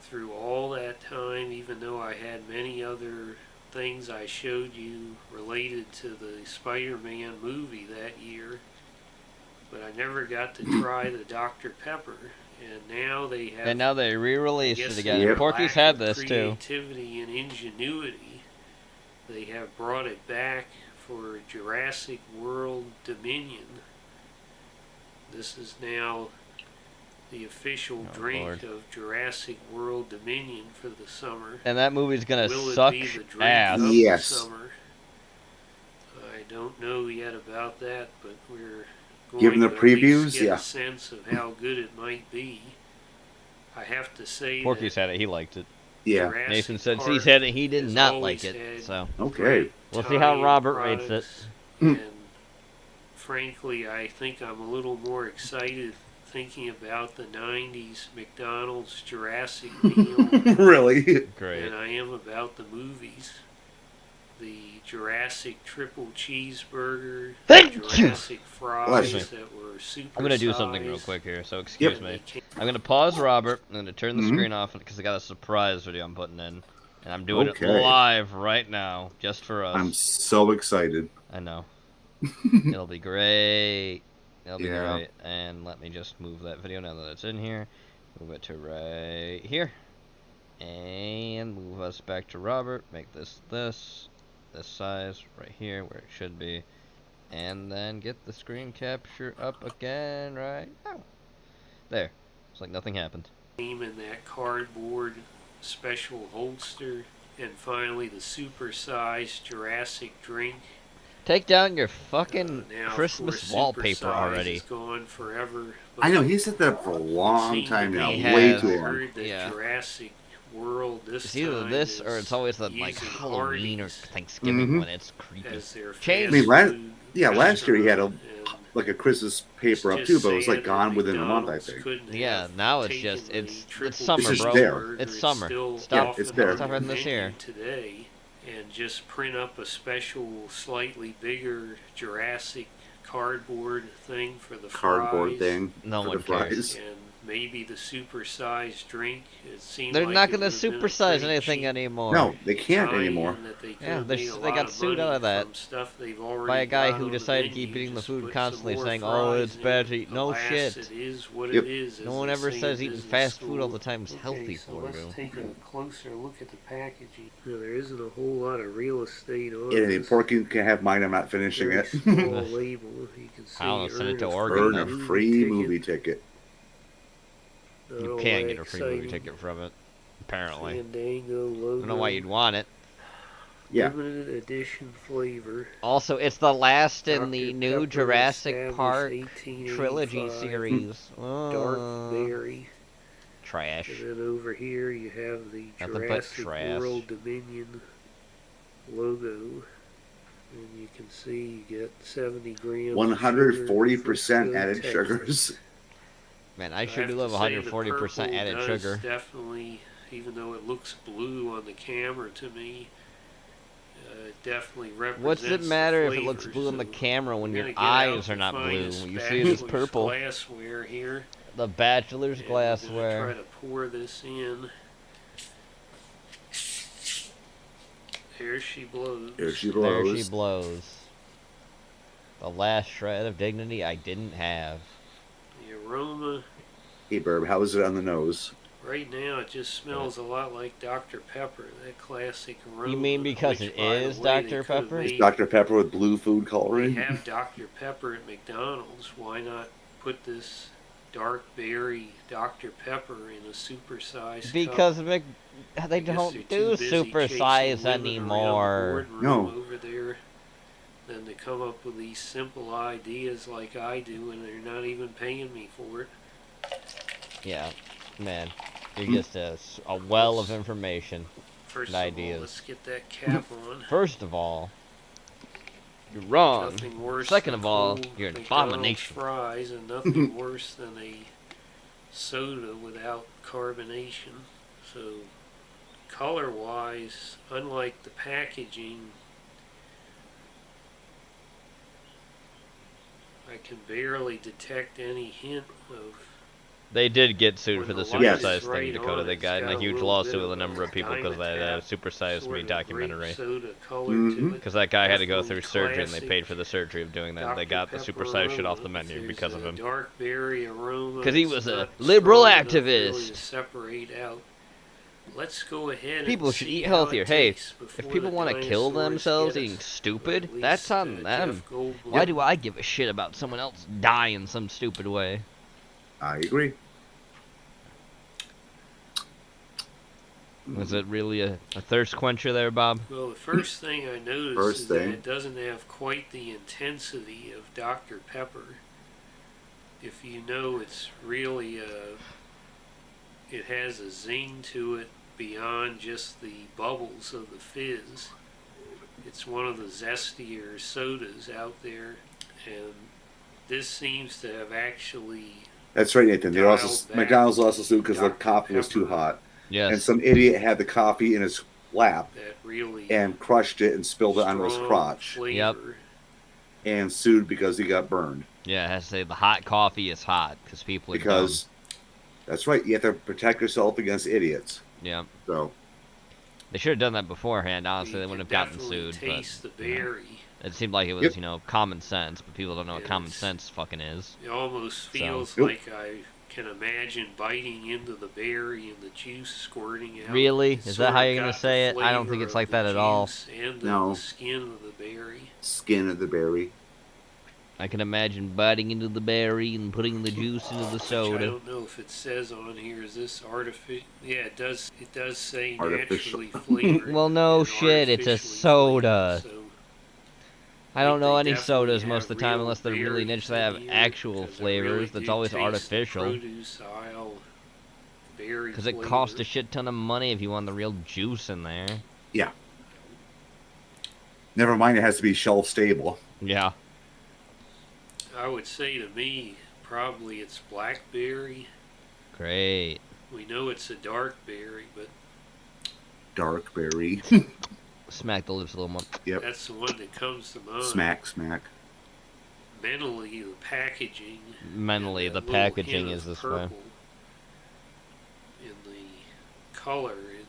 through all that time, even though I had many other things I showed you related to the Spider-Man movie that year, but I never got to try the Dr. Pepper. And now they have. And now they re-released it again. Yep. Porky's had this too. Creativity and ingenuity, they have brought it back for Jurassic World Dominion. This is now the official drink of Jurassic World Dominion for the summer. And that movie's gonna Will suck it be the drink ass. of Yes. the summer? I don't know yet about that, but we're going Given the to at least previews, get yeah. a sense of how good it might be. I have to say Porky's that had it. He liked it. Yeah. Jurassic Nathan said Park he's had it. He did has not always like it. had So Okay. we'll see how tie-in Robert rates it. products, and frankly, I think I'm a little more excited thinking about the 90s McDonald's Jurassic meal Really? Great. than I am about the movies. The Jurassic triple cheeseburger, the Thank you. Jurassic fries Excuse that were super I'm gonna do something real sized. quick here, so excuse Yep. me. I'm gonna pause Robert. I'm gonna turn the Mhm. screen off because I got a surprise video I'm putting in, and I'm doing Okay. it live right now, just for us. I'm so excited. I know. It'll be great. It'll be Yeah. great. And let me just move that video now that it's in here. Move it to right here. And move us back to Robert. Make this size right here where it should be. And then get the screen capture up again right now. There. It's like nothing happened. In that cardboard special holster, and finally the super-sized Jurassic drink. Take down your fucking Now, of Christmas course, wallpaper super-size already. is gone forever. I know, he's had that for a long seem to time now. be- Way has. too I long. heard that Yeah. Jurassic World this It's either time this is or it's always the like using Halloween or Hardee's Thanksgiving Mhm. when it's creepy. as their Change. I mean, fast food last year he had a restaurant, and like a Christmas paper up it's too, just but it was like sad gone that within a month, I McDonald's think. couldn't Yeah, have now it's taken just the it's triple summer, It's just bro. there. It's cheeseburger. summer. Still Stop. off it's the there. Stop having this menu here. today, and just print up a special, slightly bigger Jurassic cardboard thing for the Cardboard fries, thing No for one the cares. fries. and maybe the super-sized drink. It seemed They're like not it gonna would've been a supersize pretty anything cheap anymore. No, they can't tie-in anymore. that they Yeah, could've they made a got lot of sued out money of that from stuff they've already by a guy got who on the decided to menu. keep eating the Just food put constantly, some more saying, "Oh, fries it's in. bad to eat." No Alas, shit. It is what Yep. it is. No as one they ever say in says eating business fast food all school. the time is healthy So for let's you. take a closer look at the packaging. There isn't a whole lot of real estate on Yeah, this. Porky can have mine. I'm not finishing Very it. small label. You can see I don't know, send it to earn a Oregon. Earn a movie free ticket. movie ticket. Not You all can that get a free movie exciting. ticket from it, apparently. Fandango I logo. don't know why you'd want it. Yeah. Limited edition flavor. Also, it's the last in Dr. the new Pepper Jurassic established Park 1885. trilogy series. Dark berry. Trash. And then over here you have the Nothing but Jurassic trash. World Dominion logo. And you can see you get 70 grams. 140% added Texas. sugars. Man, I sure have do to love say 140% the added purple does sugar. Definitely, even though it looks blue on the camera to me, it definitely represents. What's it matter if it looks flavor, blue on the so camera when I'm your gonna get eyes out are the not blue? finest When you see it as bachelor's purple. glassware here. The Bachelor's And we're gonna try glassware. to pour this in. Here she blows. Here she There blows. she blows. The last shred of dignity I didn't have. The aroma. Hey, Burb, how is it on the nose? Right now, it just smells a lot like Dr. Pepper, that classic aroma. You mean because which, it by the is way, Dr. they could've Pepper? made- Dr. Pepper with blue food They coloring? have Dr. Pepper at McDonald's. Why not put this dark berry Dr. Pepper in a supersized Because cup? they I guess they're don't too do busy super chasing size women around the anymore. boardroom No. over there than to come up with these simple ideas like I do, and they're not even paying me for it. Yeah, man. You're just a well of information First and of all, ideas. let's get that cap on. First of all, You're wrong. Nothing worse Second than of all, cold you're an McDonald's abomination. fries, and nothing worse than a soda without carbonation. So, color-wise, unlike the packaging, I can barely detect any hint of. They did get sued for the supersized thing, right Dakota. on They it, got in it's a got huge little lawsuit bit with a of number of people because of that diamond supersized sort me of documentary. grape soda color to it. Because that guy had to go through Definitely surgery and they classic paid for the surgery of doing that. They Dr. got the Pepper supersized shit off the aroma. menu There's because of a him. dark berry aroma. Because he It's was a not liberal strong enough really activist. to separate out. Let's go ahead People and should see eat how healthier. it Hey, tastes if before people the want to kill dinosaurs themselves get eating us. stupid, Or at that's least, on them. Jeff Goldblum. Why do I give a shit about someone else dying some stupid way? I agree. Was it really a thirst quencher there, Bob? Well, the first thing I noticed First is thing. that it doesn't have quite the intensity of Dr. Pepper. If you know, it's really it has a zing to it beyond just the bubbles of the fizz. It's one of the zestier sodas out there, and this seems to have actually. That's right, Nathan. They also Dialed back McDonald's also sued because the Dr. coffee was too Pepper. hot. Yes. And some idiot had the coffee in his lap That really and crushed it and spilled it onto his strong crotch flavor. Yep. and sued because he got burned. Yeah, it has to say the hot coffee is hot because people are Because that's right, you have to protect yourself against idiots. dumb. Yeah. So They should have done that beforehand. Honestly, You they wouldn't have can gotten definitely sued. taste But the berry. it seemed like it was, Yep. you know, common sense. But people don't know what Yeah, common it's- sense fucking is. It almost feels Yep. like I can imagine biting into the berry and the juice squirting out. Really? It's Is sort that how of you're gonna got say the it? I don't think flavor it's of like the that at all. juice and No. the skin of the berry. skin of the berry. I can imagine biting into the berry and putting the juice into the Which I soda. don't know if it says on here. Is this artificial? Yeah, it does. It does say Artificial. naturally flavored. Well, no and shit, it's a artificially soda. flavored, so I don't know any definitely sodas have most of the time real unless they're really berries niche that have in here, actual 'cause I flavors. really That's do always taste the artificial. produce aisle berry Because it flavor. costs a shit ton of money if you want the real juice in there. Yeah. Never mind, it has to be shelf stable. Yeah. I would say to me, probably it's blackberry. Great. We know it's a dark berry, but Dark berry. Smack the lips a little more. Yep. that's the one that comes to mind. Smack, smack. Mentally, the packaging. Mentally, and the that little packaging hint is of this way. purple in the color, it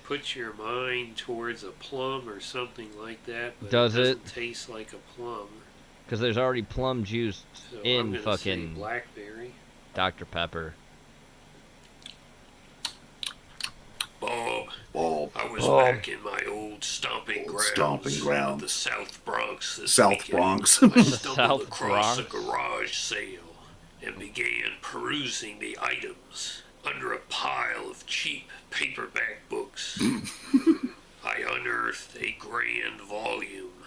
puts your mind towards a plum or something like that. But Does it it? doesn't taste like a plum. Because there's already plum juice So I'm in gonna say fucking blackberry. Dr. Pepper. Bob, I was Bob. back in my old stomping grounds, stomping ground. of the South Bronx this South weekend. Bronx. I stumbled South across a Bronx? garage sale and began perusing the items under a pile of cheap paperback books. I unearthed a grand volume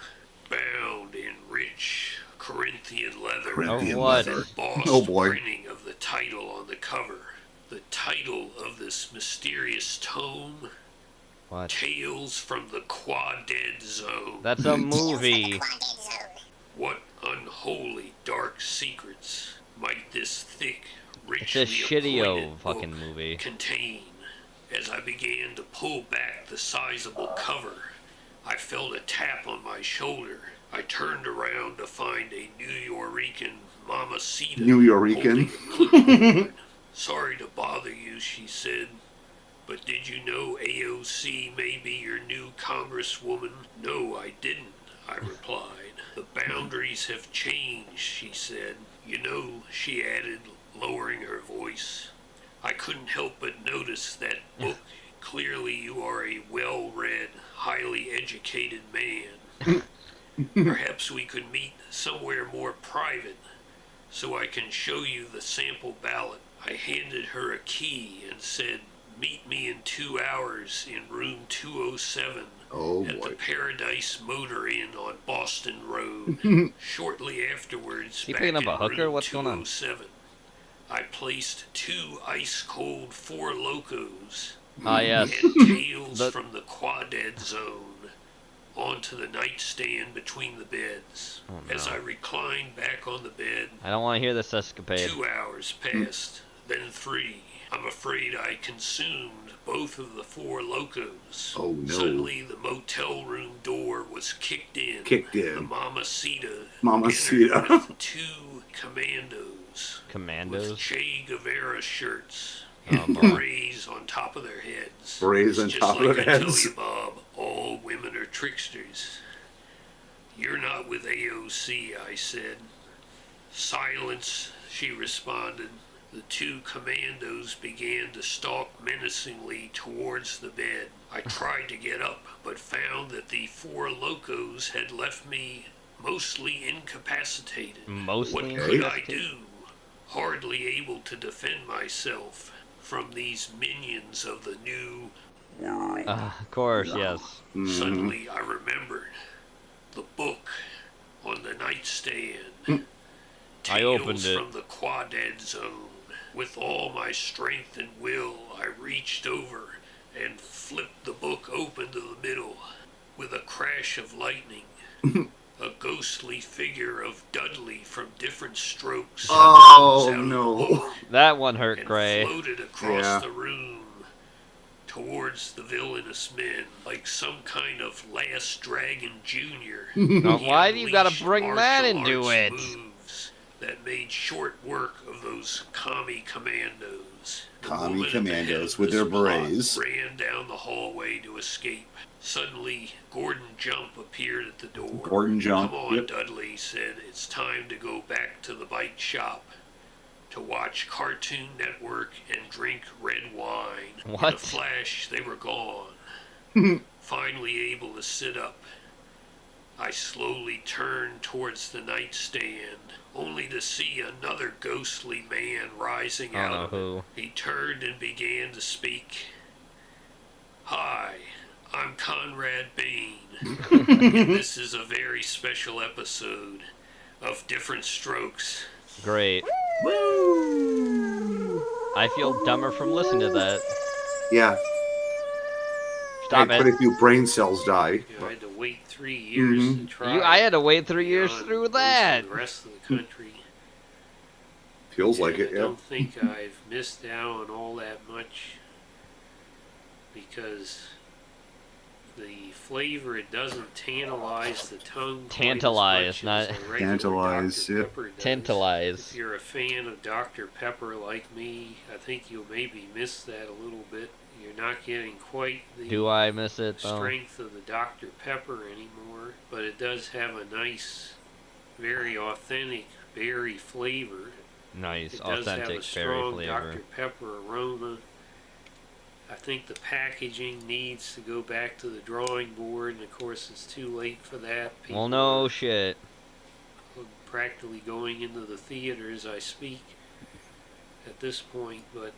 bound in rich Corinthian leather. Corinthian what? leather. Embossed Oh boy. printing of the title on the cover. The title of this mysterious tome, What? Tales from the Quad-Dead Zone. That's a movie. What unholy dark secrets might this thick, It's a richly shitty-o appointed fucking book movie. contain? As I began to pull back the sizable cover, I felt a tap on my shoulder. I turned around to find a New Yorican mamacita. New Yorican. holding a clipboard. Sorry to bother you, she said, but did you know AOC may be your new congresswoman? No, I didn't, I replied. The boundaries have changed, she said. You know, she added, lowering her voice, I couldn't help but notice that book. Clearly you are a well-read, highly educated man. Perhaps we could meet somewhere more private so I can show you the sample ballot. I handed her a key and said, meet me in 2 hours in room 207 Oh at boy. the Paradise Motor Inn on Boston Road. Shortly afterwards, Is he back picking up in a hooker? room What's going on? 207, I placed 2 ice-cold Four Locos Ah, yes. and Tales The- from the Quad-Dead Zone onto the nightstand between the beds. Oh, no. As I reclined back on the bed, I don't want to hear this escapade. 2 hours passed, then 3. I'm afraid I consumed both of the 4 locos. Oh no. Suddenly, the motel room door was kicked in. The Mamacita. Mamacita. entered with 2 commandos. Commandos? With Che Guevara shirts. Oh, And boy. berets on top of their heads. Berets on It's top just of like their I heads. tell you, Bob, all women are tricksters. You're not with AOC, I said. Silence, she responded. The 2 commandos began to stalk menacingly towards the bed. I tried to get up, but found that the 4 locos had left me mostly incapacitated. Mostly What could I incapacitated? do? Hardly able to defend myself from these minions of the new... Of course, yes. Suddenly I remembered the book on the nightstand. I opened Tales it. from the Quadad Zone. With all my strength and will, I reached over and flipped the book open to the middle. With a crash of lightning, a ghostly figure of Dudley from Different Strokes Oh, out of the no. book That one hurt, and Gray. floated across Yeah. the room towards the villainous men like some kind of Last Dragon Jr. Now, He why do you gotta unleashed bring that martial into arts it? moves that made short work of those commie commandos. The Commie woman at the head commandos of with this their plot berets. ran down the hallway to escape. Suddenly, Gordon Jump appeared at the door. Gordon Jump, Come on, yep. Dudley said. It's time to go back to the bike shop to watch Cartoon Network and drink red wine. In a What? flash, they were gone. Finally able to sit up, I slowly turned towards the nightstand, only to see another ghostly man rising I don't out know of who. it. He turned and began to speak. Hi, I'm Conrad Bain, and this is a very special episode of Different Strokes. Great. I feel dumber from listening to that. Yeah. Stop and it. quite a few brain cells die. You know, I had to wait 3 years to try. I had to wait 3 years beyond through most that. of the rest of the country. Feels like And it, I yeah. don't think I've missed out on all that much because the flavor, it doesn't tantalize the tongue. Tantalize, not Tantalize, yeah. Tantalize. If you're a fan of Dr. Pepper like me, I think you'll maybe miss that a little bit. You're not getting quite the Do I miss it though? strength of the Dr. Pepper anymore, but it does have a nice, very authentic berry flavor. Nice, It does have authentic a berry strong flavor. Dr. Pepper aroma. I think the packaging needs to go back to the drawing board, and of course it's too late for that. Well, no shit. Are practically going into the theater as I speak at this point, but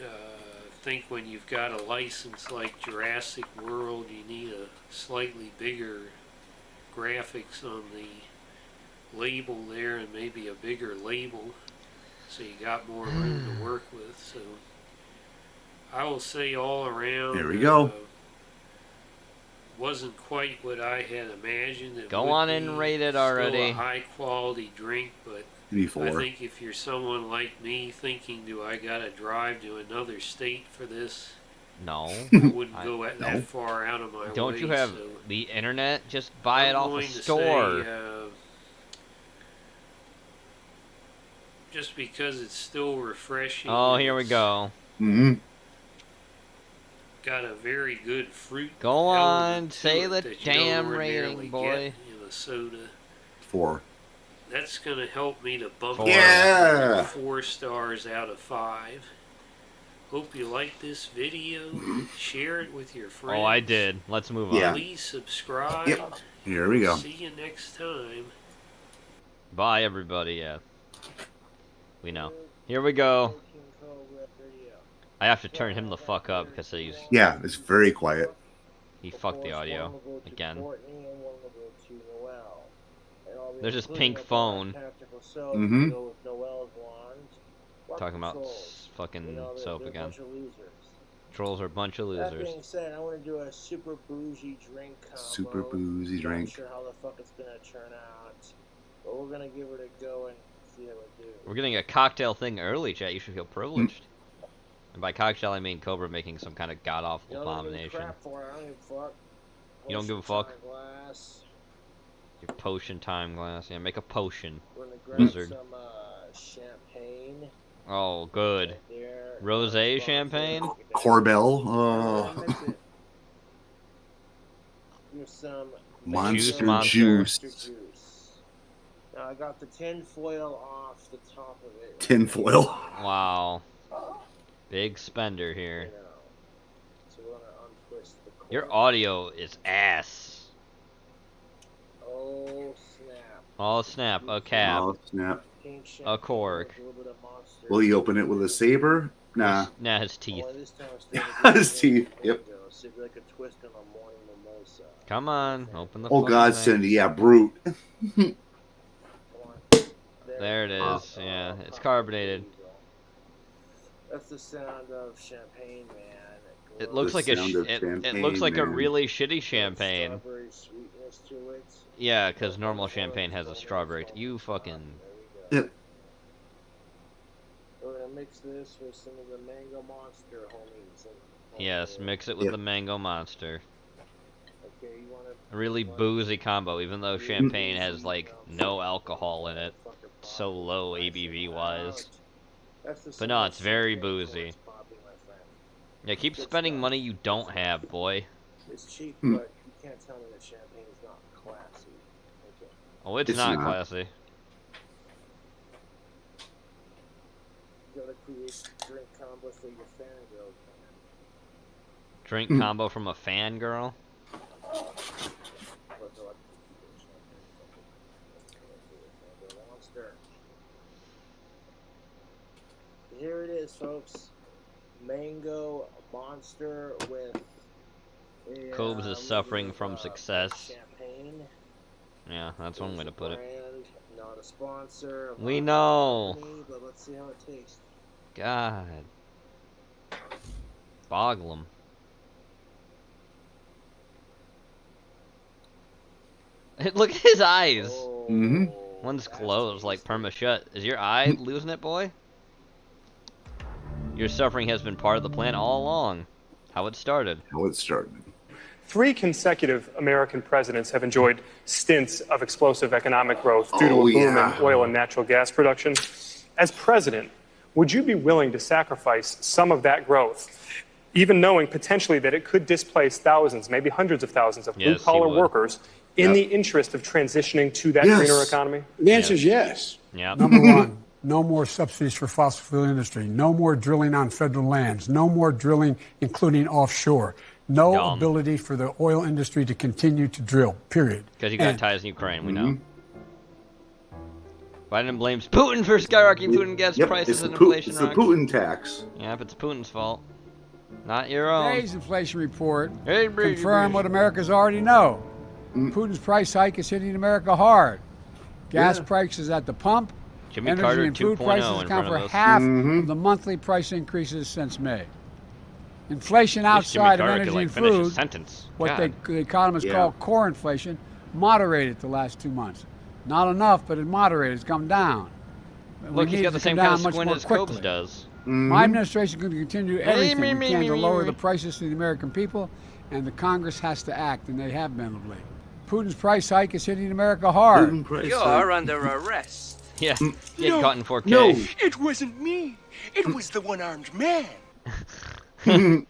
I think when you've got a license like Jurassic World, you need a slightly bigger graphics on the label there and maybe a bigger label, so you got more room to work with. So I will say all around, There we go. wasn't quite what I had imagined. It Go would on be and rate it still already. a high quality drink, but Maybe I 4. think if you're someone like me thinking, do I gotta drive to another state for this? No. I wouldn't go that far out of my way. Don't you have so the internet? Just buy it I'm off a going to store. say, just because it's still refreshing. Oh, and here we it's go. Mm-hmm. Got a very good fruit. Go element on, to say it the that you damn don't ordinarily rating, get boy. in a soda. 4. That's gonna help me to bump Four. it Yeah. up to 4 stars out of 5. Hope you like this video. Share it with your friends. Oh, I did. Let's move on. Yeah. Please subscribe. Yep. Here we go. See you next time. Bye, everybody. Yeah. We know. Here we go. I have to turn him the fuck up because he's Yeah, it's very quiet. he fucked the audio again. There's this pink phone Mm-hmm. talking about fucking soap again. Trolls are a bunch of That losers. being said, I want to do a super bougie drink combo. Super boozy drink. Not sure how the fuck it's gonna turn out, but we're gonna give it a go and see how it do. We're getting a cocktail thing early, chat. You should feel privileged. And by cocktail, I mean Cobra making some kind of god-awful abomination. Crap for it. I don't give a fuck. You don't give a fuck? Glass. Your potion time glass. Yeah, make a potion. We're gonna grab Wizard. some champagne. Oh, good. Rosé champagne? Corbel. Here's some Monster juice. Now I got the tin foil off the top of it. Tin foil. Wow. Big spender here. So we're gonna untwist the cork. Your audio is ass. Oh snap. Oh snap. A cap. Oh snap. A cork. Will he open it with a saber? Nah. Nah, his teeth. His teeth. Yep. Come on, open the Oh fucking God, thing. Cindy. Yeah, brute. There it is. Yeah, it's carbonated. That's the sound of champagne, man. It looks like a it looks like a really shitty champagne. Strawberry sweetness to it. Yeah, because normal champagne has a strawberry. You fucking. Yep. We're gonna mix this with some of the Mango Monster homies. Yes, mix it with the Mango Monster. Okay, you wanna A really boozy combo, even though champagne has like no alcohol in it. It's so low ABV wise. But no, it's very boozy. Yeah, keep spending money you don't have, boy. It's cheap, but you can't tell me that champagne is not classy. Okay. Oh, it's not classy. You gotta create drink combo for your fangirls, man. Drink combo from a fangirl? Here it is, folks. Mango Monster with a, Cobes is suffering from success. champagne. Yeah, that's one way to put it. Brand, not a sponsor. We know. But let's see how it tastes. God. Boglum. Look at his eyes. Mm-hmm. One's closed, like perma shut. Is your eye losing it, boy? Your suffering has been part of the plan all along. How it started. How it started. 3 consecutive American presidents have enjoyed stints of explosive economic growth due to a boom in oil and natural gas production. As president, would you be willing to sacrifice some of that growth, even knowing potentially that it could displace thousands, maybe hundreds of thousands of blue-collar workers in the interest of transitioning to that greener economy? The answer is yes. Yeah. Number one, no more subsidies for fossil fuel industry. No more drilling on federal lands. No more drilling, including offshore. No ability for the oil industry to continue to drill, period. Because you got ties in Ukraine, we know. Biden blames Putin for skyrocketing food and gas prices and inflation. It's the Putin tax. Yep, it's Putin's fault. Not your own. Today's inflation report confirmed what Americans already know. Putin's price hike is hitting America hard. Gas prices at the pump, Jimmy energy Carter and food 2.0 prices in account front for of us. half of the monthly price increases since May. Inflation outside of energy and food, what the economists call core inflation, moderated the last 2 months. Not enough, but it moderated. It's come down. Look, he's got the same kind of squint as Cobes does. My administration is going to continue everything we can to lower the prices to the American people, and the Congress has to act, and they have been of late. Putin's price hike is hitting America hard. You're under arrest. Yeah, get caught in 4K. No, it wasn't me. It was the one-armed man. Alright,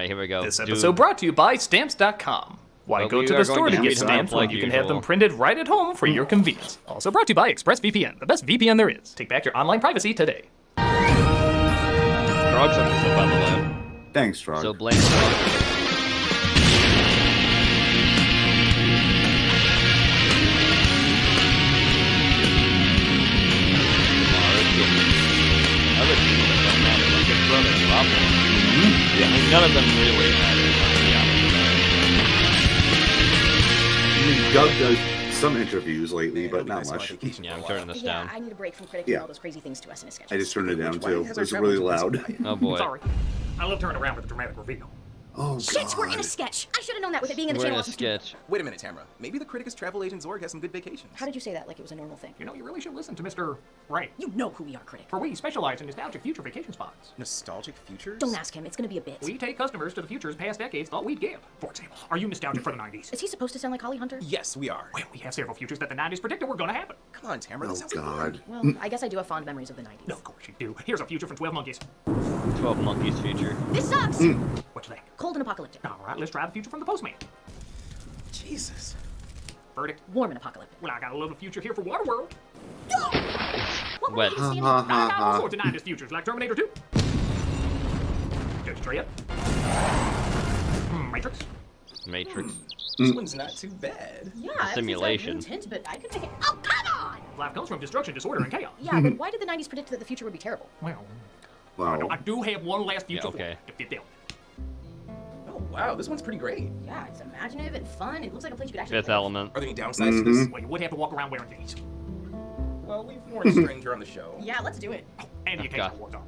here we go. This episode brought to you by Stamps.com. Why go to the store to get stamps when you can have them printed right at home for your convenience? Also brought to you by ExpressVPN, the best VPN there is. Take back your online privacy today. Frog's episode, by the way. Thanks, Frog. So blame Frog. Yeah. I mean, none of them really matter. Doug does some interviews lately, but not much. Yeah, I'm turning this down. I need a break from predicting all those crazy things to us in his sketches. I just turned it down too. It's really loud. Oh boy. Sorry. I love turning around with a dramatic reveal. Oh, Shit, we're in a sketch. I should have known that with it being in the channel. sketch. Wait a minute, Tamara. Maybe the Criticus travel agent Zorg has some good vacations. How did you say that like it was a normal thing? You know, you really should listen to Mr. Right. You know who we are, Critic. For we specialize in nostalgic future vacation spots. Nostalgic futures? Don't ask him. It's going to be a bit. We take customers to the futures past decades thought we'd give. For example, are you nostalgic for the 90s? Is he supposed to sound like Holly Hunter? Yes, we are. Well, we have several futures that the 90s predicted were going to happen. Come on, Tamara. This sounds God. like Well, I guess I do have fond memories of the 90s. No, of course you do. Here's a future from 12 Monkeys. 12 Monkeys future. This sucks! What you think? Cold and apocalyptic. All right, let's try the future from the Postman. Jesus. Verdict. Warm and apocalyptic. Well, I got a little future here for Waterworld. What Wet. I got all sorts of 90s futures, like Terminator 2. Judge Dredd. Matrix. Matrix. This one's not too bad. Yeah, Simulation. It's hint, but I could make it. Oh, come on! Life comes from destruction, disorder, and chaos. Yeah, but why did the 90s predict that the future would be terrible? Well, Wow. I do have one last future okay. for you. Oh, wow. This one's pretty great. Yeah, it's imaginative and fun. It looks like a place you could actually Fifth Element. Are there any downsides to this? Well, you would have to walk around wearing these. Well, we've worn a string here on the show. Yeah, let's do it. And the occasional war dog.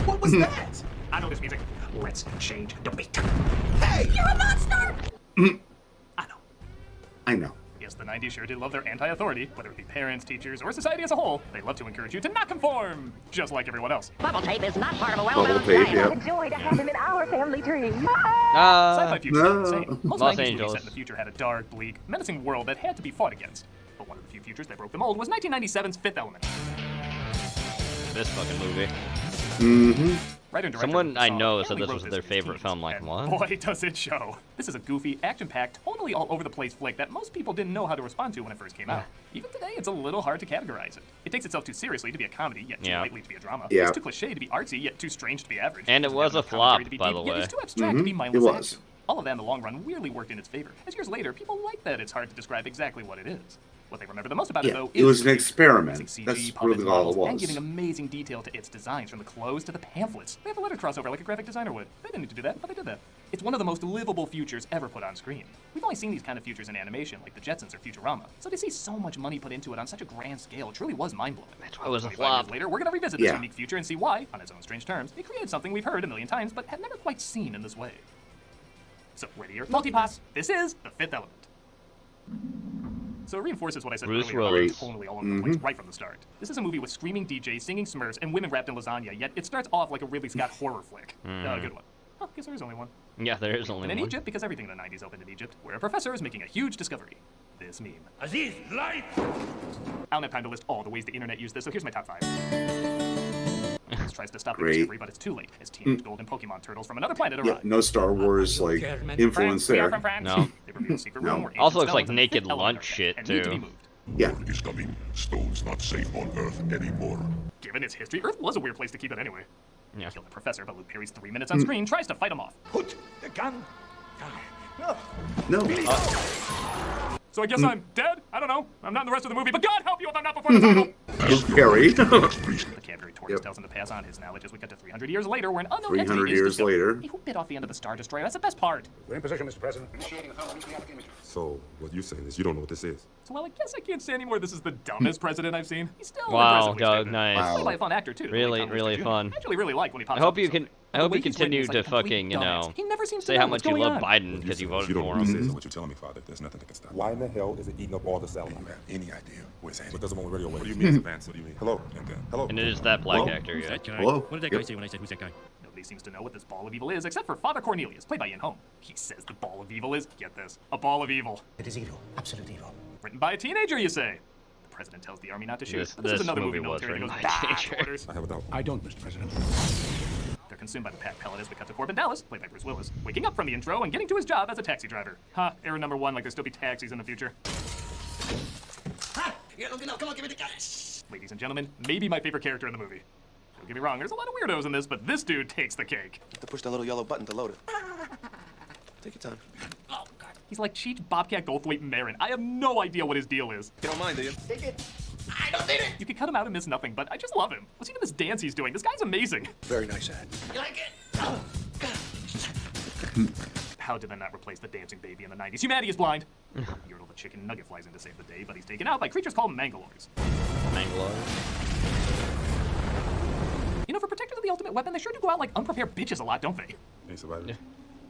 What was that? I know this music. Let's change the beat. Hey! You're a monster! I know. Yes, the 90s sure did love their anti-authority, whether it be parents, teachers, or society as a whole. They love to encourage you to not conform, just like everyone else. Bubble tape is not part of a Bubble tape, yeah. joy to have him in our family tree. Sci-fi futures are insane. Most Los 90s movies Angeles. set in the future had a dark, bleak, menacing world that had to be fought against. But one of the few futures that broke the mold was 1997's Fifth Element. This fucking movie. Mm-hmm. Writer and director Someone of the I song know said only this wrote was in their his favorite teens, film. Like, and what? Boy, does it show. This is a goofy, action-packed, totally all over the place flick that most people didn't know how to respond to when it first came out. Even today, it's a little hard to categorize it. It takes itself too seriously to be a comedy, yet too Yeah. lightly to be a drama. Yeah. It's too cliche to be artsy, yet too strange to be average. And it It's was got a enough commentary flop, to be by deep, the yet way. it's too abstract to be Mhm. mindless It was. action. All of that in the long run really worked in its favor. As years later, people like that it's hard to describe exactly what it is. What they remember the most about it, Yeah, though, it was an using experiment. CG, That's puppets, really all it models, and was. giving amazing detail to its designs, from the clothes to the pamphlets. They have a letter crossover like a graphic designer would. They didn't need to do that, but they did that. It's one of the most livable futures ever put on screen. We've only seen these kind of futures in animation, like the Jetsons or Futurama. So to see so much money put into it on such a grand scale, it truly was mind-blowing. That's why it was a 25 flop. years later, we're gonna revisit this Yeah. unique future and see why, on its own strange terms, it created something we've heard a million times, but have never quite seen in this way. So, ready your multipass. This is the Fifth Element. So it reinforces what I said Bruce earlier about Willis. being totally all over the place right from the start. This is a movie with screaming DJs, singing Smurfs, and women wrapped in lasagna, yet it starts off like a Ridley Scott horror flick. Not a good one. Oh, guess there is only one. Yeah, there is only And in one. Egypt, because everything in the 90s opened in Egypt, where a professor is making a huge discovery. This meme. Aziz, light! I don't have time to list all the ways the internet used this, so here's my top 5. This tries to stop the Great. discovery, but it's too late, as Teenage Golden Pokemon turtles from another planet Yeah, arrive. no Star Wars like influence there. No. They reveal a secret No. room where Also ancient looks like stones and naked fifth element lunch are shit, and need to be too. moved. Yeah. Is coming. Stone's not safe on Earth anymore. Given its history, Earth was a weird place to keep it anyway. Yeah. Kill the professor, but Luke Perry's 3 minutes on screen tries to fight him off. Put the gun down. No. So I guess I'm dead? I don't know. I'm not in the rest of the movie, but God help you if I'm not before the title! Luke Perry. The Cadbury tortoise tells him to pass on his knowledge as we get to 300 years later, where an unknown 300 entity is years discovered. later. Hey, who bit off the end of the Star Destroyer? That's the best part. We're in position, Mr. President. So, what you're saying is you don't know what this is? So, well, I guess I can't say anymore this is the dumbest president I've seen. He's still Wow, impressively Doug, stupid. nice. He's played by a fun actor, too. Really, Tom really Jr. fun. I actually really like when he pops I up hope you with can. something. I The hope way you he's written continue is to like a complete fucking, you dumbass. know, He never seems to say know how what's much you going love on. Biden because you voted You don't for know what this him. is, what you're telling me, Father. There's nothing that can stop. Why in the hell is it eating up all the satellite? I don't have any idea. Where's that? What does it on the radio? What do you mean it's advanced? What do you mean? Hello? And then, hello? And it is that black Hello? actor, yeah. Hello? What did that guy say when I said, who's that guy? Nobody seems to know what this ball of evil is, except for Father Cornelius, played by Ian Holm. He says the ball of evil is, get this, a ball of evil. It is evil. Absolute evil. Written by a teenager, you say? The president tells the army not to shoot. But this is This another movie movie was military that written goes by a back teenager. orders. I have a doubt. I don't, Mr. President. They're consumed by the pack pellet as we cut to Corbin Dallas, played by Bruce Willis, waking up from the intro and getting to his job as a taxi driver. Error number 1, like there'll still be taxis in the future. Come on, give me the cash. Ladies and gentlemen, maybe my favorite character in the movie. Don't get me wrong, there's a lot of weirdos in this, but this dude takes the cake. You have to push that little yellow button to load it. Take your time. Oh, God. He's like Cheech Bobcat Goldthwait Marin. I have no idea what his deal is. You don't mind, do you? Take it. I don't need it. You could cut him out and miss nothing, but I just love him. What's even this dance he's doing? This guy's amazing. Very nice ad. You like it? how did that not replace the dancing baby in the 90s? Humanity is blind. Yertle the chicken nugget flies in to save the day, but he's taken out by creatures called Mangalores. You know, for protectors of the ultimate weapon, they sure do go out like unprepared bitches a lot, don't they? Any survivors? Yeah.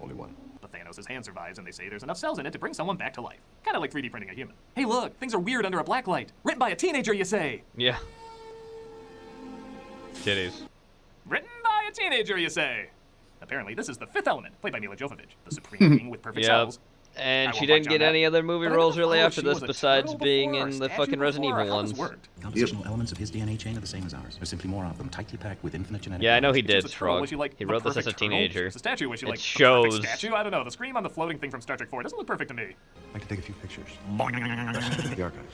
Only one. But Thanos' hand survives, and they say there's enough cells in it to bring someone back to life. Kind of like 3D printing a human. Hey, look, things are weird under a black light. Written by a teenager, you say? Yeah. Titties. Written by a teenager, you say? Apparently, this is the fifth element, played by Mila Jovovich, the supreme being with perfect cells. And she didn't get any other movie roles really after this besides being in the fucking Resident Evil ones. Compositional elements of his DNA chain are the same as ours. There's simply more of them, tightly packed with infinite genetic. Yeah, I know he did, Frog. He wrote this as a teenager. It's a statue, was she like it shows. The statue? I don't know. The scream on the floating thing from Star Trek 4 doesn't look perfect to me. I can take a few pictures. The archives.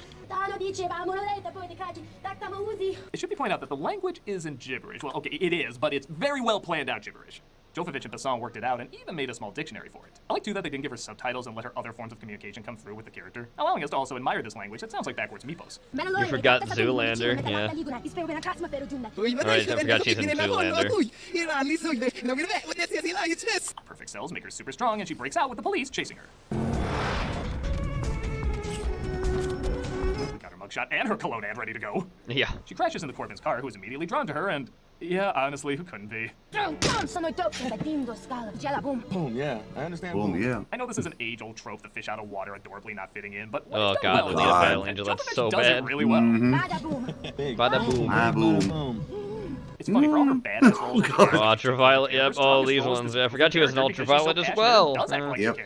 It should be pointed out that the language isn't gibberish. Well, okay, it is, but it's very well planned out gibberish. Jovovich and Besson worked it out and even made a small dictionary for it. I like, too, that they didn't give her subtitles and let her other forms of communication come through with the character, allowing us to also admire this language that sounds like backwards Meepos. You forgot Zoolander, yeah. Right, I forgot she's in Zoolander. Perfect cells make her super strong, and she breaks out with the police chasing her. Got her mugshot and her cologne ad ready to go. Yeah. She crashes into Corbin's car, who is immediately drawn to her, and yeah, honestly, who couldn't be? Boom, yeah, I understand. Boom, yeah. I know this is an age-old trope, the fish out of water adorably not fitting in, but oh god, the Battle Angel, that's so bad. It really well. Bada boom. Bada boom. It's funny, for all her badass roles. Ultraviolet, yep, all these ones. I forgot she was an Ultraviolet as well. Yep.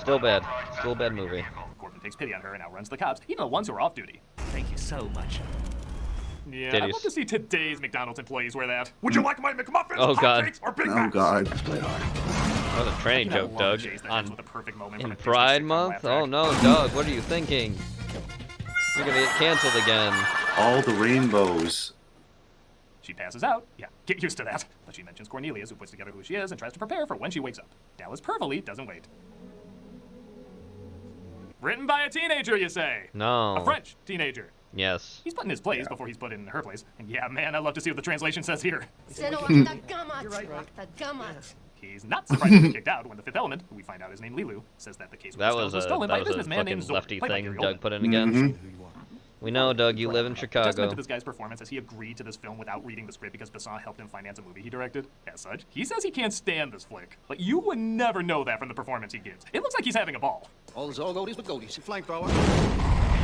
Still bad. Still a bad movie. Corbin takes pity on her and outruns the cops, even the ones who are off duty. Thank you so much. Yeah, Titties. I'd love to see today's McDonald's employees wear that. Would you like my McMuffins, oh god. hotcakes, or Big Oh Macs? god. What a training joke, Doug. In Pride Month? Oh no, Doug, what are you thinking? You're gonna get canceled again. All the rainbows. She passes out. Yeah, get used to that. But she mentions Cornelius, who puts together who she is and tries to prepare for when she wakes up. Dallas Pervely doesn't wait. Written by a teenager, you say? No. A French teenager. Yes. He's put in his place before he's put in her place. And yeah, man, I'd love to see what the translation says here. He's not surprised to be kicked out when the fifth element, who we find out is named Lilu, says that the case was stolen by a businessman named Zorg. Lefty thing Doug put in again. We know, Doug, you live in Chicago. Testament to this guy's performance as he agreed to this film without reading the script because Besson helped him finance a movie he directed. As such, he says he can't stand this flick. Like, you would never know that from the performance he gives. It looks like he's having a ball. All is all goldies but goldies. Flamethrower.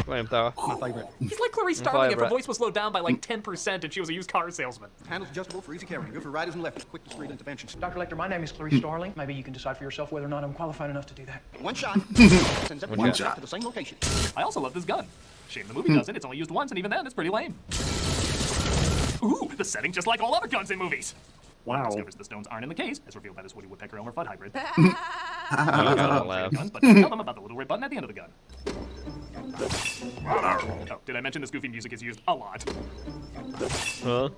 Flamethrower. My favorite. He's like Clarice Starling if her voice was slowed down by like 10% and she was a used car salesman. Handles adjustable for easy carrying. Good for riders and lefties. Quick discreet interventions. Dr. Lecter, my name is Clarice Starling. Maybe you can decide for yourself whether or not I'm qualified enough to do that. One shot. Sends everyone One shot to the same location. I also love this gun. Shame the movie doesn't. It's only used once, and even then, it's pretty lame. Ooh, the setting just like all other guns in movies. Wow. Discovers the stones aren't in the case, as revealed by this Woody Woodpecker Elmer Fudd hybrid. Laugh. But tell them about the little red button at the end of the gun. Oh, did I mention this goofy music is used a lot? Huh?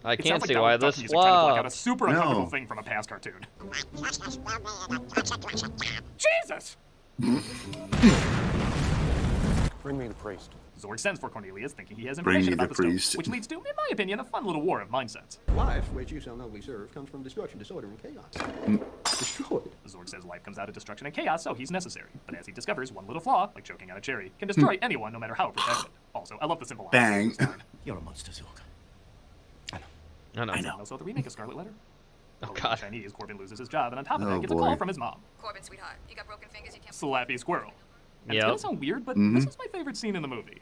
I can't see why this flopped. A super uncomfortable thing from a past cartoon. Jesus! Bring me the priest. Zorg sends for Cornelius, thinking he has information about the stones, which leads to, in my opinion, a fun little war of mindsets. Life, which you shall nobly serve, comes from destruction, disorder, and chaos. Destroyed. Zorg says life comes out of destruction and chaos, so he's necessary. But as he discovers, one little flaw, like choking on a cherry, can destroy anyone no matter how protected. Also, I love the simple Bang. You're a monster, Zorg. I know. Also, the remake of Scarlet Letter. Oh god. Chinese, Corbin loses his job, and on top of that, gets a call from his mom. Corbin, sweetheart, you got broken fingers, you can't... Slappy squirrel. And it's gonna sound weird, but this is my favorite scene in the movie.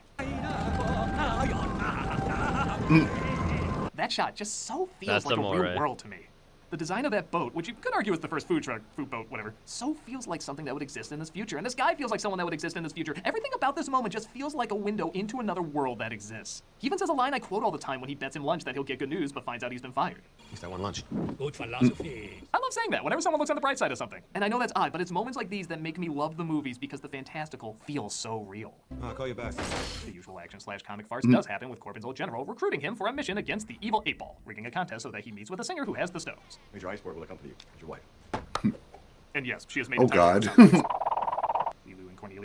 That shot just so feels like a real world to me. The design of that boat, which you could argue is the first food boat, whatever, so feels like something that would exist in this future. And this guy feels like someone that would exist in this future. Everything about this moment just feels like a window into another world that exists. He even says a line I quote all the time when he bets him lunch that he'll get good news, but finds out he's been fired. At least I want lunch. Good philosophy. I love saying that whenever someone looks on the bright side of something. And I know that's odd, but it's moments like these that make me love the movies because the fantastical feels so real. I'll call you back. The usual action/comic farce does happen with Corbin's old general recruiting him for a mission against the evil 8-Ball, rigging a contest so that he meets with a singer who has the stones. Major Iceport will accompany you. As your wife. And yes, she has made Oh god. Lilu and Cornelius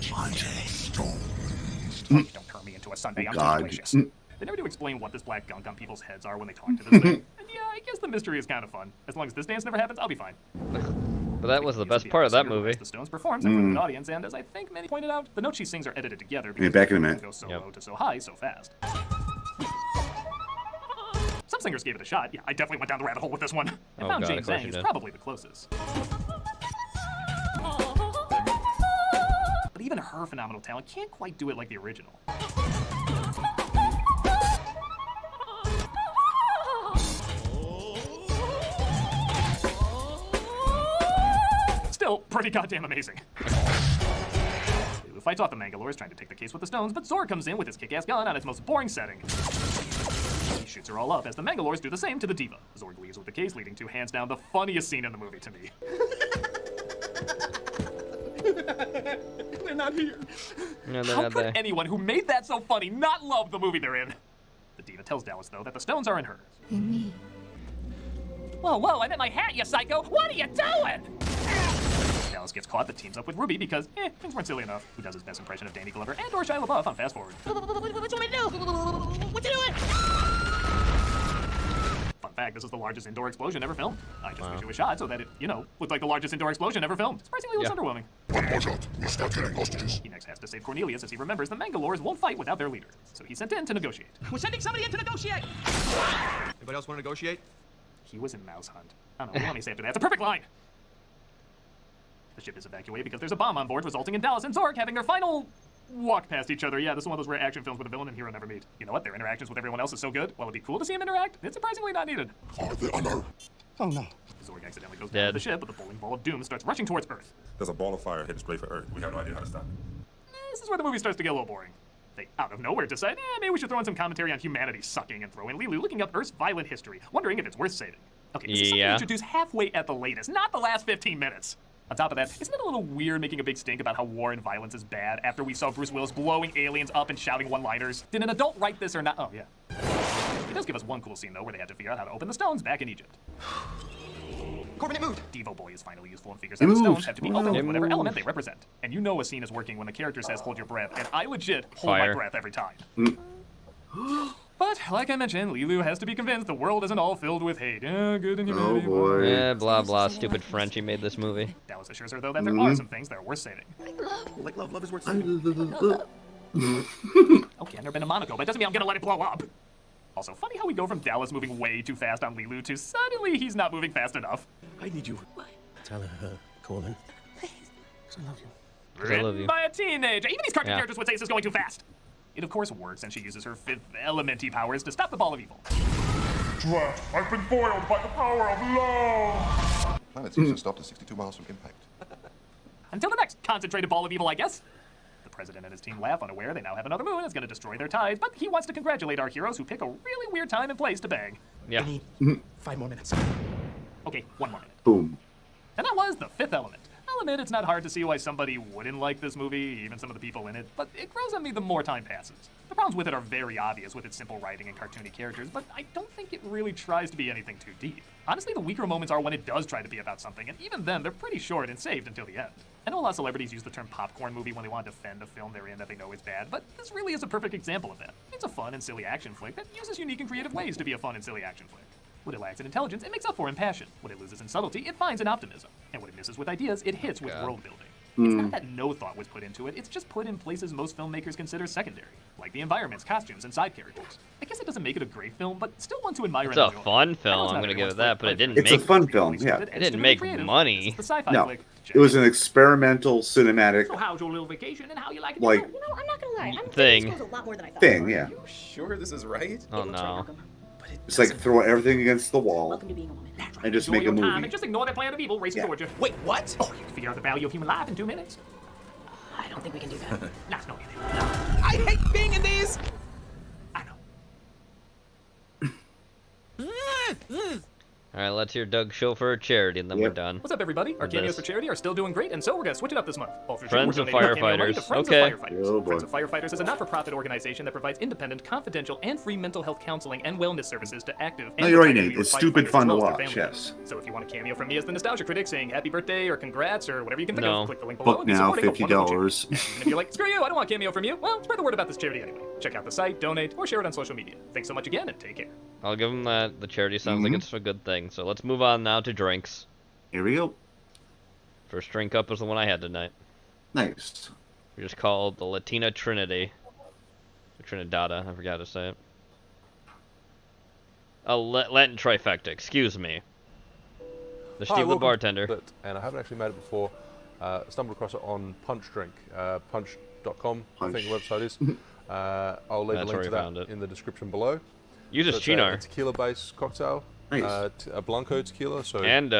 Please don't turn me into a Sunday. I'm too God. delicious. They never do explain what this black gunk on people's heads are when they talk to this thing. And yeah, I guess the mystery is kind of fun. As long as this dance never happens, I'll be fine. But that was the best part of that movie. The Stones performs in front of an audience, and as I think many pointed out, the notes she sings are edited together because back in a minute. go so low to so high so fast. Some singers gave it a shot. Yeah, I definitely went down the rabbit hole with this one. And found Jane Zhang is probably the closest. But even her phenomenal talent can't quite do it like the original. Still pretty goddamn amazing. Lulu fights off the Mangalores trying to take the case with the Stones, but Zor comes in with his kick-ass gun on its most boring setting. He shoots her all up as the Mangalores do the same to the Diva. Zorg leaves with the case, leading to, hands down, the funniest scene in the movie to me. They're not here. No, they're How not could there. anyone who made that so funny not love the movie they're in? The Diva tells Dallas, though, that the Stones are in hers. In me. Whoa, whoa, I meant my hat, you psycho! What are you doing? Dallas gets caught but teams up with Ruby because, things weren't silly enough. Who does his best impression of Danny Glover and or Shia LaBeouf on Fast Forward. What you want me to do? What you doing? Fun fact, this is the largest indoor explosion ever filmed. I just wish it was shot so that it, looked like the largest indoor explosion ever filmed. Surprisingly less underwhelming. One more shot. We'll start getting hostages. He next has to save Cornelius as he remembers the Mangalores won't fight without their leader. So he's sent in to negotiate. We're sending somebody in to negotiate. Anybody else want to negotiate? He was in Mouse Hunt. I don't know, what let me say after that? It's a perfect line! The ship is evacuated because there's a bomb on board, resulting in Dallas and Zorg having their final walk past each other. Yeah, this is one of those rare action films where the villain and hero never meet. You know what? Their interactions with everyone else is so good. While it'd be cool to see them interact, it's surprisingly not needed. Are they on Earth? Oh no. Zorg accidentally goes down to the ship, but the bowling ball of doom starts rushing towards Earth. There's a ball of fire headed straight for Earth. We have no idea how to stop it. This is where the movie starts to get a little boring. They, out of nowhere, decide, maybe we should throw in some commentary on humanity sucking and throw in Lilu looking up Earth's violent history, wondering if it's worth saving. Okay, this is something introduced halfway at the latest, not the last 15 minutes. On top of that, isn't it a little weird making a big stink about how war and violence is bad after we saw Bruce Willis blowing aliens up and shouting one-liners? Did an adult write this or not? Oh, yeah. He does give us one cool scene, though, where they had to figure out how to open the stones back in Egypt. Corbin, it moved. Devo Boy is finally useful and figures out the stones have to be opened with whatever element they represent. And you know a scene is working when the character says, hold your breath, and I legit hold my breath every time. But, like I mentioned, Lilu has to be convinced the world isn't all filled with hate. Good and humanity. Oh boy. Yeah, blah blah, stupid Frenchie made this movie. Dallas assures her, though, that there are some things that are worth saving. Like love. Love is worth saving. Okay, I've never been to Monaco, but it doesn't mean I'm gonna let it blow up. Also, funny how we go from Dallas moving way too fast on Lilu to suddenly he's not moving fast enough. I need you. Tell her, Corbin. Please. I love you. Written by a teenager. Even these cartoon characters would say this is going too fast. It of course works, and she uses her fifth element-y powers to stop the ball of evil. Drat, I've been foiled by the power of love! Planet seems to stop at 62 miles from impact. Until the next concentrated ball of evil, I guess. The president and his team laugh, unaware they now have another moon that's going to destroy their ties, but he wants to congratulate our heroes who pick a really weird time and place to bang. Yeah. I need 5 more minutes. Okay, 1 more minute. Boom. And that was the fifth element. I'll admit it's not hard to see why somebody wouldn't like this movie, even some of the people in it, but it grows on me the more time passes. The problems with it are very obvious with its simple writing and cartoony characters, but I don't think it really tries to be anything too deep. Honestly, the weaker moments are when it does try to be about something, and even then, they're pretty short and saved until the end. I know a lot of celebrities use the term popcorn movie when they want to defend a film they're in that they know is bad, but this really is a perfect example of that. It's a fun and silly action flick that uses unique and creative ways to be a fun and silly action flick. What it lacks in intelligence, it makes up for in passion. What it loses in subtlety, it finds in optimism. And what it misses with ideas, it hits with world building. It's not that no thought was put into it, it's just put in places most filmmakers consider secondary, like the environments, costumes, and side characters. I guess it doesn't make it a great film, but still one to admire. It's a fun film, I'm gonna give it that, but it didn't It's make... a fun film, yeah. It didn't make money. No, it was an experimental cinematic So how's your little vacation and how you like it? like You know, I'm not gonna lie. I'm thing. this goes a lot more than I thought. thing, yeah. Sure this is right? Oh no. It's like throw everything against the wall and just make a Time movie. and just ignore that plan of evil racing towards you. Wait, what? Oh, you can figure out the value of human life in 2 minutes. I don't think we can do that. That's no. I hate being in these. Alright, let's hear Doug show for a charity, and then we're done. What's up, everybody? Our with cameos this. for charity are still doing great, and so we're gonna switch it up this month. All through Friends June, of we're donating our cameo money to Firefighters. Friends Okay. of Firefighters. Oh, boy. Friends of Firefighters is a not-for-profit organization that provides independent, confidential, and free mental health counseling and wellness services to active and No, you're right, retired Nate. It's firefighters stupid as fun to well as their watch, families. yes. So if you want a cameo from me as the nostalgia critic saying happy birthday or congrats or whatever you can think No. of, click the link below. Book and be now, supporting a wonderful $50. charity. And even if you're like, screw you, I don't want a cameo from you, well, spread the word about this charity anyway. Check out the site, donate, or share it on social media. Thanks so much again, and take care. I'll give him that. The charity sounds like it's a good thing. So let's move on now to drinks. Here we go. First drink up was the one I had tonight. Nice. We just called the Latina Trinity. Trinidada, I forgot to say it. Oh, Latin trifecta, excuse me. The Steve the bartender. And I haven't actually made it before. Stumbled across it on Punch Drink, punch.com, I think the website is. I'll leave a link to that in the description below. Use so a Chinar. A tequila-based cocktail. Nice. A Blanco tequila. So and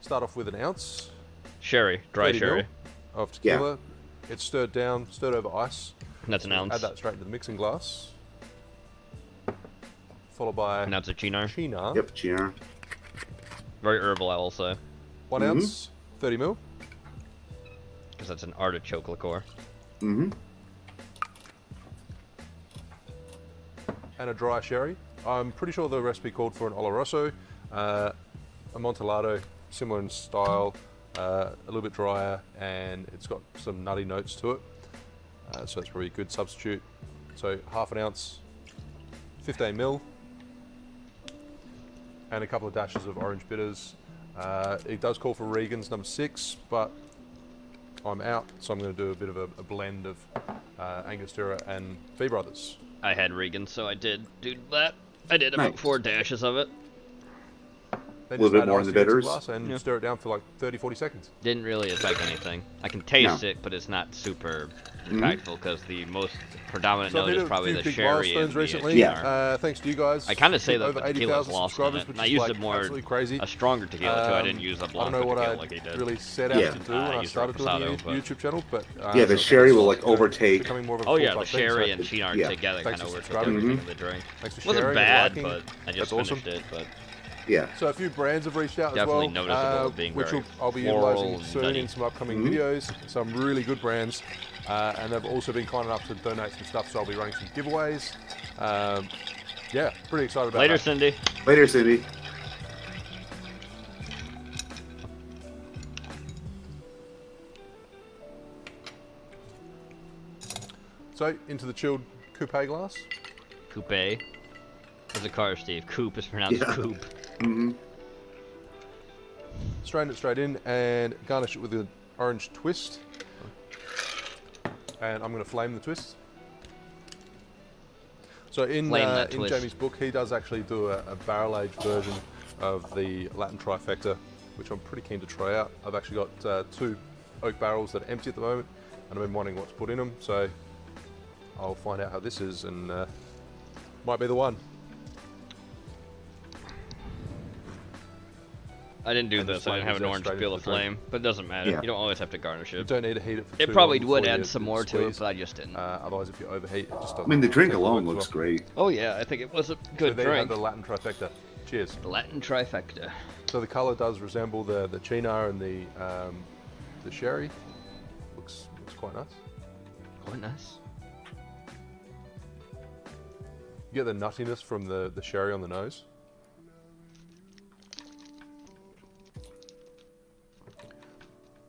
start off with an ounce. Sherry, dry sherry. Of tequila. Yeah. It's stirred down, stirred over ice. That's an ounce. Add that straight into the mixing glass. Followed by an ounce of Chinar. Chinar. Yep, Chinar. Very herbal, I will say. 1 ounce, 30 ml. Because that's an artichoke liqueur. Mm-hmm. And a dry sherry. I'm pretty sure the recipe called for an Oloroso, a Amontillado, similar in style, a little bit drier, and it's got some nutty notes to it. So it's probably a good substitute. So half an ounce, 15 ml, and a couple of dashes of orange bitters. It does call for Regan's number 6, but I'm out, so I'm going to do a bit of a blend of Angostura and V Brothers. I had Regan, so I did do that. I did about 4 dashes of it. Then a little bit more in the bitters. And stir it down for like 30-40 seconds. Didn't really affect anything. I can taste it, but it's not super impactful because the most predominant note is probably the sherry and recently. the thanks to you guys. I kind of say that over the tequila's 80,000 lost on it. And I used it more a stronger tequila too. I didn't use a Blanco tequila like he did. I don't know what I really set out to do when I started doing the YouTube channel, but yeah, the sherry will like overtake. Oh yeah, the sherry and Chinar together kind of worked with everything in the drink. Wasn't bad, but I just finished it. But yeah. So a few brands have reached out definitely as well, noticeable being which very I'll be utilising soon in some upcoming videos. Some really good brands, and they've also been kind enough to donate some stuff. So I'll be running some giveaways. Yeah, pretty excited about Later, that. Cindy. Later, Cindy. So into the chilled coupe glass. Coupe. There's a car, Steve. Coupe is pronounced coupe. Mm-hmm. Strain it straight in and garnish it with an orange twist. And I'm going to flame the twist. So in Jamie's book, he does actually do a barrel-aged version of the Latin trifecta, which I'm pretty keen to try out. I've actually got 2 oak barrels that are empty at the moment, and I've been wondering what to put in them. So I'll find out how this is, and might be the one. I didn't do this. I didn't have an orange peel of flame, but it doesn't matter. Yeah. You don't always have to garnish it. You don't need to heat it for It too probably long would before add you some more to it, but I just didn't. Otherwise, if you overheat, it just doesn't. I mean, the drink taste alone well. looks great. Oh yeah, I think it was a good so there you have drink. the Latin trifecta. Cheers. The Latin trifecta. So the colour does resemble the Chinar and the sherry. Looks quite nice. Quite nice. You get the nuttiness from the sherry on the nose.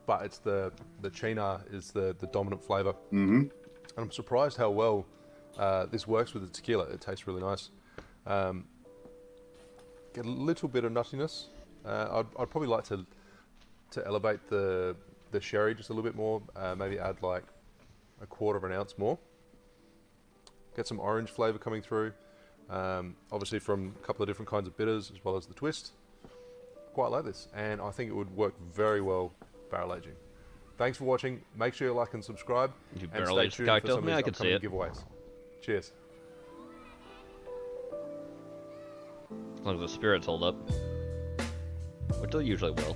But it's the Chinar is the dominant flavour. Mm-hmm. And I'm surprised how well this works with the tequila. It tastes really nice. Get a little bit of nuttiness. I'd probably like to elevate the sherry just a little bit more. Maybe add like a 1/4 ounce more. Get some orange flavour coming through. Obviously from a couple of different kinds of bitters as well as the twist. Quite like this, and I think it would work very well barrel aging. Thanks for watching. Make sure you like and subscribe. You and barrel stay aged tuned cocktail? for some Yeah, I of can these see upcoming it. giveaways. Cheers. As long as the spirits hold up. Which they usually will.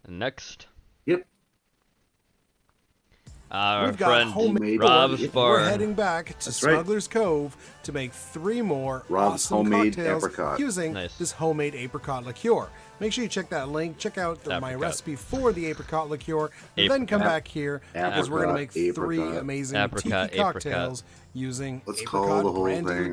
And next. Yep. Our We've got friend homemade Rob's Bar. We're heading back to That's right. Smuggler's Cove to make 3 more Rob's awesome homemade cocktails apricot. using this homemade apricot liqueur. Make sure you check that link. Check out my Apricot. recipe for the apricot liqueur. And then come back here because we're going to make 3 amazing Apricot, tiki cocktails using Let's call apricot the whole branded thing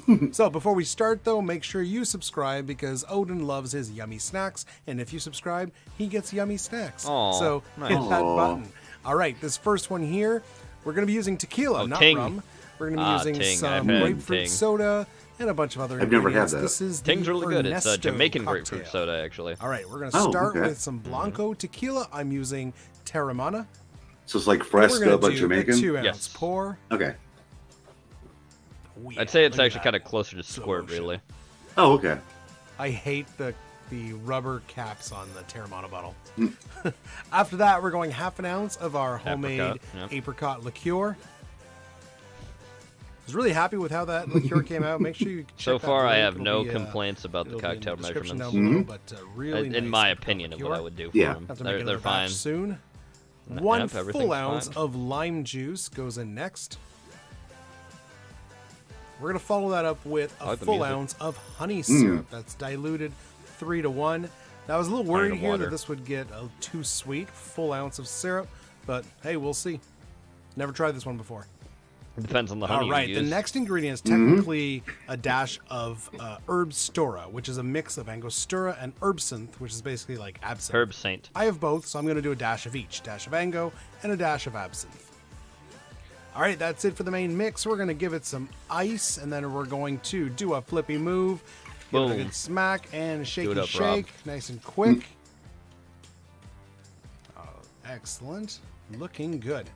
liqueur. So before we start though, make sure you subscribe because Odin loves his yummy snacks. And if you subscribe, he gets yummy snacks. Aw, so nice. hit that Aw. button. All right, this first one here, we're going to be using tequila, Oh, not Ting. rum. We're going to be using Ting. some I've had grapefruit Ting. soda, and a bunch of other I've never had ingredients. that. This is Ting's the really good. It's Ernesto Jamaican cocktail. grapefruit soda, actually. All right, we're going to start okay. with some Blanco tequila. I'm using Terramana. So it's like We're Fresca, gonna but do Jamaican? a 2-ounce Yes. pour. Okay. I'd say it's look at actually that. kind of closer to squirt, really. Oh, okay. I hate the rubber caps on the Terramana bottle. After that, we're going half an ounce of our homemade Apricot, apricot liqueur. I was really happy with how that liqueur came out. Make sure you check So that far, I link. have It'll no be, complaints about the it'll be in cocktail description measurements. down below, but really in nice my apricot opinion of what liqueur. I would do for Yeah. them. Have to make They're another batch fine. soon. Yep, One everything's full ounce fine. of lime juice goes in next. We're going to follow that up with a like the full music. ounce of honey syrup. That's diluted 3 to 1. Now, I was a little worried of here water. that this would get too sweet. Full ounce of syrup. But hey, we'll see. Never tried this one before. It depends on the honey All right, you the use. next ingredient is technically a dash of herbstora, which is a mix of angostura and herbsynth, which is basically like absinthe. Herb Saint. I have both, so I'm going to do a dash of each. Dash of ango and a dash of absinthe. All right, that's it for the main mix. We're going to give it some ice, and then we're going to do a flippy move. Give it a Boom. good smack and Do shaky it up, shake. Nice and quick. Oh, excellent. Looking good.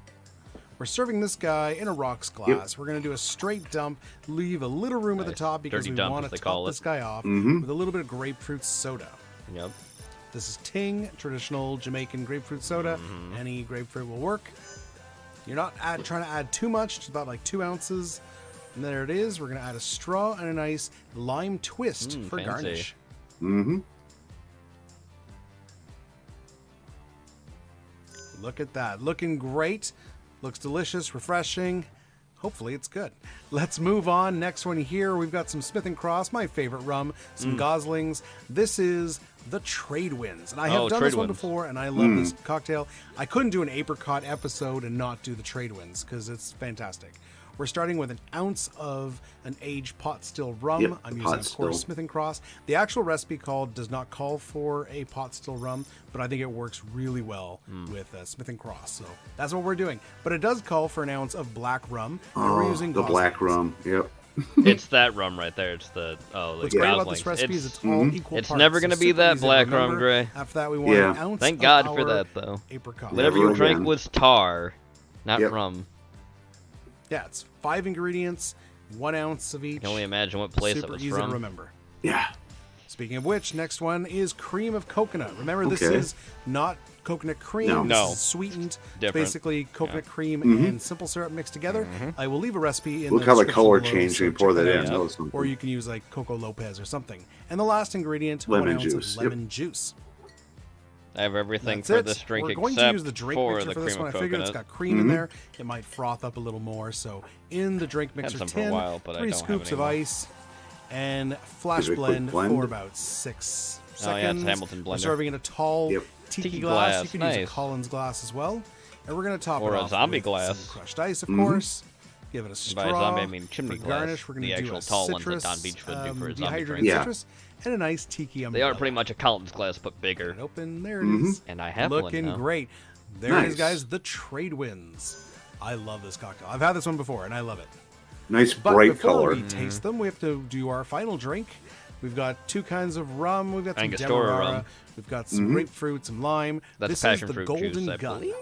We're serving this guy in a rocks glass. We're going to do a straight dump, leave a little room at the top because Dirty we dump, want as to they call top it. this guy off Mhm. with a little bit of grapefruit soda. Yep. This is Ting, traditional Jamaican grapefruit soda. Any grapefruit will work. You're not trying to add too much, just about like 2 ounces. And there it is. We're going to add a straw and a nice lime twist for fancy. garnish. Mm-hmm. Look at that. Looking great. Looks delicious, refreshing. Hopefully it's good. Let's move on. Next one here, we've got some Smith & Cross, my favorite rum, some Goslings. This is the Trade Winds. And I have done this one before, and I love this cocktail. I couldn't do an apricot episode and not do the Trade Winds because it's fantastic. We're starting with an ounce of an aged pot still rum. Yep, I'm the using, pot of course, still. Smith & Cross. The actual recipe does not call for a pot still rum, but I think it works really well with Smith & Cross. So that's what we're doing. But it does call for an ounce of black rum. And we're using the black Goslings. rum. Yep. It's that rum right there. It's the What's great about this recipe is it's all equal It's parts. never so going to be super that easy to black rum, remember. Dre. After that, we want an ounce Thank of God for our that, though. apricot. Whatever you Never drank again. was tar, not Yep. rum. Yeah, it's 5 ingredients, 1 ounce of each. I can only imagine what place Super it was easy from. to remember. Yeah. Speaking of which, next one is cream of coconut. Remember, this Okay. is not coconut cream. No. This No. is sweetened. Different. Basically, coconut cream Mhm. and simple syrup mixed together. I will leave a recipe in Look the how the description color below, changed so when you pour check that out. in. That was something. Or you can use like Coco Lopez or something. And the last ingredient, Lemon 1 ounce juice. of lemon juice. I have everything That's for it. this drink We're going except to use the drink for mixer the for this cream one. of I figured it's coconut. got cream in there. It might froth up a little more. So in the drink mixer some for a tin, while, but I 3 don't have scoops of any more. ice and flash Is it a quick blend, blend? for about 6 seconds. Oh, yeah, it's a Hamilton We're blender. serving in a tall Yep. tiki Tiki glass. glass, You can use a nice. Collins glass as well. And we're going to top Or it a off zombie with glass. some crushed ice, of course. Give it a straw. By zombie, I mean chimney for glass. garnish, we're going The to do actual a tall ones that citrus, Don Beach would do for a zombie dehydrated drink. Yeah. citrus, and a nice tiki They umbrella. are pretty much a Collins glass, but bigger. Get it open. There it is. And I have Looking one now. great. There it is, Nice. guys. The Trade Winds. I love this cocktail. I've had this one before, and I love it. Nice But bright before color. we taste them, we have to do our final drink. We've got 2 kinds of rum. We've got some Angostura Demerara. rum. We've got some grapefruit, some lime. That's this passion is the fruit Golden juice, I Gun. believe.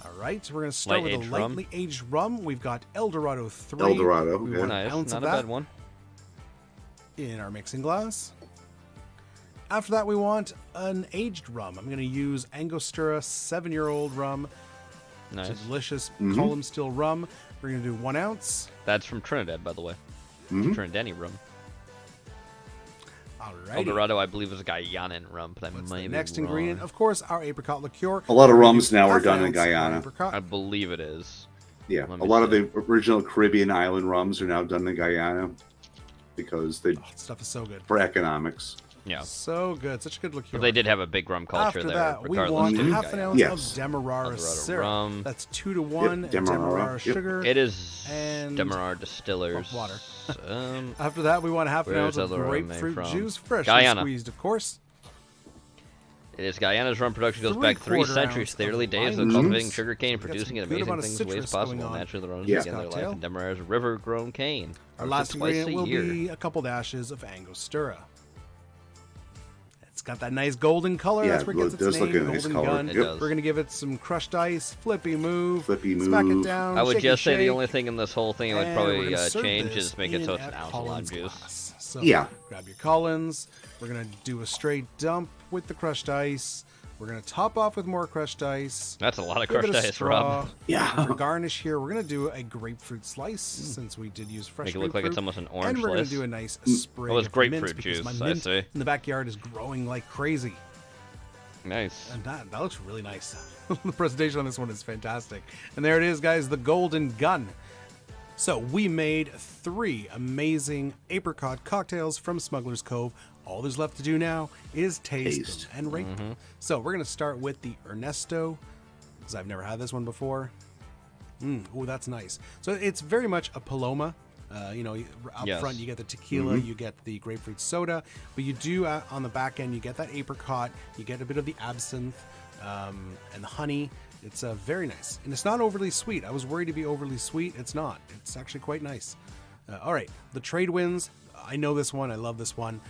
All right, so we're going to start with a Light-aged rum. lightly aged rum. We've got Eldorado 3. Eldorado, We yeah. want Nice, an ounce not of a that bad one. in our mixing glass. After that, we want an aged rum. I'm going to use Angostura 7-year-old rum. Nice. It's a delicious column still rum. We're going to do 1 ounce. That's from Trinidad, by the way. Trinidadian rum. Alrighty. Eldorado, I believe, is a Guyanan rum, but I What's might the be next wrong. ingredient? Of course, our apricot liqueur. A lot of We're gonna rums use now are half an done in ounce of Guyana. apricot. I believe it is. Yeah, Let a me lot of see. the original Caribbean island rums are now done in Guyana because they Stuff is so good. for economics. Yeah. So good. Such a good liqueur. But they did have a big rum culture After there, that, we regardless want of half an Guyana. ounce Yes. of Demerara Eldorado syrup. rum. That's 2 to 1. Yep, Demerara Demerara, yep. sugar. It is and Demerara Distillers. water. After After that, we want half an Where's ounce of Eldorado made grapefruit from? juice, freshly Guyana. squeezed, of course. It is Guyana's rum production goes back 3 centuries to the early days of cultivating sugarcane, producing and amazing things in ways possible. Naturally, the runners began their life in Demerara's river-grown cane. Our last ingredient will be a couple dashes of Angostura. It's got that nice golden color. That's where it gets its name, golden gun. We're going to give it some crushed ice, flippy move, smack it down, I would just say the shake. only thing in this whole thing I would probably change is make it so it's an ounce of lime juice. So grab your Collins. We're going to do a straight dump with the crushed ice. We're going to top off with more crushed ice. That's a lot of crushed ice, Rob. Yeah. For garnish here, we're going to do a grapefruit slice since we did use fresh grapefruit. Make it look like it's almost an orange And we're going to slice. do a nice spray Oh, it's of grapefruit mint because juice, my I mint see. in the backyard is growing like crazy. Nice. And that looks really nice. The presentation on this one is fantastic. And there it is, guys, the golden gun. So we made 3 amazing apricot cocktails from Smuggler's Cove. All there's left to do now is taste them and rate them. So we're going to start with the Ernesto, because I've never had this one before. Oh, that's nice. So it's very much a Paloma. Up front you get the tequila, you get the grapefruit soda, but you do on the back end you get that apricot, you get a bit of the absinthe and the honey. It's very nice, and it's not overly sweet. I was worried to be overly sweet. It's not. It's actually quite nice. All right, the trade winds. I know this one. I love this one.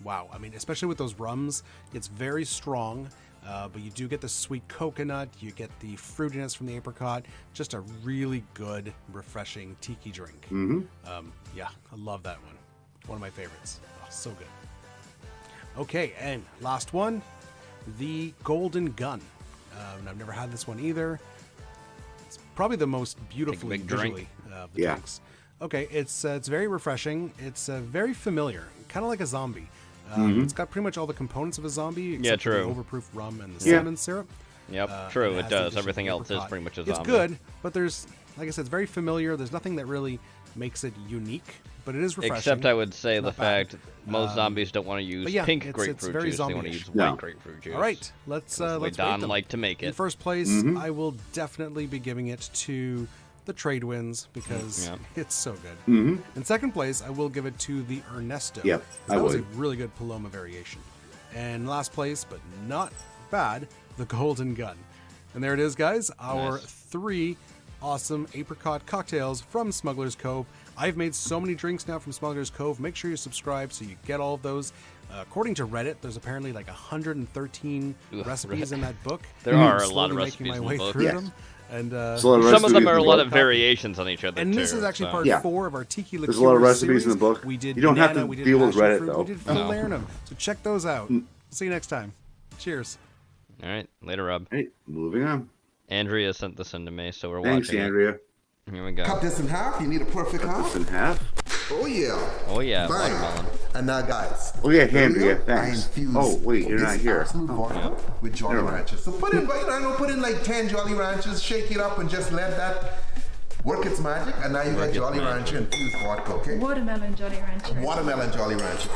Wow. I mean, especially with those rums, it's very strong. But you do get the sweet coconut, you get the fruitiness from the apricot, just a really good, refreshing tiki drink. Yeah, I love that one. One of my favorites. Oh, so good. Okay, and last one, the Golden Gun. And I've never had this one either. It's probably the most beautifully visually of the drinks. Okay, it's very refreshing. It's very familiar, kind of like a zombie. It's got pretty much all the components of a zombie, except for the overproof rum and the cinnamon syrup. Yep, true, it does. Everything else is pretty much a zombie. It's good, but there's, like I said, it's very familiar. There's nothing that really makes it unique, but it is refreshing. Except I would say the fact most zombies don't want to use pink grapefruit juice. They want to use white grapefruit juice. All right, let's rate Don them. like to make it. In first place, I will definitely be giving it to the Trade Winds because it's so good. In second place, I will give it to the Ernesto. Yep, that was a really good Paloma variation. And last place, but not bad, the Golden Gun. And there it is, guys, our 3 awesome apricot cocktails from Smuggler's Cove. I've made so many drinks now from Smuggler's Cove. Make sure you subscribe so you get all of those. According to Reddit, there's apparently like 113 recipes in that book. There are a lot of recipes in the book. Them. And some of them are a lot of variations on each other. And this is actually part 4 of our Tiki Liqueur There's a lot of recipes series. in the book. We did you don't banana, have we to did deal with passion Reddit, fruit, though. We did falernum. So check those out. See you next time. Cheers. All right, later, Rob. Hey, moving on. Andrea sent this in to me, so we're Thanks, watching Andrea. it. Here we go. Cut this in half. You need a perfect half. Cut this in half. Oh yeah. Oh yeah, Bang. watermelon. And now, guys. Oh yeah, Andrea. Thanks. I infuse Oh wait, you're not here. Vodka with Jolly Ranchers. So put in, put in like 10 Jolly Ranchers, shake it up, and just let that work its magic. And now you got Jolly Rancher infused vodka. Okay. Watermelon Jolly Rancher. Watermelon Jolly Rancher.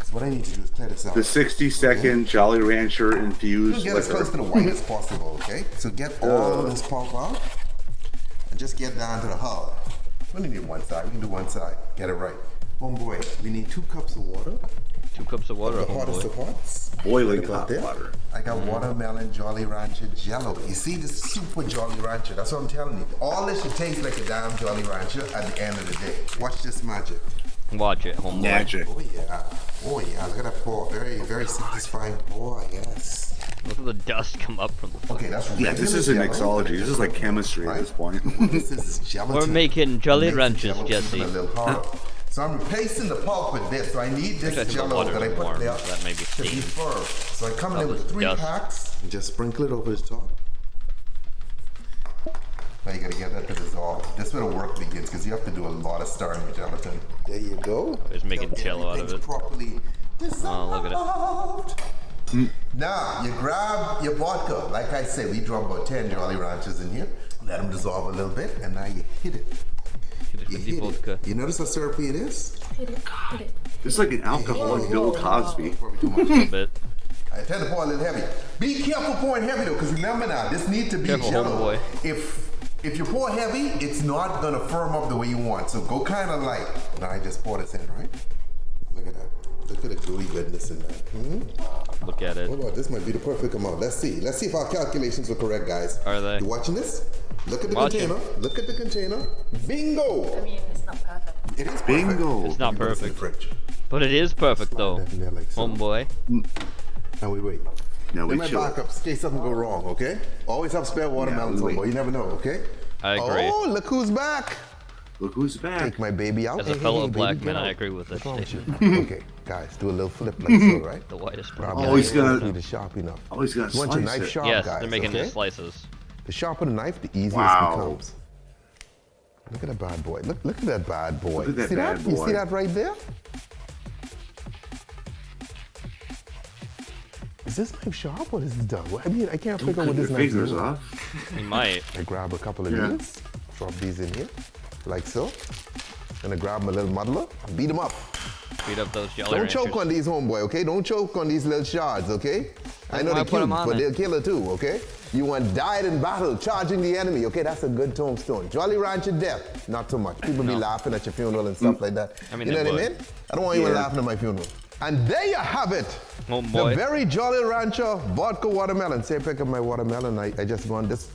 So what I need to do is clear this out. The 60-second Jolly Rancher infused. Get as close to the white as possible. Okay. So get all this pulp out. And just get down to the hull. We only need one side. We can do one side. Get it right. Homeboy, we need 2 cups of water. 2 cups of water, The hottest of hots. Boiling hot water. I got watermelon Jolly Rancher Jello. You see this super Jolly Rancher? That's what I'm telling you. All this should taste like a damn Jolly Rancher at the end of the day. Watch this magic. Watch it, homeboy. Magic. Oh yeah. Oh yeah. Look at that pour. Very, very satisfying pour. Yes. Look at the dust come up from the Okay, that's Yeah, this isn't mixology. This is like chemistry at this point. This is gelatin. We're making Jolly Ranchers, Jesse. A little harder. So I'm replacing the pulp with this. So I need this Jello that I put there that may be to be steamed. firm. So I come in with 3 dust. packs and just sprinkle it over the top. Now you gotta get that to dissolve. This is where the work begins because you have to do a lot of stirring with gelatin. There you go. Just making jello out of it. Properly Oh, look at it. Now, you grab your vodka. Like I said, we drop about 10 Jolly Ranchers in here. Let them dissolve a little bit, and now you hit it. You hit vodka. You notice how syrupy it is? Hit it. Hit it. It's like an alcoholic Bill Cosby. A little bit. I tend to pour a little heavy. Be careful pouring heavy though, because remember now, this needs to be Jello. If you pour heavy, it's not gonna firm up the way you want. So go kind of light. Now I just pour this in, right? Look at that. Look at the gooey goodness in that. look at it. What about this? Might be the perfect amount. Let's see. Let's see if our calculations were correct, guys. Are they? You watching this? Look at the Watching. container. Look at the container. Bingo! I mean, it's not perfect. It is Bingo. It's not perfect. But it is perfect though. Homeboy. Now we wait. No, They we might chill. back up in case something go wrong, okay? Always have spare watermelons, wait. homeboy. You never know, okay? I agree. Oh, look who's back. Look who's back. Take my baby out. As a Hey, fellow baby, black get man, out. I agree with this What's wrong with statement. you? Okay, guys, do a little flip like so, right? The whitest Grab part. your Oh, he's knife. gonna- Need it sharp enough. Oh, he's gonna You want your slice knife it. sharp, Yes, guys, they're making okay? the slices. The sharper the knife, the easier Wow. it becomes. Look at that bad boy. Look at that bad boy. Look at that see bad that? You boy. see that right there? Is this knife sharp or is this dull? I mean, I can't Don't figure out cut what this your knife is. fingers off. He might. I grab a couple of Yeah. these, drop these in here, like so. And I grab my little muddler, beat them up. Beat up those Jolly Don't Ranchers. choke on these, homeboy, okay? Don't choke on these little shards, okay? I know why they're put 'em cute, on but it? they'll kill her too, okay? You want died in battle, charging the enemy, okay? That's a good tombstone. Jolly Rancher death, not so much. People be laughing at your funeral and stuff like that. I mean, you know they what I would. mean? I don't want anyone Yeah. laughing at my funeral. And there you have it. Oh The boy. very Jolly Rancher vodka watermelon. Say, pick up my watermelon. I just want this.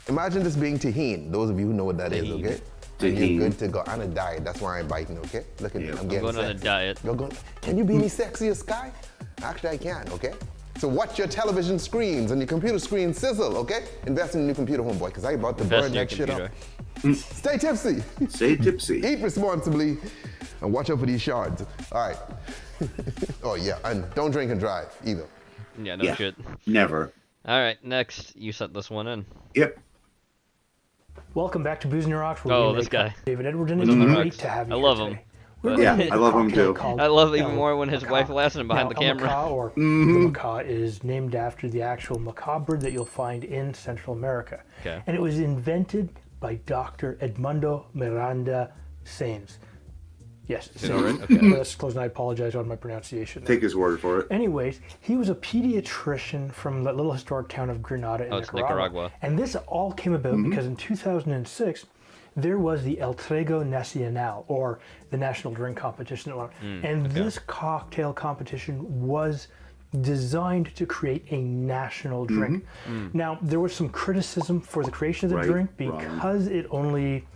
Imagine this being tahini. Those of you who know what that is, Tahini. okay? And Tahini. you're good to go on a diet. That's why I'm biting, okay? Look at me. I'm I'm getting going on a sexy. diet. You're going, can you be any sexier, Sky? Actually, I can, okay? So watch your television screens and your computer screens sizzle, okay? Invest in a new computer, homeboy, because I'm about to Invest burn in your that shit up. computer. Stay tipsy. Stay tipsy. Eat responsibly and watch out for these shards. All right. Oh, yeah, and don't drink and drive either. Yeah, no Yeah. shit. Never. All right, next you set this one in. Yep. Welcome back to Booze in Your Rocks. where Oh, we this make guy. up David Edwards, and Booze it's in the great Rocks. to have you I here love him. today. But- We're Yeah, gonna make I a love him cocktail too. called I love even El more when his Macaw. wife laughs him behind Now, the camera. El Macaw, or the macaw, is named after the actual macaw bird that you'll find in Central America. Okay. And it was invented by Dr. Edmundo Miranda Sainz. Yes, Is it all right? Okay. Let's close, and I apologize on my pronunciation. there. Take his word for it. Anyways, he was a pediatrician from the little historic town of Granada in Oh, it's Nicaragua. And this all came about because in 2006, there was the El Trago Nacional, or the National Drink Competition. And this cocktail competition was designed to create a national drink. Now, there was some criticism for the creation of the Right, drink wrong. because it only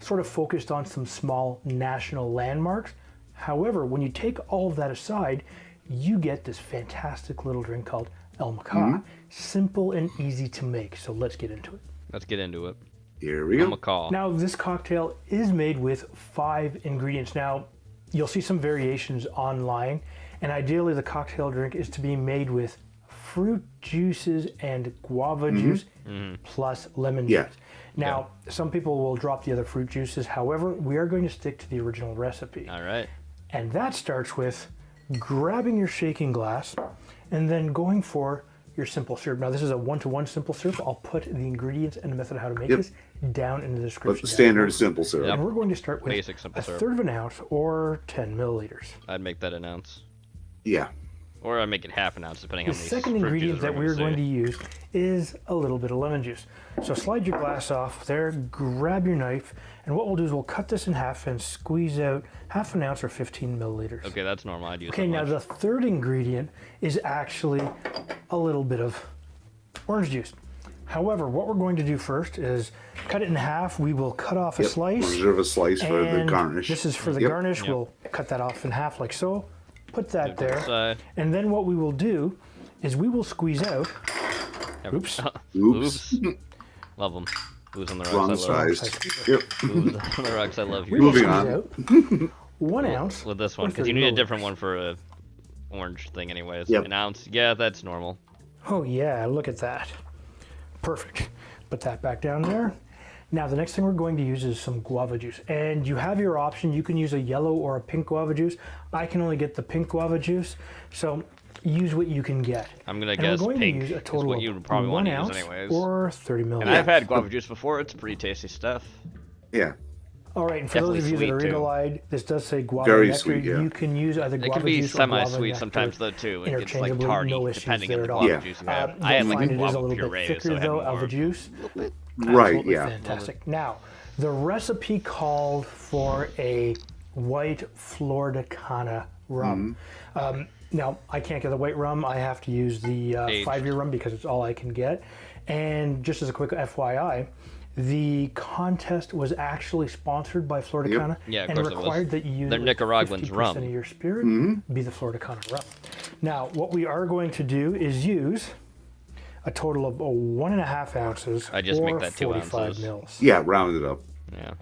sort of focused on some small national landmarks. However, when you take all of that aside, you get this fantastic little drink called El Macaw. Simple and easy to make. So let's get into it. Let's get into it. Here we go. Macaw. Now, this cocktail is made with 5 ingredients. Now, you'll see some variations online, and ideally the cocktail drink is to be made with fruit juices and guava juice plus lemon Yeah. juice. Now, some people will drop the other fruit juices. However, we are going to stick to the original recipe. All right. And that starts with grabbing your shaking glass and then going for your simple syrup. Now, this is a 1-to-1 simple syrup. I'll put the ingredients and the method of how to make Yep. this down in the description. But standard simple syrup. And we're going to start with Basic simple a syrup. third of an ounce or 10 milliliters. I'd make that an ounce. Yeah. Or I'd make it half an ounce, depending The on how many second fruit ingredient juices that we're going to see. use is a little bit of lemon juice. So slide your glass off there, grab your knife, and what we'll do is we'll cut this in half and squeeze out half an ounce or 15 milliliters. Okay, that's normal. I'd use Okay, that now much. the third ingredient is actually a little bit of orange juice. However, what we're going to do first is cut it in half. We will cut off a Yep. slice. Reserve a slice for the and garnish. This is for the Yep. garnish. Yep. We'll cut that off in half like so. Put that to the there. side. And then what we will do is we will squeeze out. Oops. Oops. Love them. Booze on the rocks. Wrong I love size. 'em. Yep. Booze on the rocks. I love you. We will Moving squeeze on. out 1 ounce. With this or one, because 30 you need a milliliters. different one for a orange thing, anyways. Yep. An ounce. Yeah, that's normal. Oh yeah, look at that. Perfect. Put that back down there. Now the next thing we're going to use is some guava juice. And you have your option. You can use a yellow or a pink guava juice. I can only get the pink guava juice. So use what you can get. I'm gonna And guess we're going pink to use a is total what of you would probably 1 want to use ounce anyways. or 30 milliliters. And I've had guava juice before. It's pretty tasty stuff. Yeah. All right, and for Definitely those of you that are sweet, too. eagle-eyed, this does say guava Very nectar. sweet, yeah. You can use either It guava can be juice or guava semi-sweet nectar sometimes though too. It gets like interchangeably. tarty No issues depending on there the at all. guava Yeah. juice you have. You'll I had like find it is a guava little bit puree, thicker so I had though, more. alva juice. Right, Absolutely yeah. fantastic. Now, the recipe called for a white Florida Cana rum. Now, I can't get the white rum. I have to use the 5-year rum because it's all I can get. And just as a quick FYI, the contest was actually sponsored by Florida Cana Yeah, of and course it was. required that you use They're Nicaraguans 50% rum. of your spirit be the Florida Cana rum. Now, what we are going to do is use a total of 1.5 ounces I just or make that 2 45 ounces. mils. Yeah, round it up. Yeah.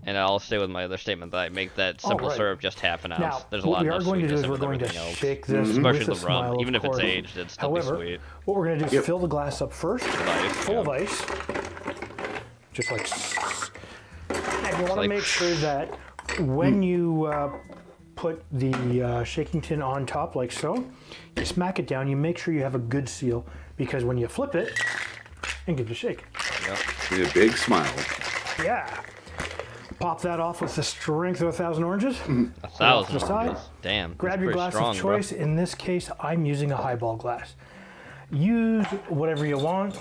And I'll stay with my other statement that I make that simple Alright. syrup just half an ounce. Now, There's a what lot we of are going to do sweetness is in we're with going to everything else. shake this Especially with the a smile, rum. of Even if it's course. aged, it'd still However, be sweet. what we're going to do is fill the glass up first, ice, full of ice, just like. And you want to make sure that when you put the shaking tin on top like so, you smack it down. You make sure you have a good seal because when you flip it, and give it a shake. And a big smile. Yeah. Pop that off with the strength of 1,000 oranges. 1,000 To the side. oranges. Damn. Grab that's your pretty glass strong, of choice. In this case, I'm using a highball glass. Use whatever you want,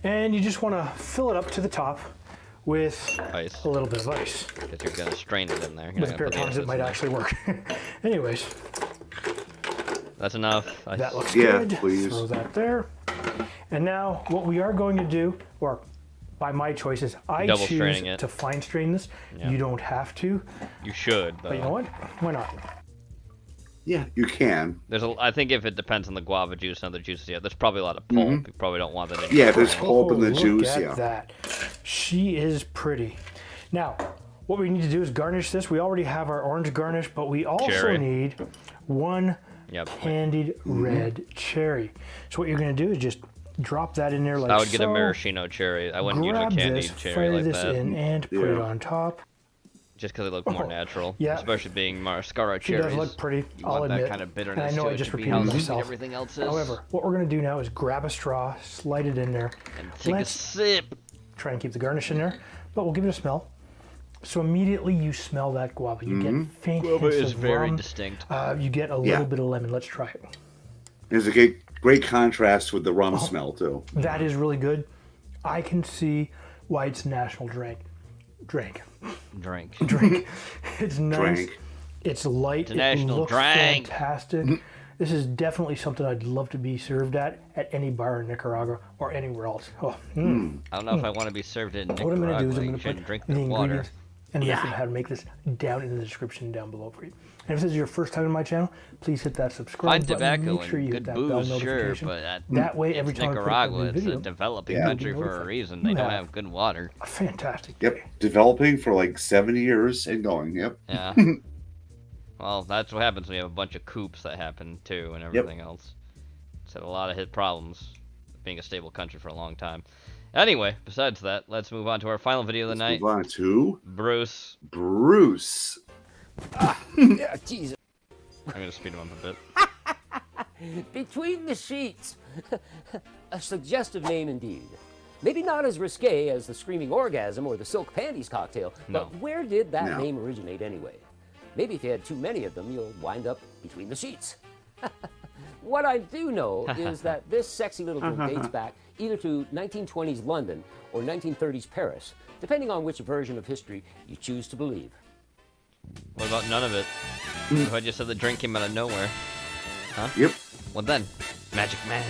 and you just want to fill it up to the top with ice. a little bit of ice. Because you're going to strain it in there. You're With a not pair gonna of put tongs, the it might essence actually work. Anyways, That's enough. that looks Yeah, good. please. Throw that there. And now, what we are going to do, or by my choices, I Double choose straining it. to fine strain this. Yeah. You don't have to, You should, but you know what? Why not? Yeah, you can. I think if it depends on the guava juice and other juices, yeah, there's probably a lot of pulp. You probably don't want that in Yeah, your there's drink. pulp in the look juice, at yeah. that. She is pretty. Now, what we need to do is garnish this. We already have our orange garnish, but we also Cherry. need one candied red cherry. So what you're going to do is just drop that in there like so. I would get a maraschino cherry. I wouldn't use a Grab candied this, cherry fire like this that. in, and put it on top. Just because it looks more natural. yeah. Especially being mascara She cherries. does look pretty, You I'll want admit. that kind of bitterness and I know to I it just to be repeated how sweet myself. everything else is. However, what we're going to do now is grab a straw, slide it in there, and take a sip. Try and keep the garnish in there, but we'll give it a smell. So immediately you smell that guava. You get faint Guava hints is of very rum. distinct. You get a little bit of lemon. Let's try it. There's a great contrast with the rum smell, too. That is really good. I can see why it's national drink. Drink. It's nice. Drink. It's light. It's a it national looks drink. fantastic. This is definitely something I'd love to be served at any bar in Nicaragua or anywhere else. Oh, I don't know if I want to be served in What I'm going to do is I'm You going to shouldn't put drink the the water. ingredients and the method how to make this down in the description down below for you. And if this is your first time on my channel, please hit that subscribe Fine button. tobacco Make sure you and hit good that bell booze, sure, notification. but that way, every it's time Nicaragua, I put up a it's video, a developing you'll be country for a notified. reason. They You don't have have good water. a fantastic Yep. Developing for like 70 years and going. Yep. Yeah. Well, that's what happens when you have a bunch of coups that happen too, and everything else. It's had a lot of hit problems being a stable country for a long time. Anyway, besides that, let's move on to our final video of the night. Move on to Bruce. Bruce. Yeah, Jesus. I'm gonna speed him up a bit. Between the Sheets. A suggestive name indeed. Maybe not as risque as the Screaming Orgasm or the Silk Panties cocktail, but where did that name originate anyway? Maybe if you had too many of them, you'll wind up between the sheets. What I do know is that this sexy little drink dates back either to 1920s London or 1930s Paris, depending on which version of history you choose to believe. What about none of it? If I just said the drink came out of nowhere? Huh? Yep. What then? Magic Man.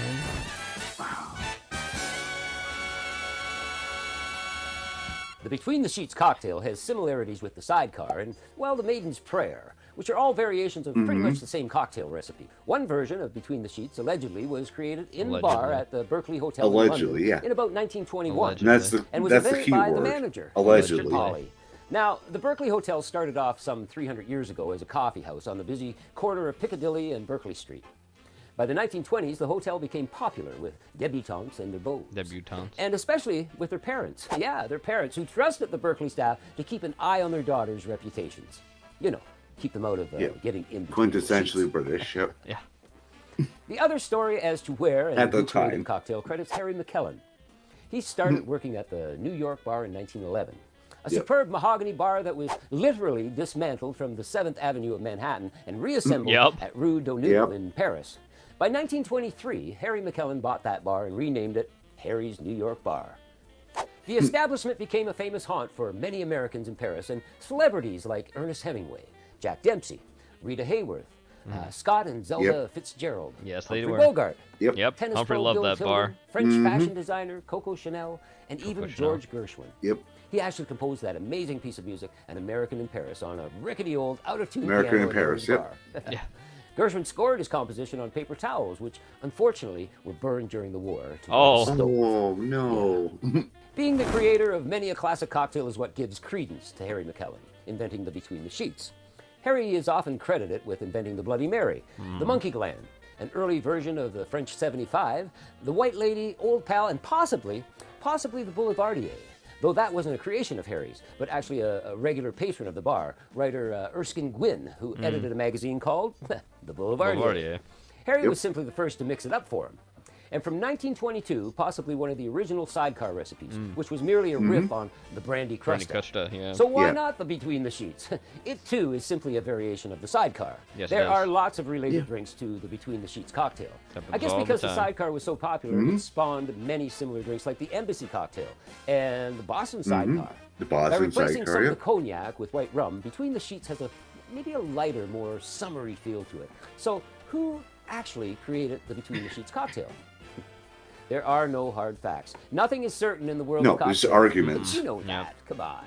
The Between the Sheets cocktail has similarities with the Sidecar and, well, the Maiden's Prayer, which are all variations of pretty much the same cocktail recipe. One version of Between the Sheets allegedly was created in the bar at the Berkeley Hotel in London in about 1921 and was invented by the manager, allegedly. Mr. Polly. Now, the Berkeley Hotel started off some 300 years ago as a coffee house on the busy corner of Piccadilly and Berkeley Street. By the 1920s, the hotel became popular with debutantes and their beaux. Debutantes. And especially with their parents. Yeah, their parents who trusted the Berkeley staff to keep an eye on their daughters' reputations. You know, keep them out of getting in. Quintessentially British, yep. Yeah. The other story as to where and At the who created time. the cocktail credits Harry McKellen. He started working at the New York bar in 1911. A superb mahogany bar that was literally dismantled from the 7th Avenue of Manhattan and reassembled at Rue d'Auneuil in Paris. By 1923, Harry McKellen bought that bar and renamed it Harry's New York Bar. The establishment became a famous haunt for many Americans in Paris and celebrities like Ernest Hemingway, Jack Dempsey, Rita Hayworth, Scott and Zelda Fitzgerald. Yes, they Humphrey were. Bogart. Yep. Tennis Humphrey pro loved Bill that Tilden, bar. French fashion designer Coco Chanel, and even Chanel. George Gershwin. Yep. He actually composed that amazing piece of music, An American in Paris, on a rickety old out-of-tune American piano in Paris, his yep. bar. Gershwin scored his composition on paper towels, which unfortunately were burned during the war. Oh, no. Being the creator of many a classic cocktail is what gives credence to Harry McKellen, inventing the Between the Sheets. Harry is often credited with inventing the Bloody Mary, the Monkey Gland, an early version of the French 75, the White Lady, Old Pal, and possibly the Boulevardier. Though that wasn't a creation of Harry's, but actually a regular patron of the bar, writer Erskine Gwynn, who edited a magazine called The Boulevardier. Harry was simply the first to mix it up for him. And from 1922, possibly one of the original sidecar recipes, which was merely a riff on the Brandy Crusta. Yeah. So why not the Between the Sheets? It too is simply a variation of the sidecar. Yes, There it is. are lots of related drinks to the Between the Sheets cocktail. Happens I guess all the because the time. sidecar was so popular, it spawned many similar drinks like the Embassy cocktail and the Boston sidecar. The By Boston replacing sidecar, some yeah. of the cognac with white rum, Between the Sheets has maybe a lighter, more summery feel to it. So who actually created the Between the Sheets cocktail? There are no hard facts. Nothing is certain in the world No, of cocktails. there's arguments. You know that. Come on.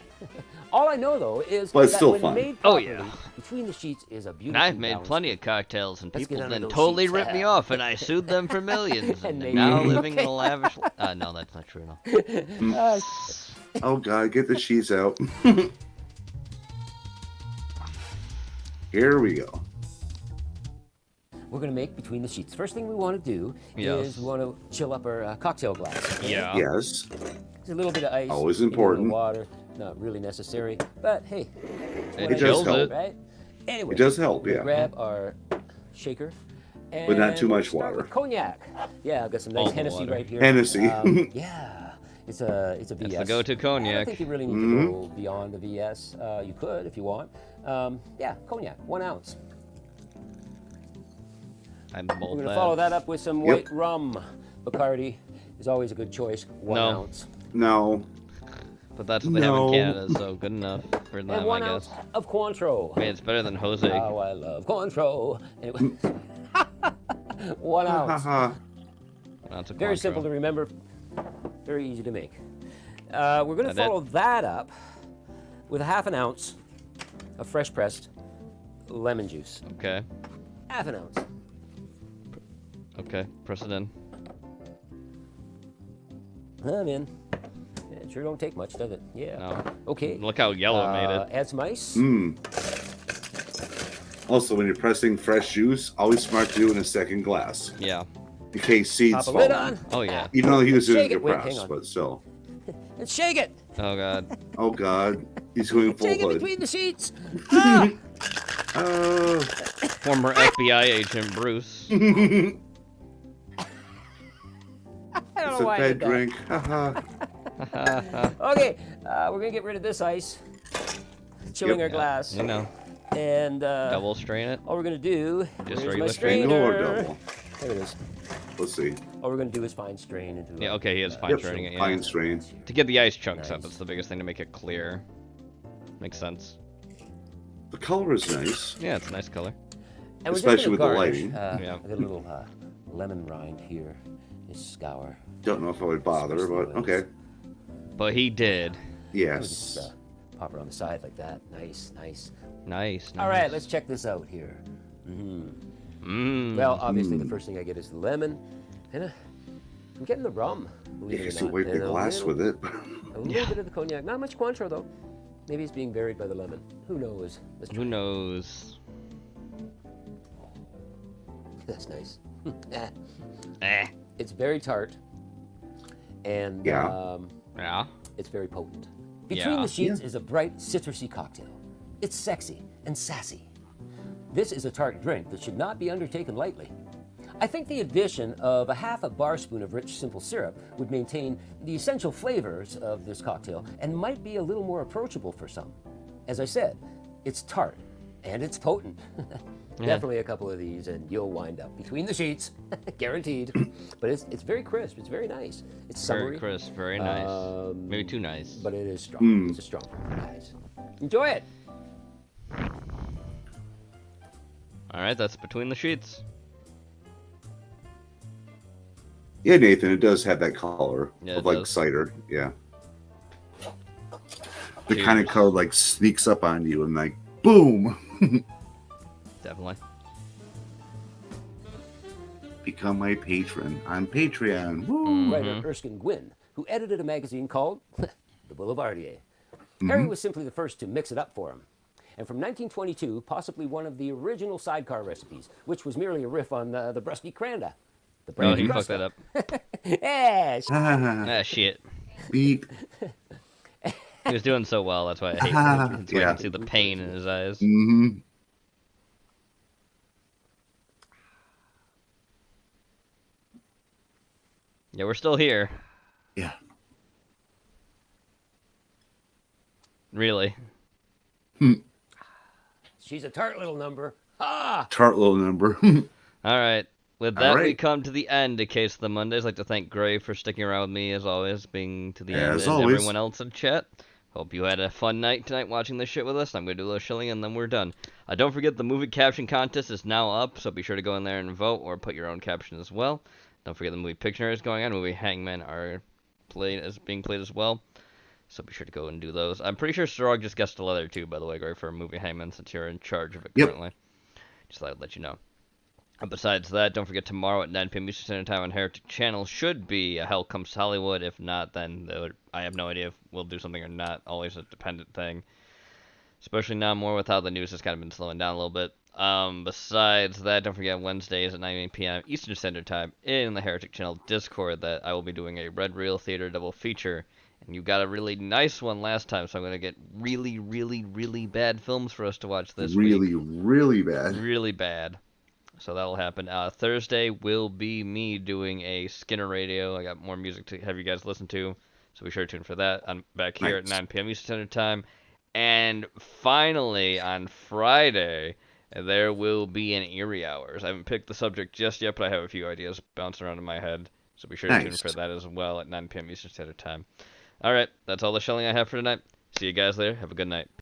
All I know, though, is But it's that still when fun. made Oh, properly, yeah. Between the Sheets is a And beautiful I've made balance. plenty of cocktails, and Let's people get under then those totally sheets. ripped me off, and I sued them for millions. And and they now did. living in Okay. a lavish. No, that's not true. No. Oh, God, get the sheets out. Here we go. We're going to make Between the Sheets. First thing we want to do Yes. is we want to chill up our cocktail glass. Yeah. Yes. There's a little bit of ice. Always maybe a little important. water. Not really necessary, but hey. It what I does do, help. Right? Anyway, It does help, we'll yeah. grab our shaker. And But not too we'll much start water. with cognac. Yeah, I've got some nice All the Hennessy water. right here. Hennessy. Yeah, it's a VS. That's the go-to I don't cognac. think you really need to go beyond the VS. You could if you want. Yeah, cognac, 1 ounce. I'm We're bold going to that. follow that up with some Yep. white rum. Bacardi is always a good choice. 1 No. ounce. No. But that's what they have in No. Canada, so good enough for them, And 1 I ounce guess. of Cointreau. I mean, it's better than Jose. Oh, I love Cointreau. Anyway, 1 ounce. That's a Very Cointreau. simple to remember. Very easy to make. We're going to That it? follow that up with a 1/2 ounce of fresh pressed lemon juice. Okay. 1/2 ounce. Okay. Press it in. I'm in. It sure don't take much, does it? Yeah. No. Okay. Look how yellow it made it. Add some ice. Also, when you're pressing fresh juice, always smart to do in a second glass. Yeah. In case seeds Pop a fall. lid on. Oh, yeah. Even though he was doing Shake the it. Wait, hang press, on. but still. And shake it. Oh, God. Oh, God. He's going full Shake it hood. between the sheets. Ah! Former FBI agent Bruce. I don't It's know a why I bad did that. drink. Haha. Okay, we're gonna get rid of this ice, chilling Yep. our glass, You know. and Double strain it. all we're gonna do. Just here's my regular strainer. Single or double? There it is. Let's see. All we're gonna do is fine strain into. Yeah, okay, he is fine Yep, straining it. Yeah. fine strain. To get the ice chunks up, Nice. that's the biggest thing to make it clear. Makes sense. The color is nice. Yeah, it's a nice color. And we're just Especially gonna with the garnish, lighting. Yeah. I got a little lemon rind here. Just scour. Don't know if I would bother, but okay. But he did. Yes. Just pop it on the side like that. Nice, nice. Nice. All right, let's check this out here. Mmm. Well, obviously the first thing I get is the lemon, and I'm getting the rum. Believe You it or can not. wipe the And a glass little- with it. A little bit of the cognac. Not much Cointreau though. Maybe it's being buried by the lemon. Who knows? Let's try. Who knows? That's nice. Eh. It's very tart, and Yeah. Yeah. it's very potent. Between Yeah. the Sheets is a bright, citrusy cocktail. It's sexy and sassy. This is a tart drink that should not be undertaken lightly. I think the addition of a 1/2 bar spoon of rich simple syrup would maintain the essential flavors of this cocktail and might be a little more approachable for some. As I said, it's tart and it's potent. Definitely a couple of these and you'll wind up between the sheets, guaranteed. But it's very crisp, it's very nice. It's summery. Very crisp, very nice. Maybe too nice. But it is strong. It's a strong one, guys. Enjoy it. Alright, that's Between the Sheets. Yeah, Nathan, it does have that color Yeah, of it like does. cider. Yeah. The kind of color like sneaks up on you and like boom. Definitely. Become my patron on Patreon. Woo. Writer Erskine Gwynn, who edited a magazine called The Boulevardier. Harry was simply the first to mix it up for him. And from 1922, possibly one of the original sidecar recipes, which was merely a riff on the Brusky Cranda. The brandy he fucked Crusta. that up. Yeah, Ah, shit. Beep. He was doing so well, that's why I hate him. That's why I Yeah. can see the pain in his eyes. Mm-hmm. Yeah, we're still here. Yeah. Really. she's a tart little number. Ah! Tart little number. Alright. With that, we Alright. come to the end of Case of the Mondays. I'd like to thank Gray for sticking around with me, as always, being to the end, As and always. everyone else in chat. Hope you had a fun night tonight watching this shit with us. I'm going to do a little shilling, and then we're done. Don't forget, the movie caption contest is now up, so be sure to go in there and vote, or put your own caption as well. Don't forget the movie Pictionary is going on. Movie Hangmen are being played as well. So be sure to go and do those. I'm pretty sure Sorog just guessed a leather too, by the way, Gray, for movie Hangman, since you're in charge of it currently. Just thought I'd let you know. Besides that, don't forget tomorrow at 9 p.m. Eastern Standard Time on Heretic Channel should be a Hell Comes to Hollywood. If not, then I have no idea if we'll do something or not. Always a dependent thing. Especially now more with how the news has kind of been slowing down a little bit. Besides that, don't forget Wednesdays at 9 p.m. Eastern Standard Time in the Heretic Channel Discord that I will be doing a Red Reel Theater double feature. And you got a really nice one last time, so I'm going to get really, really, really bad films for us to watch this week. Really bad. Really bad. So that'll happen. Thursday will be me doing a Skinner Radio. I got more music to have you guys listen to, so be sure to tune for that. I'm back here at 9 p.m. Eastern Standard Time. And finally, on Friday, there will be an Eerie Hours. I haven't picked the subject just yet, but I have a few ideas bouncing around in my head, so be sure to tune for that as well at 9 p.m. Eastern Standard Time. All right, that's all the shelling I have for tonight. See you guys later. Have a good night.